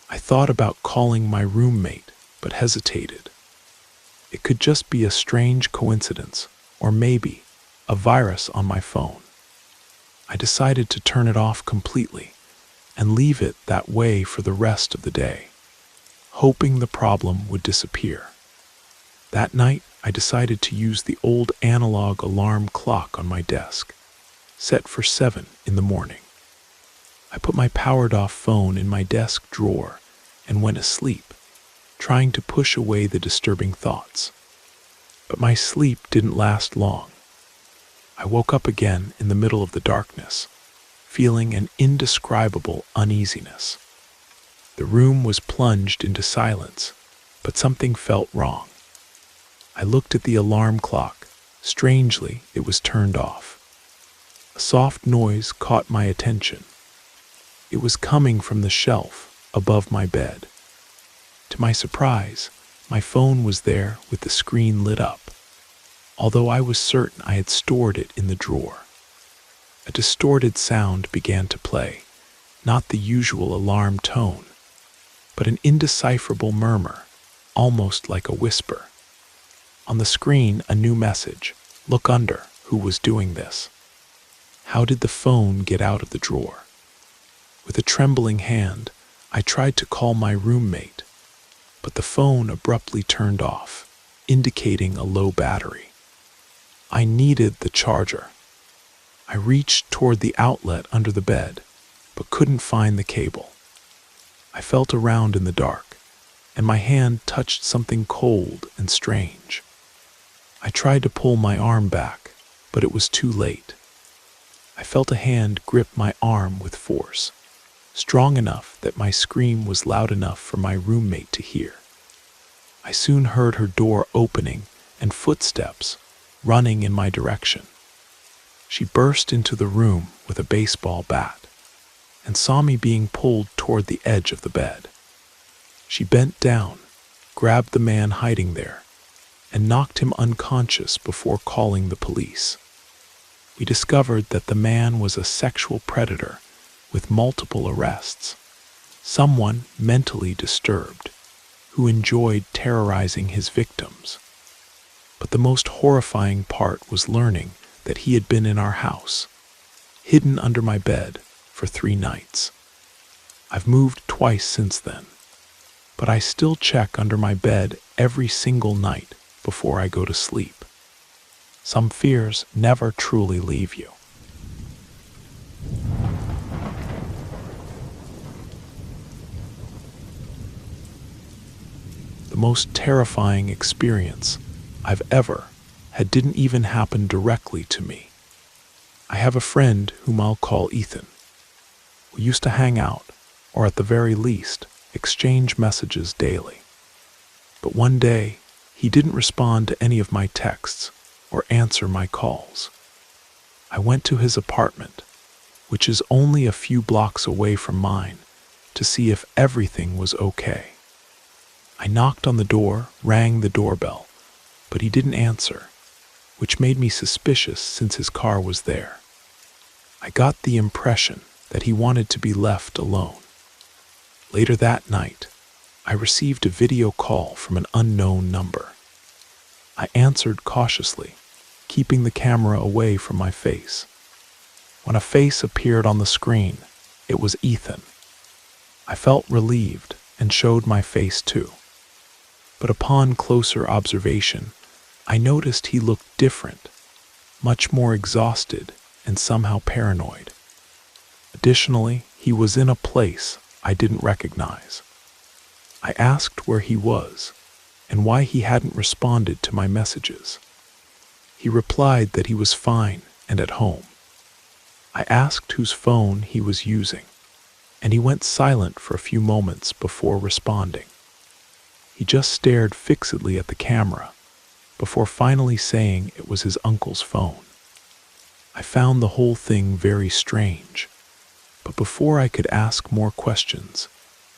I thought about calling my roommate, but hesitated. It could just be a strange coincidence, or maybe a virus on my phone. I decided to turn it off completely and leave it that way for the rest of the day, hoping the problem would disappear. That night, I decided to use the old analog alarm clock on my desk, set for 7 in the morning. I put my powered-off phone in my desk drawer and went asleep, trying to push away the disturbing thoughts. But my sleep didn't last long. I woke up again in the middle of the darkness, feeling an indescribable uneasiness. The room was plunged into silence, but something felt wrong. I looked at the alarm clock. Strangely, it was turned off. A soft noise caught my attention. It was coming from the shelf above my bed. To my surprise, my phone was there with the screen lit up, although I was certain I had stored it in the drawer. A distorted sound began to play, not the usual alarm tone, but an indecipherable murmur, almost like a whisper. On the screen, a new message, "Look under, who was doing this?" How did the phone get out of the drawer? With a trembling hand, I tried to call my roommate, but the phone abruptly turned off, indicating a low battery. I needed the charger. I reached toward the outlet under the bed, but couldn't find the cable. I felt around in the dark, and my hand touched something cold and strange. I tried to pull my arm back, but it was too late. I felt a hand grip my arm with force, strong enough that my scream was loud enough for my roommate to hear. I soon heard her door opening and footsteps running in my direction. She burst into the room with a baseball bat and saw me being pulled toward the edge of the bed. She bent down, grabbed the man hiding there, and knocked him unconscious before calling the police. We discovered that the man was a sexual predator with multiple arrests, someone mentally disturbed who enjoyed terrorizing his victims. But the most horrifying part was learning that he had been in our house, hidden under my bed, for 3 nights. I've moved twice since then, but I still check under my bed every single night before I go to sleep. Some fears never truly leave you. The most terrifying experience I've ever had didn't even happen directly to me. I have a friend whom I'll call Ethan. We used to hang out, or at the very least, exchange messages daily. But one day, he didn't respond to any of my texts or answer my calls. I went to his apartment, which is only a few blocks away from mine, to see if everything was okay. I knocked on the door, rang the doorbell, but he didn't answer, which made me suspicious since his car was there. I got the impression that he wanted to be left alone. Later that night, I received a video call from an unknown number. I answered cautiously, keeping the camera away from my face. When a face appeared on the screen, it was Ethan. I felt relieved and showed my face too. But upon closer observation, I noticed he looked different, much more exhausted and somehow paranoid. Additionally, he was in a place I didn't recognize. I asked where he was and why he hadn't responded to my messages. He replied that he was fine and at home. I asked whose phone he was using. and he went silent for a few moments before responding. He just stared fixedly at the camera before finally saying it was his uncle's phone. I found the whole thing very strange, but before I could ask more questions,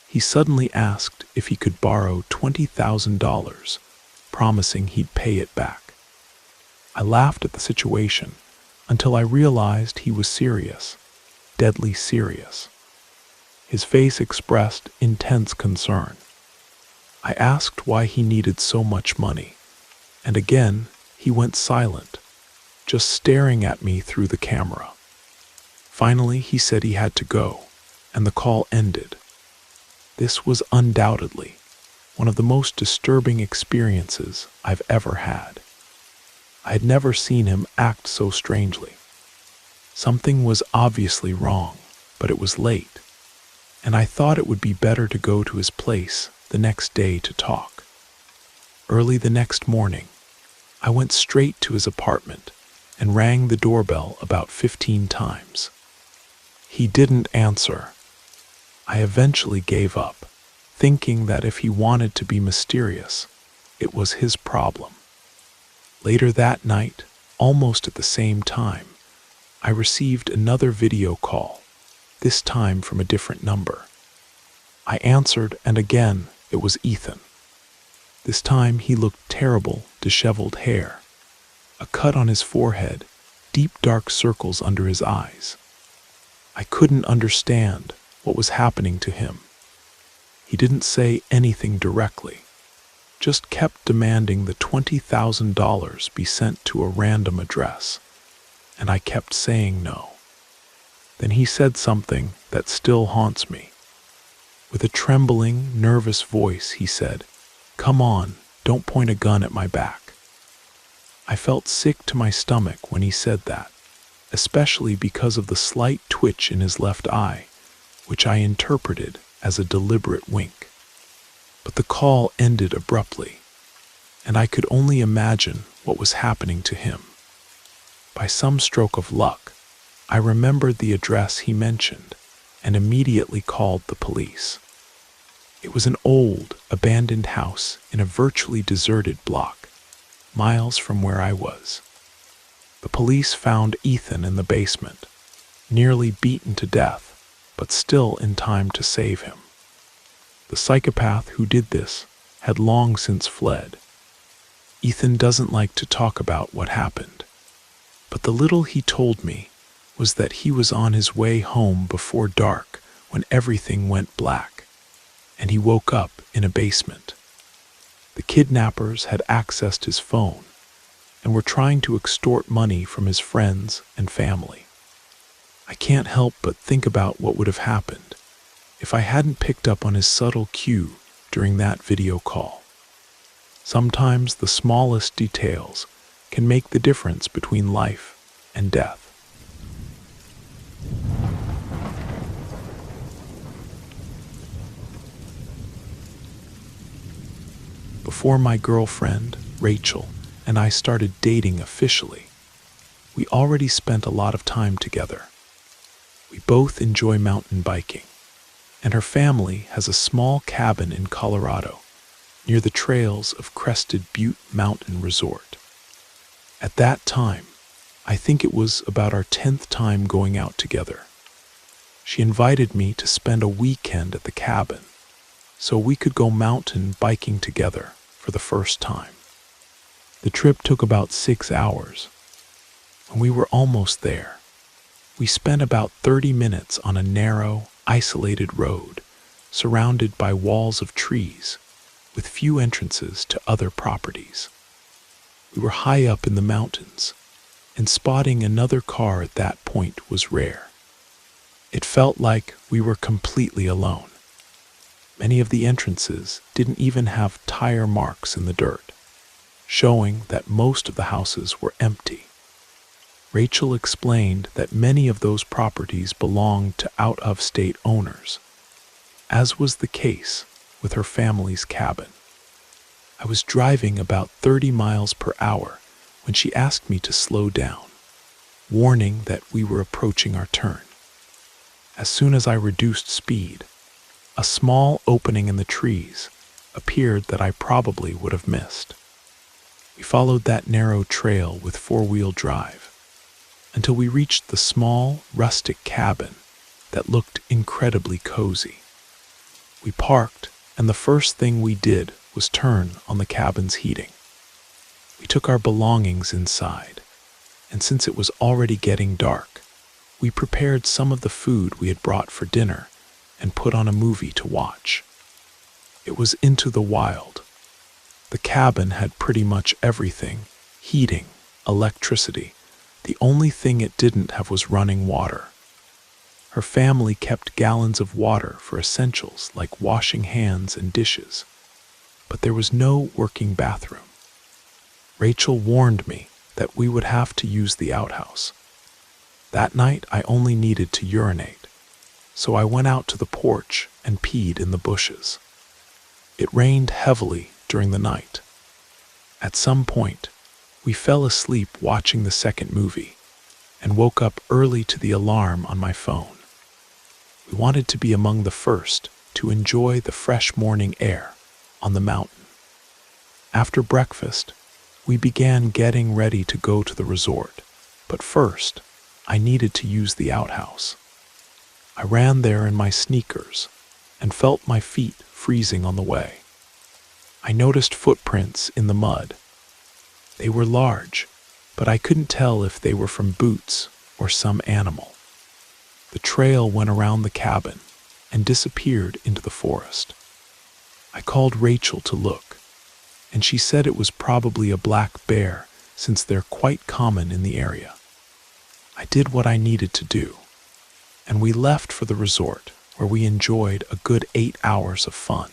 he suddenly asked if he could borrow $20,000, promising he'd pay it back. I laughed at the situation until I realized he was serious, deadly serious. His face expressed intense concern. I asked why he needed so much money, and again he went silent, just staring at me through the camera. Finally, he said he had to go, and the call ended. This was undoubtedly one of the most disturbing experiences I've ever had. I had never seen him act so strangely. Something was obviously wrong, but it was late, and I thought it would be better to go to his place the next day to talk. Early the next morning, I went straight to his apartment and rang the doorbell about 15 times. He didn't answer. I eventually gave up, thinking that if he wanted to be mysterious, it was his problem. Later that night, almost at the same time, I received another video call, this time from a different number. I answered, and again, it was Ethan. This time he looked terrible, disheveled hair, a cut on his forehead, deep dark circles under his eyes. I couldn't understand what was happening to him. He didn't say anything directly, just kept demanding the $20,000 be sent to a random address, and I kept saying no. Then he said something that still haunts me. With a trembling, nervous voice, he said, "Come on, don't point a gun at my back." I felt sick to my stomach when he said that, especially because of the slight twitch in his left eye, which I interpreted as a deliberate wink. But the call ended abruptly, and I could only imagine what was happening to him. By some stroke of luck, I remembered the address he mentioned and immediately called the police. It was an old, abandoned house in a virtually deserted block, miles from where I was. The police found Ethan in the basement, nearly beaten to death, but still in time to save him. The psychopath who did this had long since fled. Ethan doesn't like to talk about what happened, but the little he told me was that he was on his way home before dark when everything went black, and he woke up in a basement. The kidnappers had accessed his phone and were trying to extort money from his friends and family. I can't help but think about what would have happened if I hadn't picked up on his subtle cue during that video call. Sometimes the smallest details can make the difference between life and death. Before my girlfriend, Rachel, and I started dating officially, we already spent a lot of time together. We both enjoy mountain biking, and her family has a small cabin in Colorado near the trails of Crested Butte Mountain Resort. At that time, I think it was about our 10th time going out together. She invited me to spend a weekend at the cabin so we could go mountain biking together for the first time. The trip took about 6 hours. When we were almost there, we spent about 30 minutes on a narrow, isolated road surrounded by walls of trees with few entrances to other properties. We were high up in the mountains, and spotting another car at that point was rare. It felt like we were completely alone. Many of the entrances didn't even have tire marks in the dirt, showing that most of the houses were empty. Rachel explained that many of those properties belonged to out-of-state owners, as was the case with her family's cabin. I was driving about 30 miles per hour when she asked me to slow down, warning that we were approaching our turn. As soon as I reduced speed, a small opening in the trees appeared that I probably would have missed. We followed that narrow trail with four-wheel drive until we reached the small, rustic cabin that looked incredibly cozy. We parked, and the first thing we did was turn on the cabin's heating. We took our belongings inside, and since it was already getting dark, we prepared some of the food we had brought for dinner and put on a movie to watch. It was Into the Wild. The cabin had pretty much everything: heating, electricity. The only thing it didn't have was running water. Her family kept gallons of water for essentials like washing hands and dishes, but there was no working bathroom. Rachel warned me that we would have to use the outhouse. That night I only needed to urinate, so I went out to the porch and peed in the bushes. It rained heavily during the night. At some point, we fell asleep watching the second movie and woke up early to the alarm on my phone. We wanted to be among the first to enjoy the fresh morning air on the mountain. After breakfast, we began getting ready to go to the resort, but first, I needed to use the outhouse. I ran there in my sneakers and felt my feet freezing on the way. I noticed footprints in the mud. They were large, but I couldn't tell if they were from boots or some animal. The trail went around the cabin and disappeared into the forest. I called Rachel to look, and she said it was probably a black bear since they're quite common in the area. I did what I needed to do, and we left for the resort where we enjoyed a good 8 hours of fun.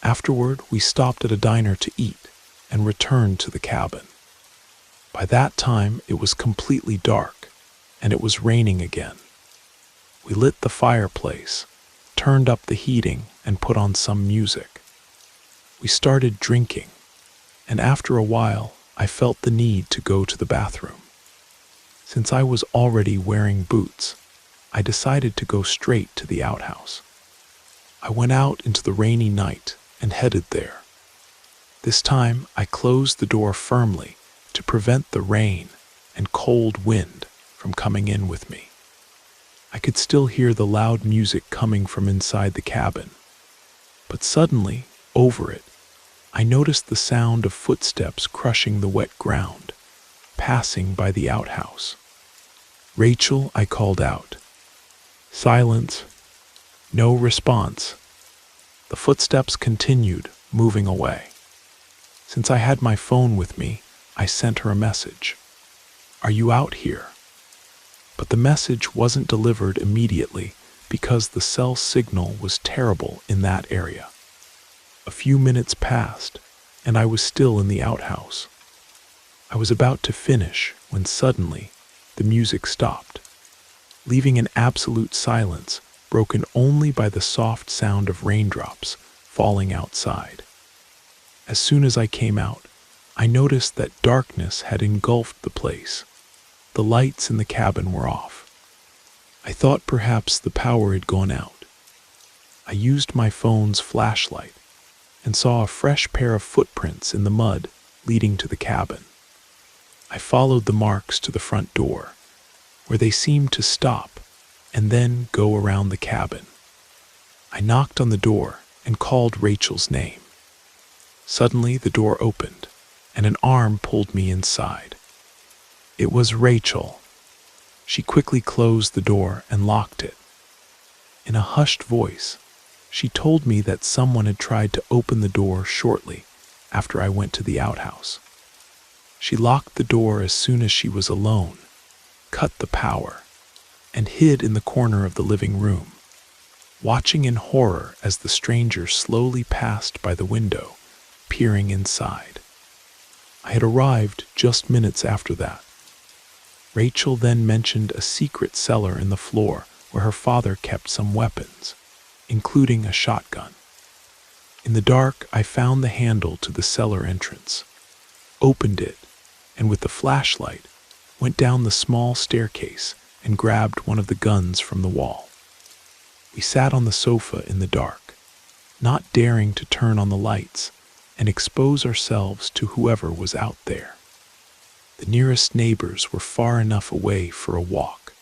Afterward, we stopped at a diner to eat and returned to the cabin. By that time, it was completely dark, and it was raining again. We lit the fireplace, turned up the heating, and put on some music. We started drinking, and after a while, I felt the need to go to the bathroom. Since I was already wearing boots, I decided to go straight to the outhouse. I went out into the rainy night and headed there. This time, I closed the door firmly to prevent the rain and cold wind from coming in with me. I could still hear the loud music coming from inside the cabin, but suddenly, over it, I noticed the sound of footsteps crushing the wet ground, passing by the outhouse. "Rachel," I called out. Silence. No response. The footsteps continued, moving away. Since I had my phone with me, I sent her a message. "Are you out here?" But the message wasn't delivered immediately because the cell signal was terrible in that area. A few minutes passed, and I was still in the outhouse. I was about to finish when suddenly the music stopped, leaving an absolute silence broken only by the soft sound of raindrops falling outside. As soon as I came out, I noticed that darkness had engulfed the place. The lights in the cabin were off. I thought perhaps the power had gone out. I used my phone's flashlight and saw a fresh pair of footprints in the mud leading to the cabin. I followed the marks to the front door, where they seemed to stop and then go around the cabin. I knocked on the door and called Rachel's name. Suddenly the door opened, and an arm pulled me inside. It was Rachel. She quickly closed the door and locked it. In a hushed voice, she told me that someone had tried to open the door shortly after I went to the outhouse. She locked the door as soon as she was alone, cut the power, and hid in the corner of the living room, watching in horror as the stranger slowly passed by the window, peering inside. I had arrived just minutes after that. Rachel then mentioned a secret cellar in the floor where her father kept some weapons, including a shotgun. In the dark, I found the handle to the cellar entrance, opened it, and with the flashlight, went down the small staircase and grabbed one of the guns from the wall. We sat on the sofa in the dark, not daring to turn on the lights and expose ourselves to whoever was out there. The nearest neighbors were far enough away for a walk,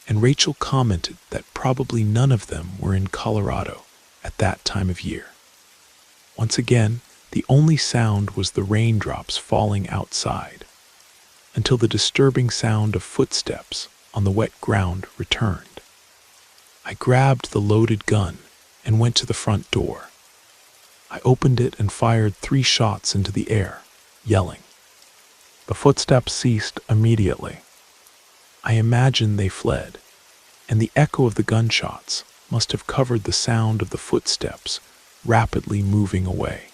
and Rachel commented that probably none of them were in Colorado at that time of year. Once again, the only sound was the raindrops falling outside, until the disturbing sound of footsteps on the wet ground returned. I grabbed the loaded gun and went to the front door. I opened it and fired 3 shots into the air, yelling. The footsteps ceased immediately. I imagined they fled, and the echo of the gunshots must have covered the sound of the footsteps rapidly moving away.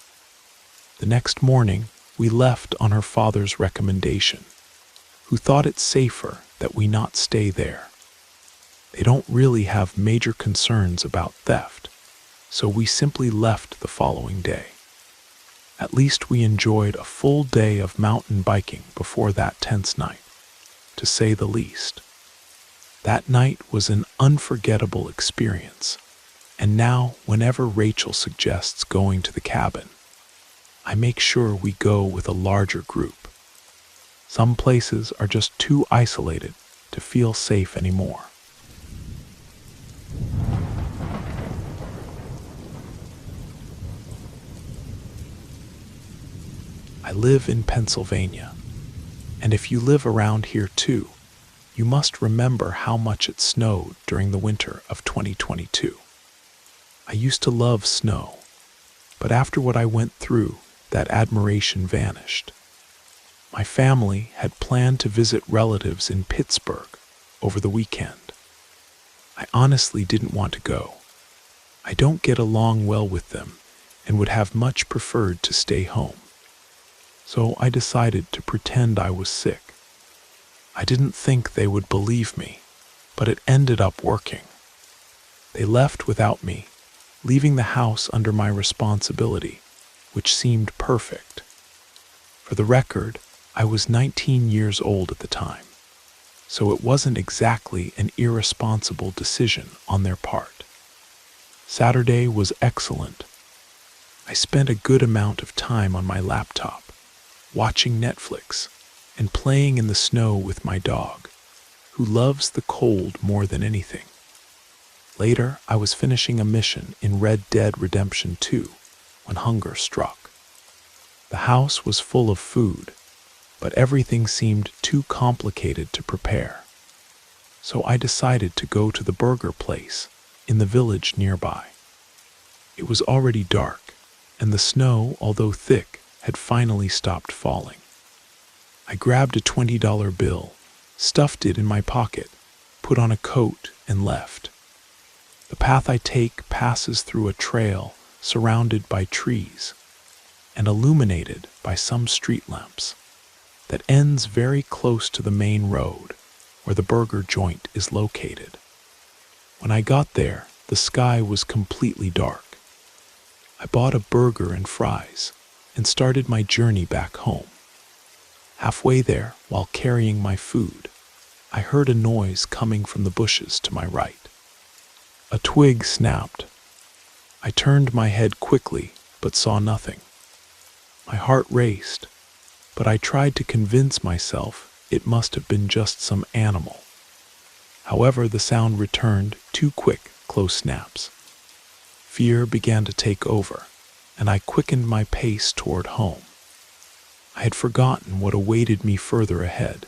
The next morning, we left on her father's recommendation, who thought it safer that we not stay there. They don't really have major concerns about theft, so we simply left the following day. At least we enjoyed a full day of mountain biking before that tense night, to say the least. That night was an unforgettable experience, and now whenever Rachel suggests going to the cabin, I make sure we go with a larger group. Some places are just too isolated to feel safe anymore. I live in Pennsylvania, and if you live around here too, you must remember how much it snowed during the winter of 2022. I used to love snow, but after what I went through, that admiration vanished. My family had planned to visit relatives in Pittsburgh over the weekend. I honestly didn't want to go. I don't get along well with them and would have much preferred to stay home. So I decided to pretend I was sick. I didn't think they would believe me, but it ended up working. They left without me, leaving the house under my responsibility, which seemed perfect. For the record, I was 19 years old at the time, so it wasn't exactly an irresponsible decision on their part. Saturday was excellent. I spent a good amount of time on my laptop, watching Netflix and playing in the snow with my dog, who loves the cold more than anything. Later, I was finishing a mission in Red Dead Redemption 2 when hunger struck. The house was full of food, but everything seemed too complicated to prepare. So I decided to go to the burger place in the village nearby. It was already dark, and the snow, although thick, had finally stopped falling. I grabbed a $20 bill, stuffed it in my pocket, put on a coat, and left. The path I take passes through a trail surrounded by trees and illuminated by some street lamps that ends very close to the main road where the burger joint is located. When I got there, the sky was completely dark. I bought a burger and fries and started my journey back home. Halfway there, while carrying my food, I heard a noise coming from the bushes to my right. A twig snapped. I turned my head quickly, but saw nothing. My heart raced, but I tried to convince myself it must have been just some animal. However, the sound returned, 2 quick, close snaps. Fear began to take over, and I quickened my pace toward home. I had forgotten what awaited me further ahead.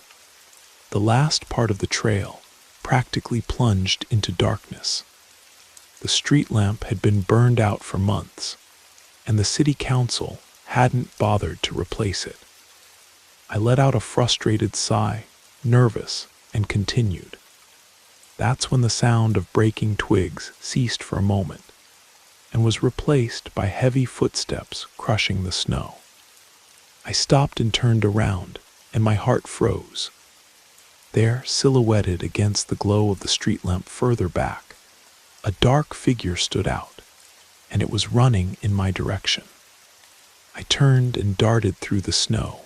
The last part of the trail practically plunged into darkness. The street lamp had been burned out for months, and the city council hadn't bothered to replace it. I let out a frustrated sigh, nervous, and continued. That's when the sound of breaking twigs ceased for a moment, and was replaced by heavy footsteps crushing the snow. I stopped and turned around, and my heart froze. There, silhouetted against the glow of the street lamp further back, a dark figure stood out, and it was running in my direction. I turned and darted through the snow,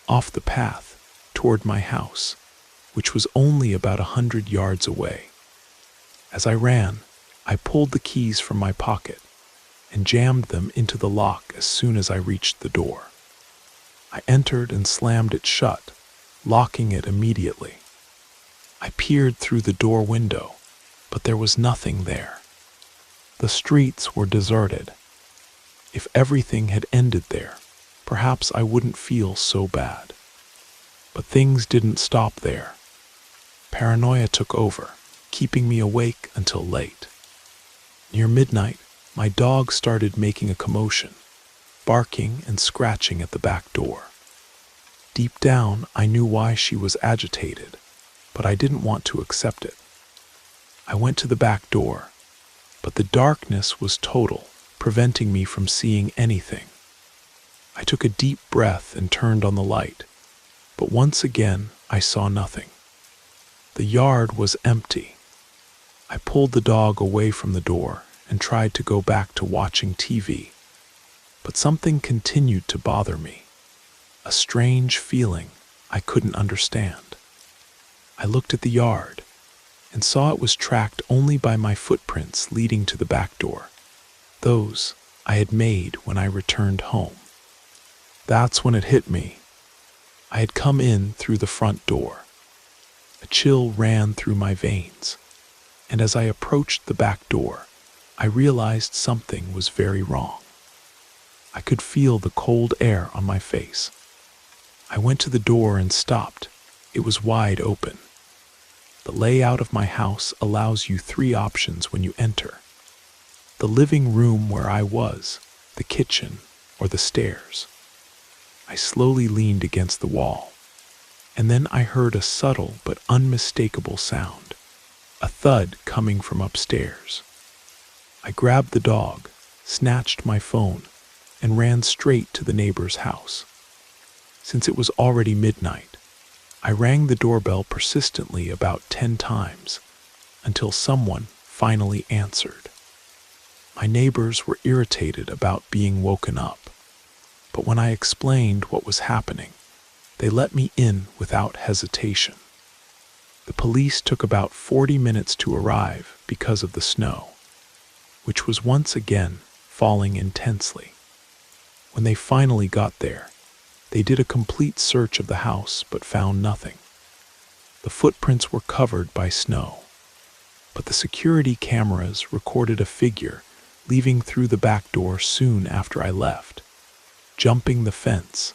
off the path, toward my house, which was only about 100 yards away. As I ran, I pulled the keys from my pocket and jammed them into the lock as soon as I reached the door. I entered and slammed it shut, locking it immediately. I peered through the door window, but there was nothing there. The streets were deserted. If everything had ended there, perhaps I wouldn't feel so bad. But things didn't stop there. Paranoia took over, keeping me awake until late. Near midnight, my dog started making a commotion, barking and scratching at the back door. Deep down, I knew why she was agitated, but I didn't want to accept it. I went to the back door, but the darkness was total, preventing me from seeing anything. I took a deep breath and turned on the light, but once again I saw nothing. The yard was empty. I pulled the dog away from the door and tried to go back to watching TV, but something continued to bother me, a strange feeling I couldn't understand. I looked at the yard and saw it was tracked only by my footprints leading to the back door, those I had made when I returned home. That's when it hit me. I had come in through the front door. A chill ran through my veins, and as I approached the back door, I realized something was very wrong. I could feel the cold air on my face. I went to the door and stopped. It was wide open. The layout of my house allows you 3 options when you enter: the living room where I was, the kitchen, or the stairs. I slowly leaned against the wall, and then I heard a subtle but unmistakable sound, a thud coming from upstairs. I grabbed the dog, snatched my phone, and ran straight to the neighbor's house. Since it was already midnight, I rang the doorbell persistently about 10 times until someone finally answered. My neighbors were irritated about being woken up, but when I explained what was happening, they let me in without hesitation. The police took about 40 minutes to arrive because of the snow, which was once again falling intensely. When they finally got there, they did a complete search of the house but found nothing. The footprints were covered by snow, but the security cameras recorded a figure leaving through the back door soon after I left, jumping the fence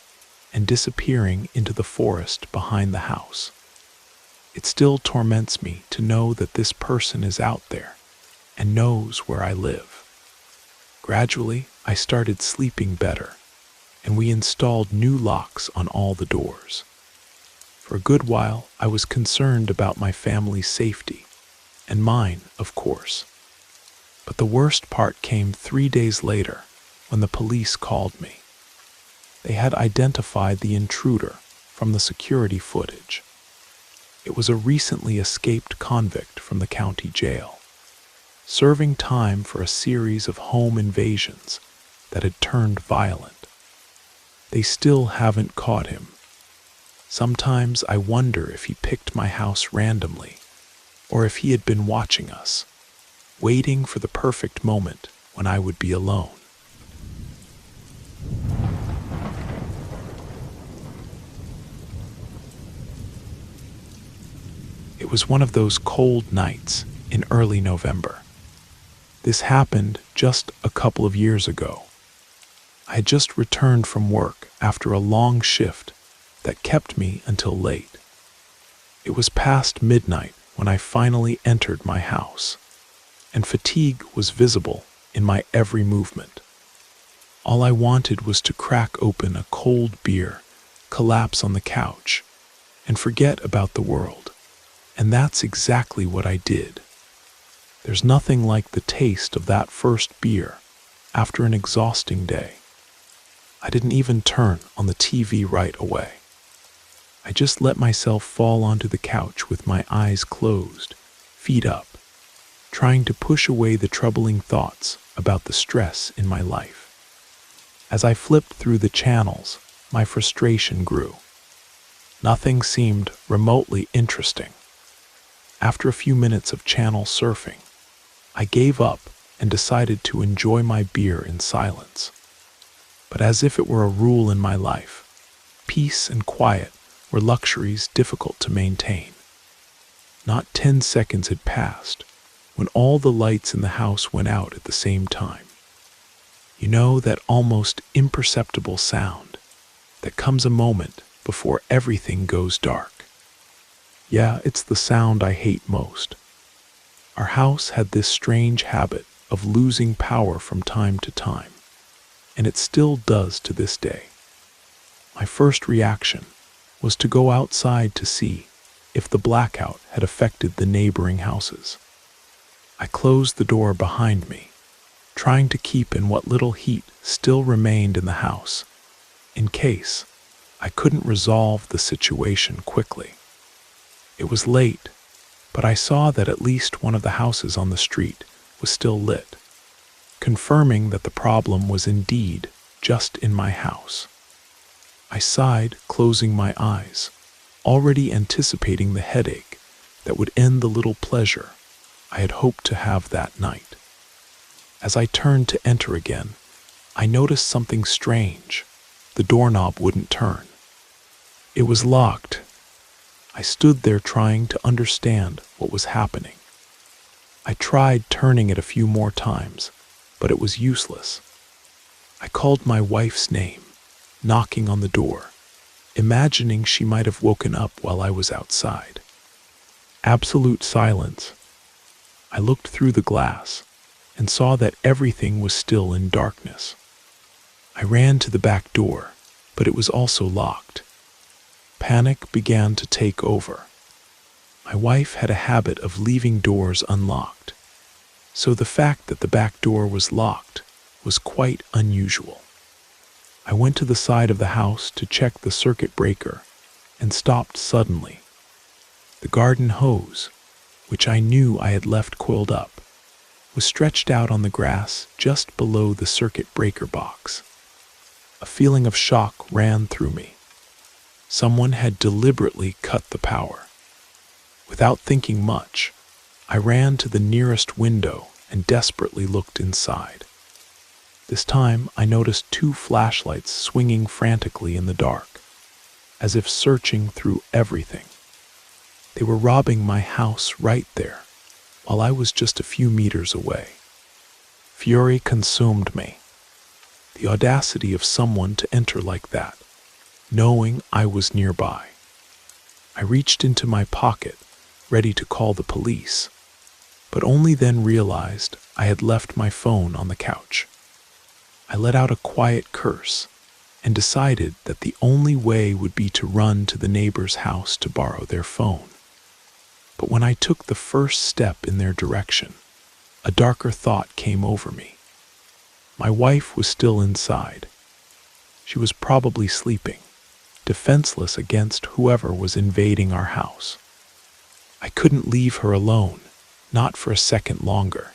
and disappearing into the forest behind the house. It still torments me to know that this person is out there and knows where I live. Gradually, I started sleeping better, and we installed new locks on all the doors. For a good while, I was concerned about my family's safety, and mine, of course. But the worst part came 3 days later, when the police called me. They had identified the intruder from the security footage. It was a recently escaped convict from the county jail, serving time for a series of home invasions that had turned violent. They still haven't caught him. Sometimes I wonder if he picked my house randomly, or if he had been watching us, waiting for the perfect moment when I would be alone. It was one of those cold nights in early November. This happened just a couple of years ago. I had just returned from work after a long shift that kept me until late. It was past midnight when I finally entered my house, and fatigue was visible in my every movement. All I wanted was to crack open a cold beer, collapse on the couch, and forget about the world. And that's exactly what I did. There's nothing like the taste of that first beer after an exhausting day. I didn't even turn on the TV right away. I just let myself fall onto the couch with my eyes closed, feet up, trying to push away the troubling thoughts about the stress in my life. As I flipped through the channels, my frustration grew. Nothing seemed remotely interesting. After a few minutes of channel surfing, I gave up and decided to enjoy my beer in silence. But as if it were a rule in my life, peace and quiet were luxuries difficult to maintain. Not 10 seconds had passed when all the lights in the house went out at the same time. You know, that almost imperceptible sound that comes a moment before everything goes dark. Yeah, it's the sound I hate most. Our house had this strange habit of losing power from time to time, and it still does to this day. My first reaction was to go outside to see if the blackout had affected the neighboring houses. I closed the door behind me, trying to keep in what little heat still remained in the house, in case I couldn't resolve the situation quickly. It was late, but I saw that at least one of the houses on the street was still lit, confirming that the problem was indeed just in my house. I sighed, closing my eyes, already anticipating the headache that would end the little pleasure I had hoped to have that night. As I turned to enter again, I noticed something strange. The doorknob wouldn't turn. It was locked. I stood there trying to understand what was happening. I tried turning it a few more times, but it was useless. I called my wife's name, knocking on the door, imagining she might have woken up while I was outside. Absolute silence. I looked through the glass and saw that everything was still in darkness. I ran to the back door, but it was also locked. Panic began to take over. My wife had a habit of leaving doors unlocked, so the fact that the back door was locked was quite unusual. I went to the side of the house to check the circuit breaker and stopped suddenly. The garden hose, which I knew I had left coiled up, was stretched out on the grass just below the circuit breaker box. A feeling of shock ran through me. Someone had deliberately cut the power. Without thinking much, I ran to the nearest window and desperately looked inside. This time, I noticed 2 flashlights swinging frantically in the dark, as if searching through everything. They were robbing my house right there, while I was just a few meters away. Fury consumed me. The audacity of someone to enter like that, knowing I was nearby. I reached into my pocket, ready to call the police, but only then realized I had left my phone on the couch. I let out a quiet curse and decided that the only way would be to run to the neighbor's house to borrow their phone. But when I took the first step in their direction, a darker thought came over me. My wife was still inside. She was probably sleeping, defenseless against whoever was invading our house. I couldn't leave her alone, not for a second longer.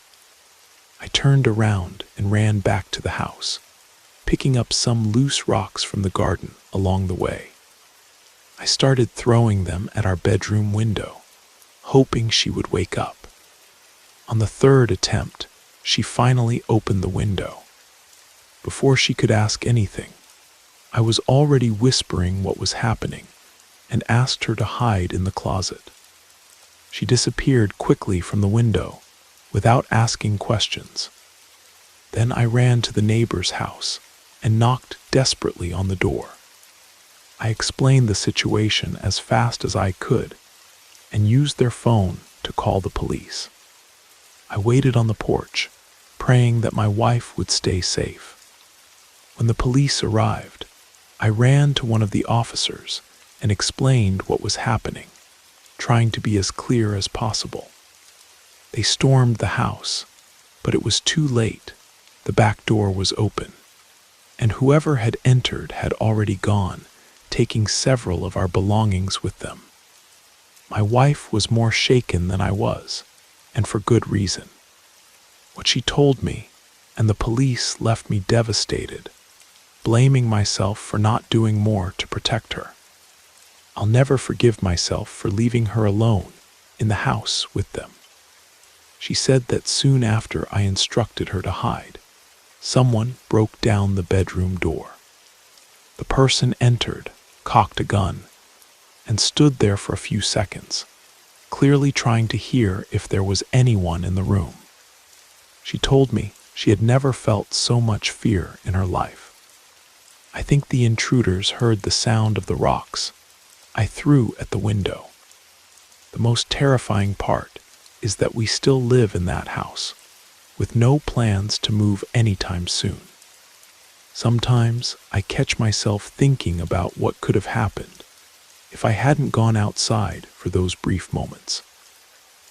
I turned around and ran back to the house, picking up some loose rocks from the garden along the way. I started throwing them at our bedroom window, hoping she would wake up. On the 3rd attempt, she finally opened the window. Before she could ask anything, I was already whispering what was happening and asked her to hide in the closet. She disappeared quickly from the window without asking questions. Then I ran to the neighbor's house and knocked desperately on the door. I explained the situation as fast as I could and used their phone to call the police. I waited on the porch, praying that my wife would stay safe. When the police arrived, I ran to one of the officers and explained what was happening, trying to be as clear as possible. They stormed the house, but it was too late. The back door was open, and whoever had entered had already gone, taking several of our belongings with them. My wife was more shaken than I was, and for good reason. What she told me, and the police left me devastated, blaming myself for not doing more to protect her. I'll never forgive myself for leaving her alone in the house with them. She said that soon after I instructed her to hide, someone broke down the bedroom door. The person entered, cocked a gun, and stood there for a few seconds, clearly trying to hear if there was anyone in the room. She told me she had never felt so much fear in her life. I think the intruders heard the sound of the rocks I threw at the window. The most terrifying part is that we still live in that house, with no plans to move anytime soon. Sometimes I catch myself thinking about what could have happened if I hadn't gone outside for those brief moments.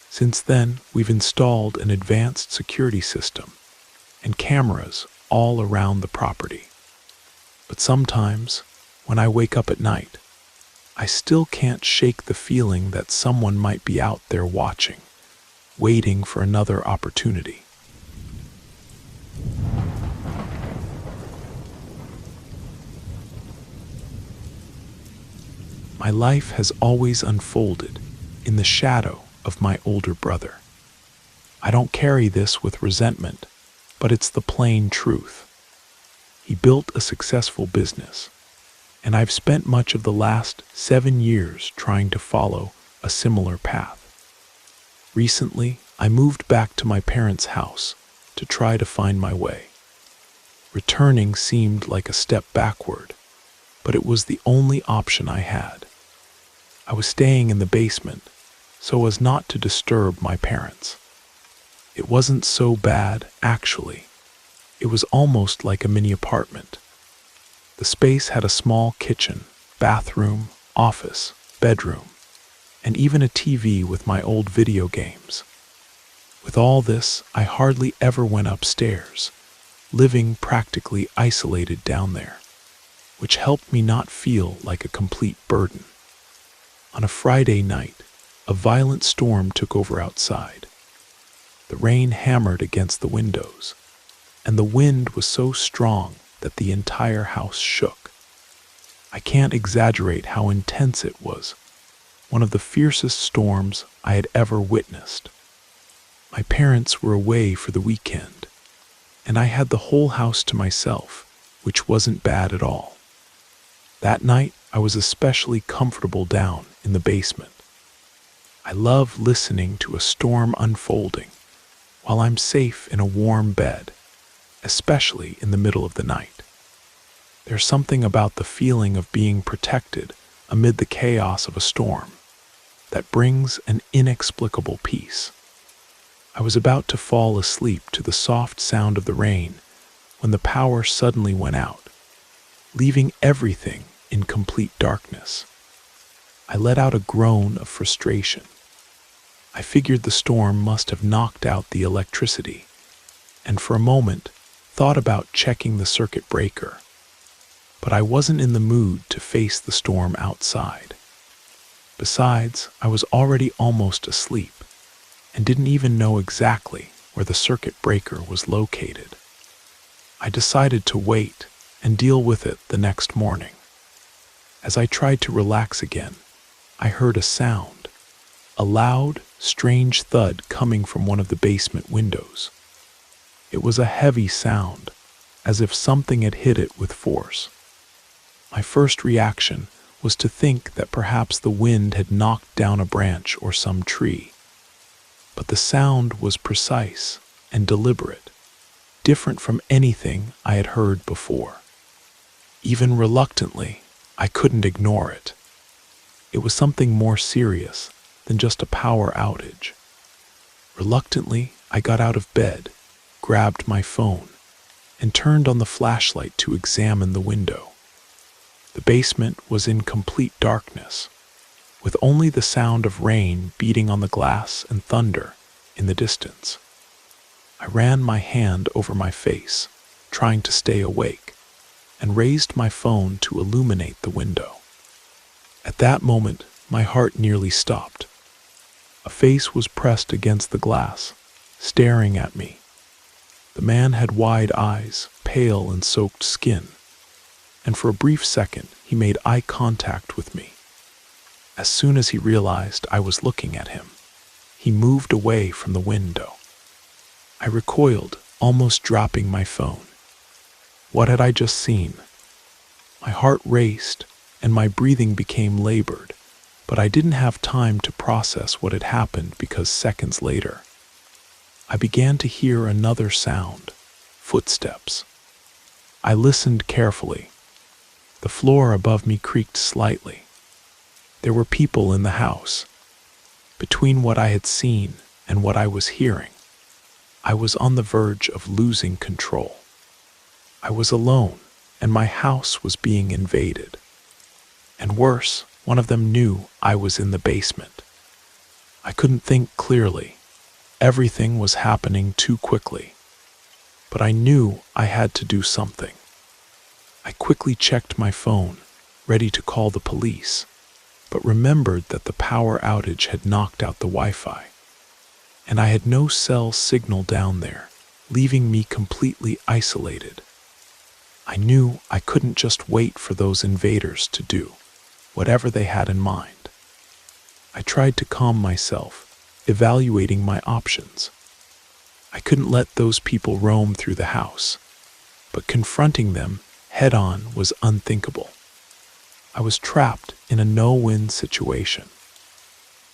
Since then, we've installed an advanced security system and cameras all around the property. But sometimes, when I wake up at night, I still can't shake the feeling that someone might be out there watching, waiting for another opportunity. My life has always unfolded in the shadow of my older brother. I don't carry this with resentment, but it's the plain truth. He built a successful business, and I've spent much of the last 7 years trying to follow a similar path. Recently, I moved back to my parents' house to try to find my way. Returning seemed like a step backward, but it was the only option I had. I was staying in the basement so as not to disturb my parents. It wasn't so bad, actually. It was almost like a mini apartment. The space had a small kitchen, bathroom, office, bedroom, and even a TV with my old video games. With all this, I hardly ever went upstairs, living practically isolated down there, which helped me not feel like a complete burden. On a Friday night, a violent storm took over outside. The rain hammered against the windows, and the wind was so strong that the entire house shook. I can't exaggerate how intense it was, one of the fiercest storms I had ever witnessed. My parents were away for the weekend, and I had the whole house to myself, which wasn't bad at all. That night, I was especially comfortable down in the basement. I love listening to a storm unfolding while I'm safe in a warm bed, especially in the middle of the night. There's something about the feeling of being protected amid the chaos of a storm that brings an inexplicable peace. I was about to fall asleep to the soft sound of the rain when the power suddenly went out, leaving everything in complete darkness. I let out a groan of frustration. I figured the storm must have knocked out the electricity, and for a moment thought about checking the circuit breaker. But I wasn't in the mood to face the storm outside. Besides, I was already almost asleep and didn't even know exactly where the circuit breaker was located. I decided to wait and deal with it the next morning. As I tried to relax again, I heard a sound, a loud, strange thud coming from one of the basement windows. It was a heavy sound, as if something had hit it with force. My first reaction was to think that perhaps the wind had knocked down a branch or some tree. But the sound was precise and deliberate, different from anything I had heard before. Even reluctantly, I couldn't ignore it. It was something more serious than just a power outage. Reluctantly, I got out of bed, grabbed my phone, and turned on the flashlight to examine the window. The basement was in complete darkness, with only the sound of rain beating on the glass and thunder in the distance. I ran my hand over my face, trying to stay awake, and raised my phone to illuminate the window. At that moment, my heart nearly stopped. A face was pressed against the glass, staring at me. The man had wide eyes, pale and soaked skin, and for a brief second he made eye contact with me. As soon as he realized I was looking at him, he moved away from the window. I recoiled, almost dropping my phone. What had I just seen? My heart raced and my breathing became labored, but I didn't have time to process what had happened because seconds later, I began to hear another sound, footsteps. I listened carefully. The floor above me creaked slightly. There were people in the house. Between what I had seen and what I was hearing, I was on the verge of losing control. I was alone, and my house was being invaded. And worse, one of them knew I was in the basement. I couldn't think clearly. Everything was happening too quickly. But I knew I had to do something. I quickly checked my phone, ready to call the police, but remembered that the power outage had knocked out the Wi-Fi, and I had no cell signal down there, leaving me completely isolated. I knew I couldn't just wait for those invaders to do whatever they had in mind. I tried to calm myself, evaluating my options. I couldn't let those people roam through the house, but confronting them head-on was unthinkable. I was trapped in a no-win situation.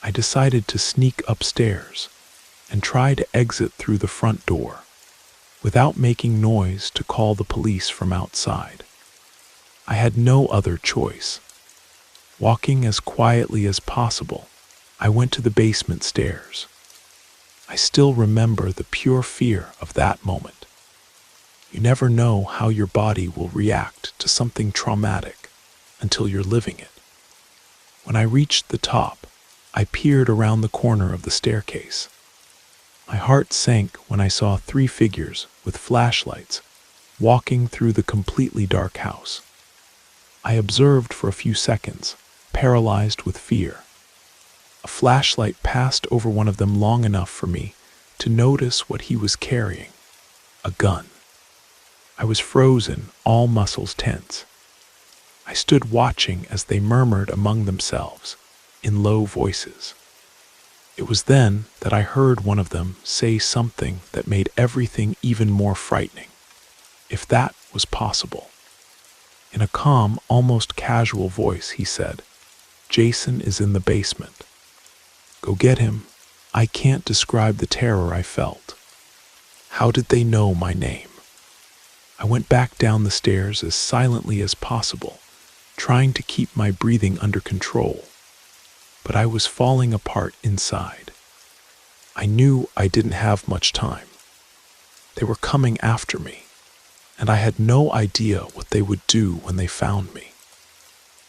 I decided to sneak upstairs and try to exit through the front door, without making noise to call the police from outside. I had no other choice. Walking as quietly as possible, I went to the basement stairs. I still remember the pure fear of that moment. You never know how your body will react to something traumatic until you're living it. When I reached the top, I peered around the corner of the staircase. My heart sank when I saw 3 figures with flashlights walking through the completely dark house. I observed for a few seconds, paralyzed with fear. A flashlight passed over one of them long enough for me to notice what he was carrying: a gun. I was frozen, all muscles tense. I stood watching as they murmured among themselves in low voices. It was then that I heard one of them say something that made everything even more frightening, if that was possible. In a calm, almost casual voice, he said, "Jason is in the basement. Go get him." I can't describe the terror I felt. How did they know my name? I went back down the stairs as silently as possible, trying to keep my breathing under control. But I was falling apart inside. I knew I didn't have much time. They were coming after me, and I had no idea what they would do when they found me.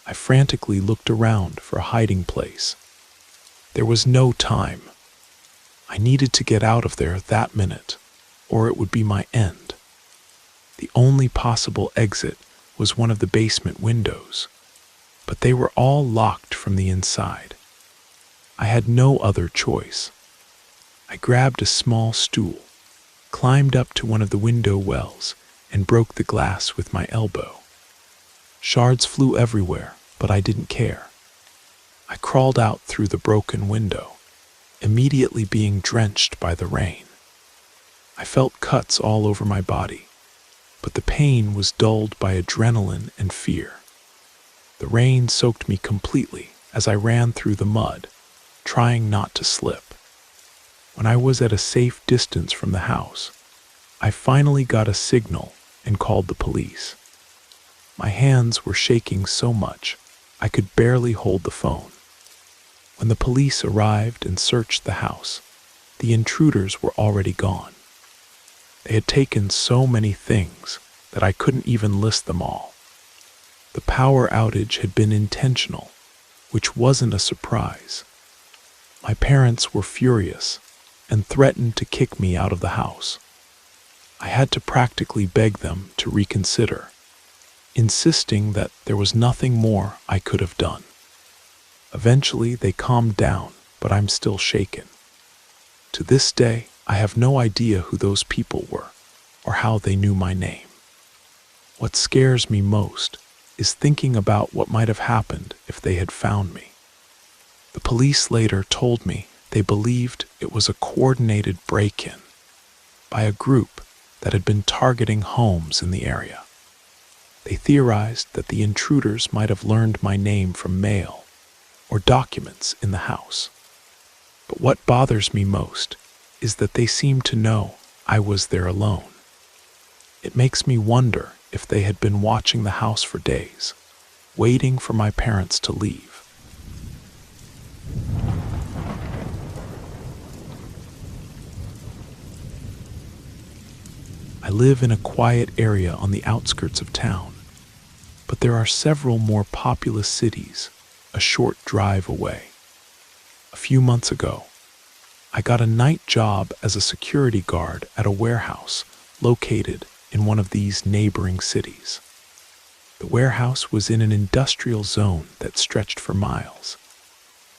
I frantically looked around for a hiding place. There was no time. I needed to get out of there that minute, or it would be my end. The only possible exit was one of the basement windows, but they were all locked from the inside. I had no other choice. I grabbed a small stool, climbed up to one of the window wells, and broke the glass with my elbow. Shards flew everywhere, but I didn't care. I crawled out through the broken window, immediately being drenched by the rain. I felt cuts all over my body, but the pain was dulled by adrenaline and fear. The rain soaked me completely as I ran through the mud, trying not to slip. When I was at a safe distance from the house, I finally got a signal and called the police. My hands were shaking so much I could barely hold the phone. When the police arrived and searched the house, the intruders were already gone. They had taken so many things that I couldn't even list them all. The power outage had been intentional, which wasn't a surprise. My parents were furious and threatened to kick me out of the house. I had to practically beg them to reconsider, insisting that there was nothing more I could have done. Eventually, they calmed down, but I'm still shaken. To this day, I have no idea who those people were or how they knew my name. What scares me most is thinking about what might have happened if they had found me. The police later told me they believed it was a coordinated break-in by a group that had been targeting homes in the area. They theorized that the intruders might have learned my name from mail or documents in the house. But what bothers me most is that they seem to know I was there alone. It makes me wonder if they had been watching the house for days, waiting for my parents to leave. I live in a quiet area on the outskirts of town, but there are several more populous cities a short drive away. A few months ago, I got a night job as a security guard at a warehouse located in one of these neighboring cities. The warehouse was in an industrial zone that stretched for miles,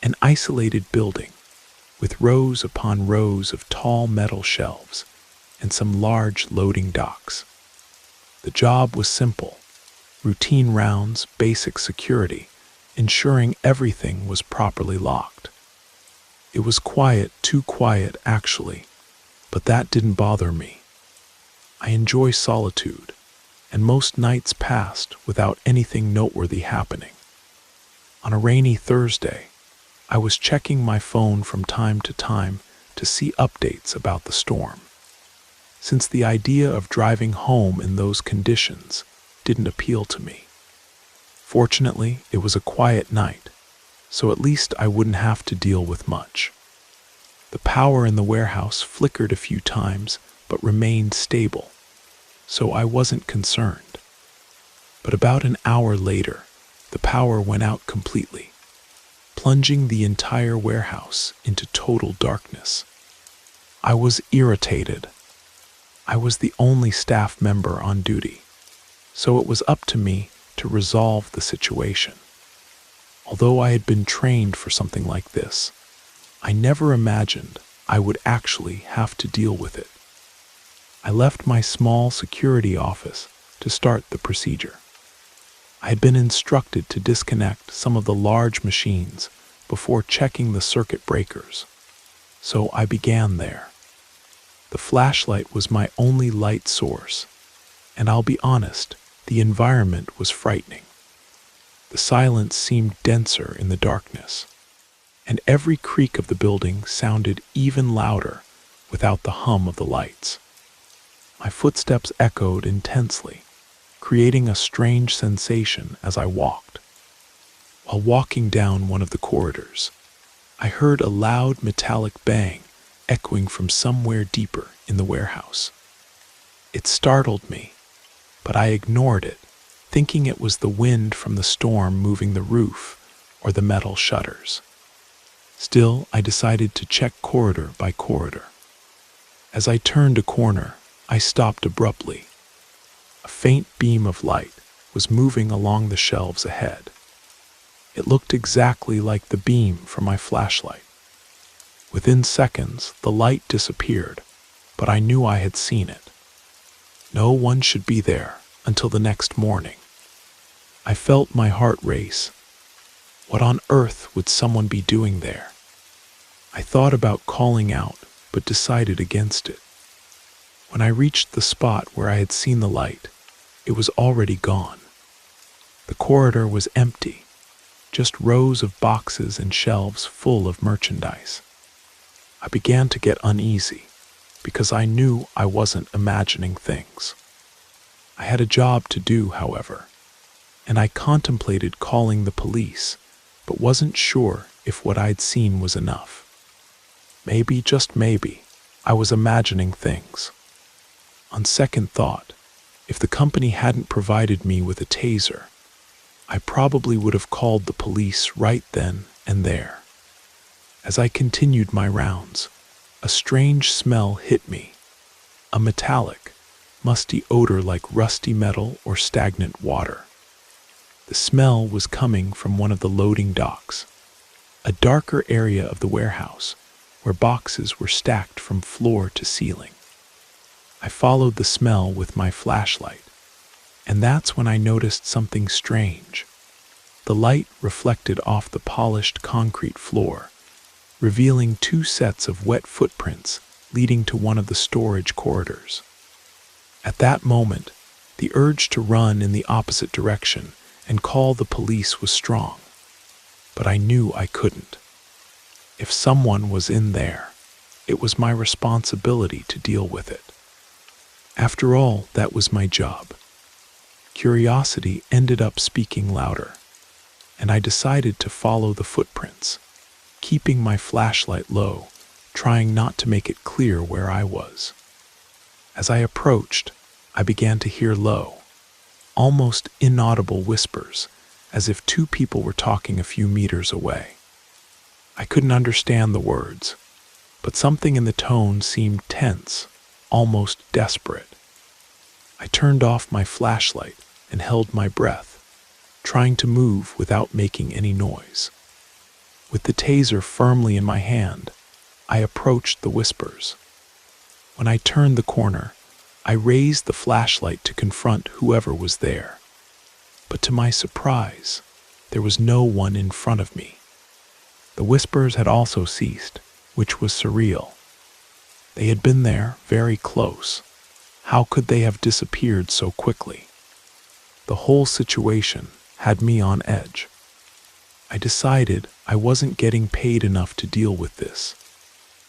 an isolated building with rows upon rows of tall metal shelves and some large loading docks. The job was simple: routine rounds, basic security, ensuring everything was properly locked. It was quiet, too quiet actually, but that didn't bother me. I enjoy solitude, and most nights passed without anything noteworthy happening. On a rainy Thursday, I was checking my phone from time to see updates about the storm, since the idea of driving home in those conditions didn't appeal to me. Fortunately, it was a quiet night, so at least I wouldn't have to deal with much. The power in the warehouse flickered a few times but remained stable, so I wasn't concerned. But about an hour later, the power went out completely, plunging the entire warehouse into total darkness. I was irritated. I was the only staff member on duty, so it was up to me to resolve the situation. Although I had been trained for something like this, I never imagined I would actually have to deal with it. I left my small security office to start the procedure. I had been instructed to disconnect some of the large machines before checking the circuit breakers, so I began there. The flashlight was my only light source, and I'll be honest, the environment was frightening. The silence seemed denser in the darkness, and every creak of the building sounded even louder without the hum of the lights. My footsteps echoed intensely, creating a strange sensation as I walked. While walking down one of the corridors, I heard a loud metallic bang echoing from somewhere deeper in the warehouse. It startled me, but I ignored it, thinking it was the wind from the storm moving the roof or the metal shutters. Still, I decided to check corridor by corridor. As I turned a corner, I stopped abruptly. A faint beam of light was moving along the shelves ahead. It looked exactly like the beam from my flashlight. Within seconds, the light disappeared, but I knew I had seen it. No one should be there until the next morning. I felt my heart race. What on earth would someone be doing there? I thought about calling out, but decided against it. When I reached the spot where I had seen the light, it was already gone. The corridor was empty, just rows of boxes and shelves full of merchandise. I began to get uneasy, because I knew I wasn't imagining things. I had a job to do, however, and I contemplated calling the police, but wasn't sure if what I'd seen was enough. Maybe, just maybe, I was imagining things. On second thought, if the company hadn't provided me with a taser, I probably would have called the police right then and there. As I continued my rounds, a strange smell hit me, a metallic, musty odor like rusty metal or stagnant water. The smell was coming from one of the loading docks, a darker area of the warehouse where boxes were stacked from floor to ceiling. I followed the smell with my flashlight, and that's when I noticed something strange. The light reflected off the polished concrete floor, revealing two sets of wet footprints leading to one of the storage corridors. At that moment, the urge to run in the opposite direction and call the police was strong, but I knew I couldn't. If someone was in there, it was my responsibility to deal with it. After all, that was my job. Curiosity ended up speaking louder, and I decided to follow the footprints, keeping my flashlight low, trying not to make it clear where I was. As I approached, I began to hear low, almost inaudible whispers, as if two people were talking a few meters away. I couldn't understand the words, but something in the tone seemed tense, almost desperate. I turned off my flashlight and held my breath, trying to move without making any noise. With the taser firmly in my hand, I approached the whispers. When I turned the corner, I raised the flashlight to confront whoever was there. But to my surprise, there was no one in front of me. The whispers had also ceased, which was surreal. They had been there, very close. How could they have disappeared so quickly? The whole situation had me on edge. I decided I wasn't getting paid enough to deal with this,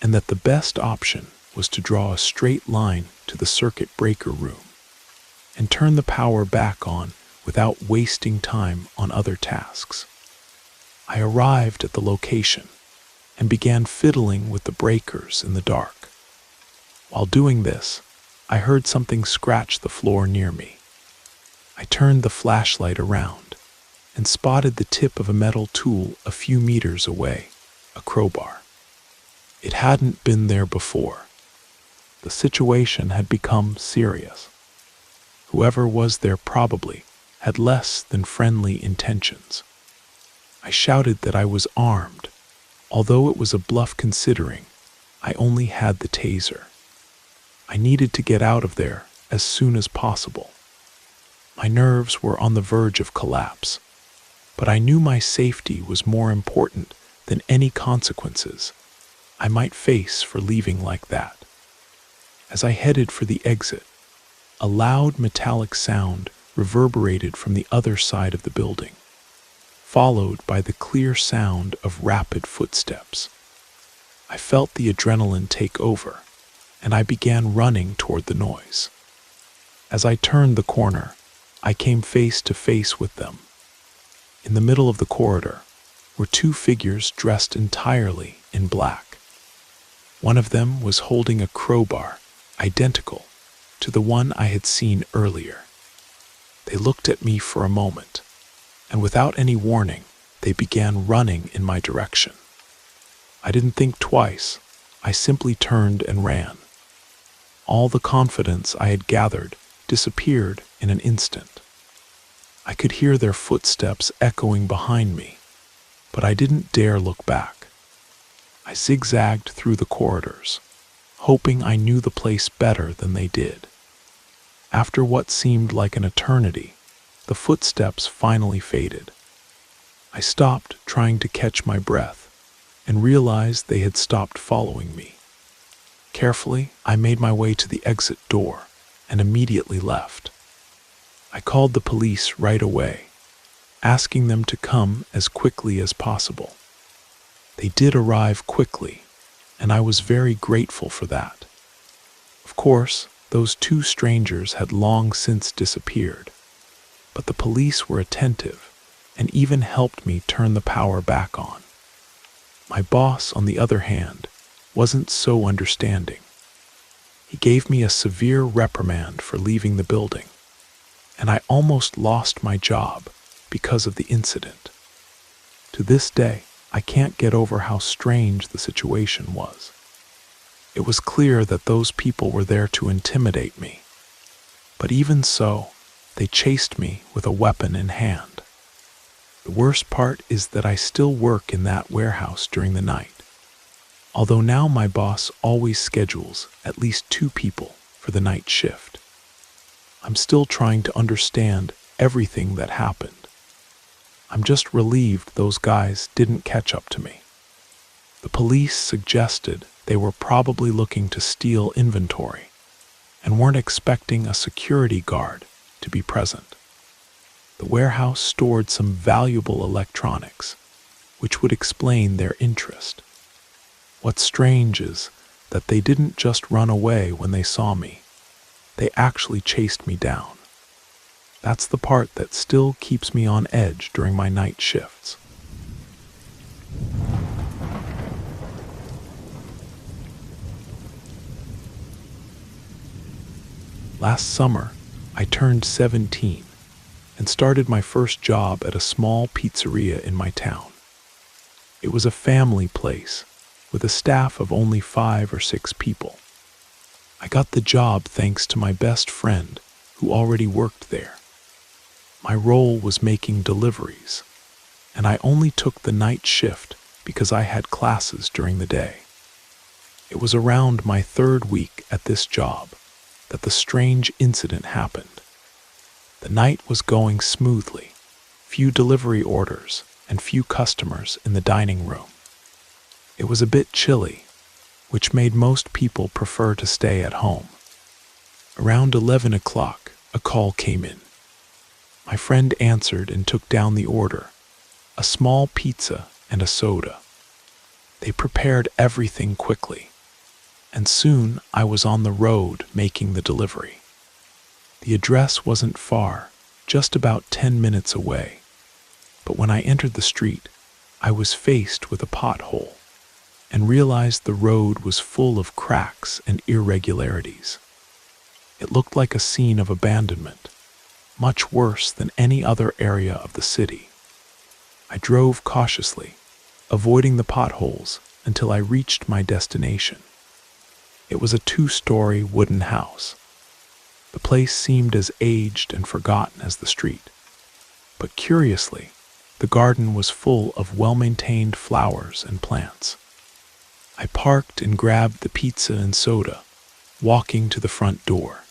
and that the best option was to draw a straight line to the circuit breaker room and turn the power back on without wasting time on other tasks. I arrived at the location and began fiddling with the breakers in the dark. While doing this, I heard something scratch the floor near me. I turned the flashlight around and spotted the tip of a metal tool a few meters away, a crowbar. It hadn't been there before. The situation had become serious. Whoever was there probably had less than friendly intentions. I shouted that I was armed, although it was a bluff considering I only had the taser. I needed to get out of there as soon as possible. My nerves were on the verge of collapse, but I knew my safety was more important than any consequences I might face for leaving like that. As I headed for the exit, a loud metallic sound reverberated from the other side of the building, followed by the clear sound of rapid footsteps. I felt the adrenaline take over, and I began running toward the noise. As I turned the corner, I came face to face with them. In the middle of the corridor were two figures dressed entirely in black. One of them was holding a crowbar identical to the one I had seen earlier. They looked at me for a moment, and without any warning, they began running in my direction. I didn't think twice. I simply turned and ran. All the confidence I had gathered disappeared in an instant. I could hear their footsteps echoing behind me, but I didn't dare look back. I zigzagged through the corridors, hoping I knew the place better than they did. After what seemed like an eternity, the footsteps finally faded. I stopped trying to catch my breath and realized they had stopped following me. Carefully, I made my way to the exit door and immediately left. I called the police right away, asking them to come as quickly as possible. They did arrive quickly, and I was very grateful for that. Of course, those two strangers had long since disappeared, but the police were attentive and even helped me turn the power back on. My boss, on the other hand, wasn't so understanding. He gave me a severe reprimand for leaving the building, and I almost lost my job because of the incident. To this day, I can't get over how strange the situation was. It was clear that those people were there to intimidate me, but even so, they chased me with a weapon in hand. The worst part is that I still work in that warehouse during the night, although now my boss always schedules at least 2 people for the night shift. I'm still trying to understand everything that happened. I'm just relieved those guys didn't catch up to me. The police suggested they were probably looking to steal inventory and weren't expecting a security guard to be present. The warehouse stored some valuable electronics, which would explain their interest. What's strange is that they didn't just run away when they saw me. They actually chased me down. That's the part that still keeps me on edge during my night shifts. Last summer, I turned 17 and started my first job at a small pizzeria in my town. It was a family place with a staff of only 5 or 6 people. I got the job thanks to my best friend who already worked there. My role was making deliveries, and I only took the night shift because I had classes during the day. It was around my 3rd week at this job that the strange incident happened. The night was going smoothly, few delivery orders and few customers in the dining room. It was a bit chilly, which made most people prefer to stay at home. Around 11 o'clock, a call came in. My friend answered and took down the order, a small pizza and a soda. They prepared everything quickly, and soon I was on the road making the delivery. The address wasn't far, just about 10 minutes away, but when I entered the street, I was faced with a pothole and realized the road was full of cracks and irregularities. It looked like a scene of abandonment, much worse than any other area of the city. I drove cautiously, avoiding the potholes until I reached my destination. It was a 2-story wooden house. The place seemed as aged and forgotten as the street. But curiously, the garden was full of well-maintained flowers and plants. I parked and grabbed the pizza and soda, walking to the front door.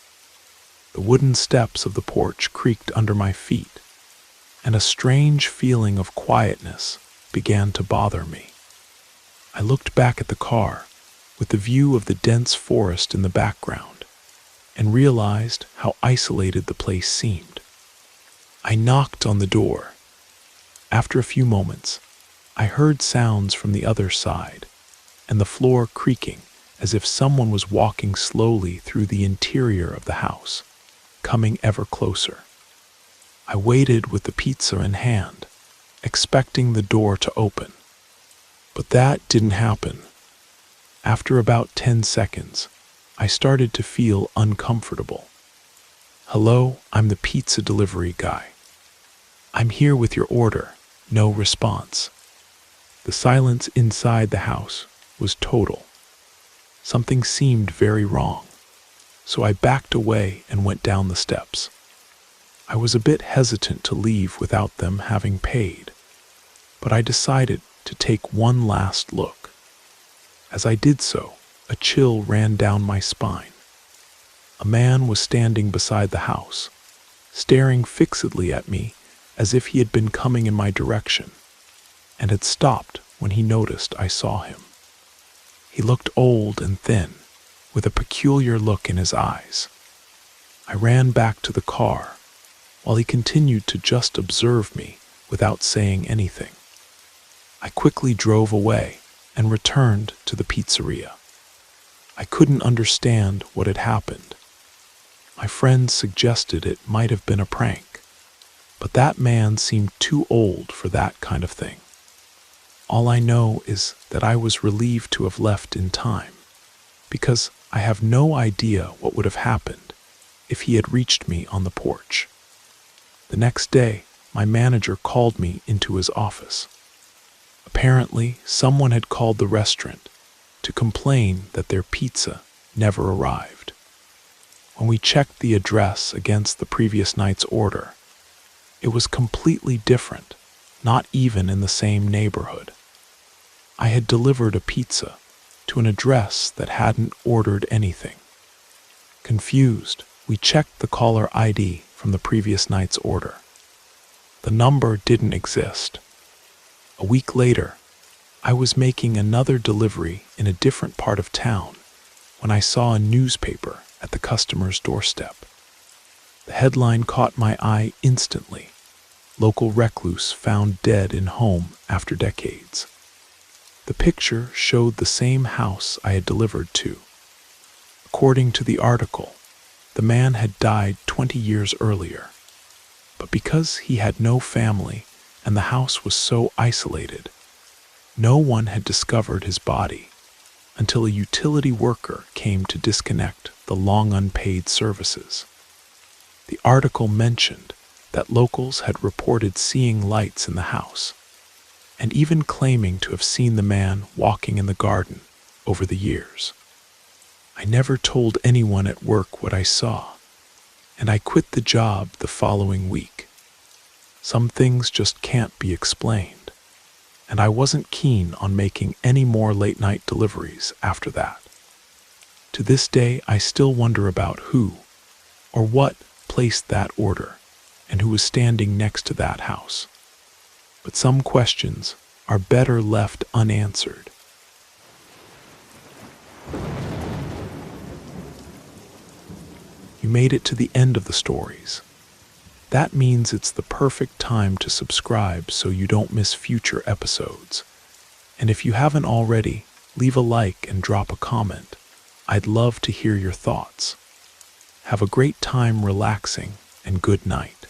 The wooden steps of the porch creaked under my feet, and a strange feeling of quietness began to bother me. I looked back at the car, with the view of the dense forest in the background, and realized how isolated the place seemed. I knocked on the door. After a few moments, I heard sounds from the other side, and the floor creaking as if someone was walking slowly through the interior of the house, coming ever closer. I waited with the pizza in hand, expecting the door to open. But that didn't happen. After about 10 seconds, I started to feel uncomfortable. "Hello, I'm the pizza delivery guy. I'm here with your order." No response. The silence inside the house was total. Something seemed very wrong, so I backed away and went down the steps. I was a bit hesitant to leave without them having paid, but I decided to take one last look. As I did so, a chill ran down my spine. A man was standing beside the house, staring fixedly at me as if he had been coming in my direction, and had stopped when he noticed I saw him. He looked old and thin, with a peculiar look in his eyes. I ran back to the car, while he continued to just observe me without saying anything. I quickly drove away and returned to the pizzeria. I couldn't understand what had happened. My friends suggested it might have been a prank, but that man seemed too old for that kind of thing. All I know is that I was relieved to have left in time, because I have no idea what would have happened if he had reached me on the porch. The next day, my manager called me into his office. Apparently, someone had called the restaurant to complain that their pizza never arrived. When we checked the address against the previous night's order, it was completely different, not even in the same neighborhood. I had delivered a pizza to an address that hadn't ordered anything. Confused, we checked the caller ID from the previous night's order. The number didn't exist. A week later, I was making another delivery in a different part of town when I saw a newspaper at the customer's doorstep. The headline caught my eye instantly. Local recluse found dead in home after decades. The picture showed the same house I had delivered to. According to the article, the man had died 20 years earlier. But because he had no family and the house was so isolated, no one had discovered his body until a utility worker came to disconnect the long unpaid services. The article mentioned that locals had reported seeing lights in the house, and even claiming to have seen the man walking in the garden over the years. I never told anyone at work what I saw, and I quit the job the following week. Some things just can't be explained, and I wasn't keen on making any more late-night deliveries after that. To this day, I still wonder about who or what placed that order and who was standing next to that house. But some questions are better left unanswered. You made it to the end of the stories. That means it's the perfect time to subscribe so you don't miss future episodes. And if you haven't already, leave a like and drop a comment. I'd love to hear your thoughts. Have a great time relaxing, and good night.